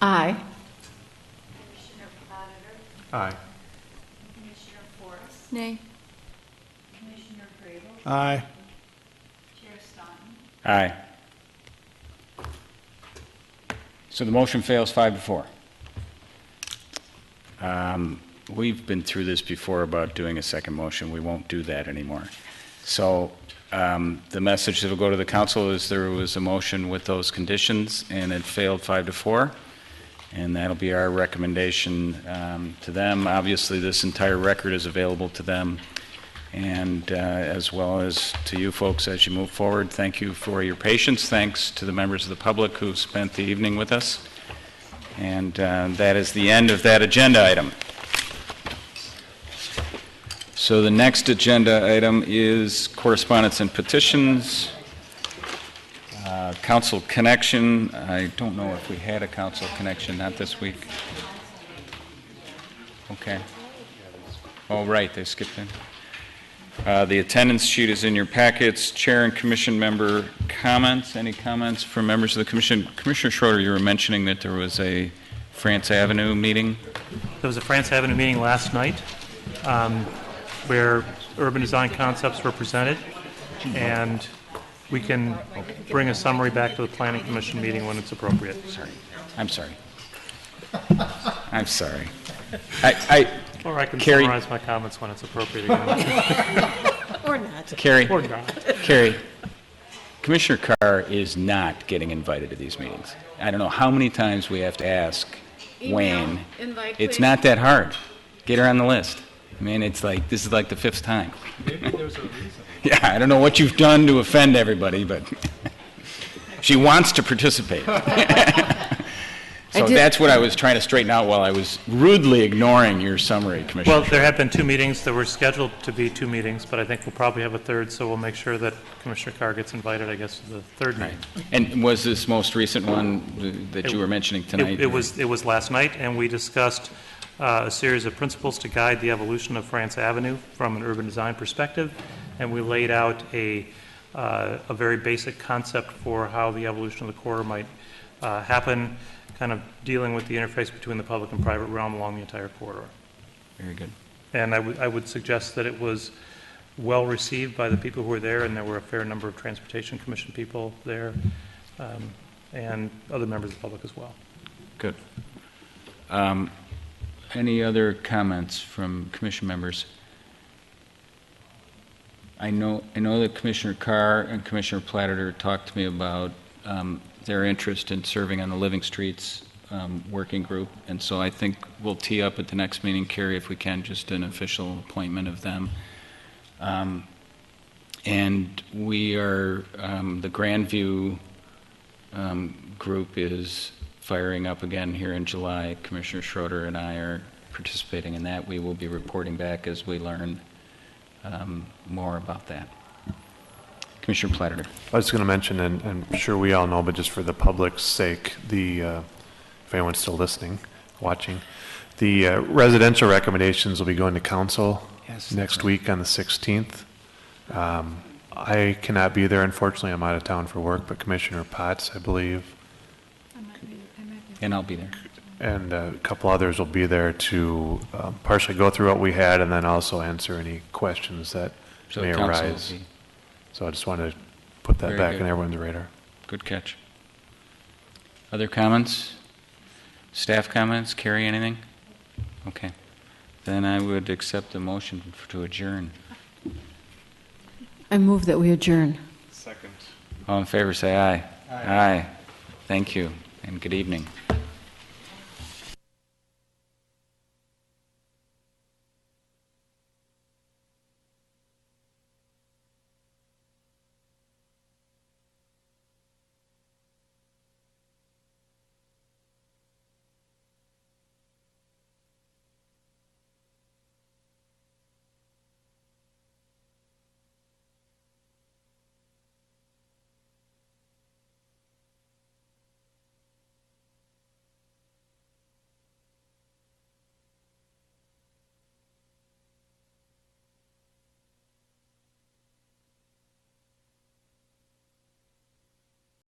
Aye. Aye. Nay. Aye. Aye. So the motion fails 5-4. We've been through this before about doing a second motion. We won't do that anymore. So the message that will go to the council is there was a motion with those conditions, and it failed 5-4. And that'll be our recommendation to them. Obviously, this entire record is available to them, and as well as to you folks as you move forward. Thank you for your patience. Thanks to the members of the public who spent the evening with us. And that is the end of that agenda item. So the next agenda item is correspondence and petitions. Council connection. I don't know if we had a council connection, not this week. Okay. Oh, right, they skipped in. The attendance sheet is in your packets. Chair and commission member comments. Any comments from members of the commission? Commissioner Schroeder, you were mentioning that there was a France Avenue meeting. There was a France Avenue meeting last night where urban design concepts were presented, and we can bring a summary back to the Planning Commission meeting when it's appropriate. Sorry. I'm sorry. I'm sorry. Or I can Carrie, summarize my comments when it's appropriate again. Or not. Carrie, Or not. Carrie, Commissioner Carr is not getting invited to these meetings. I don't know how many times we have to ask Wayne. Invite, It's please. not that hard. Get her on the list. I mean, it's like, this is like the 5th time. Maybe there's a reason. Yeah, I don't know what you've done to offend everybody, but she wants to participate. So that's what I was trying to straighten out while I was rudely ignoring your summary, Commissioner. Well, there have been 2 meetings. There were scheduled to be 2 meetings, but I think we'll probably have a third, so we'll make sure that Commissioner Carr gets invited, I guess, to the third meeting. And was this most recent one that you were mentioning tonight? It was last night, and we discussed a series of principles to guide the evolution of France Avenue from an urban design perspective, and we laid out a very basic concept for how the evolution of the corridor might happen, kind of dealing with the interface between the public and private realm along the entire corridor. Very good. And I would suggest that it was well received by the people who were there, and there were a fair number of Transportation Commission people there, and other members of the public as well. Good. Any other comments from commission members? I know that Commissioner Carr and Commissioner Platter talked to me about their interest in serving on the Living Streets working group, and so I think we'll tee up at the next meeting, Carrie, if we can, just an official appointment of them. And we are, the Grandview group is firing up again here in July. Commissioner Schroeder and I are participating in that. We will be reporting back as we learn more about that. Commissioner Platter. I was going to mention, and I'm sure we all know, but just for the public's sake, if anyone's still listening, watching, the residential recommendations will be going to council next week on the 16th. I cannot be there, unfortunately. I'm out of town for work, but Commissioner Potts, I believe. And I'll be there. And a couple others will be there to partially go through what we had and then also answer any questions that may arise. So I just wanted to put that back on everyone's radar. Good catch. Other comments? Staff comments? Carrie, anything? Okay. Then I would accept the motion to adjourn. I move that we adjourn. Second. All in favor, say aye. Aye. Thank you, and good evening.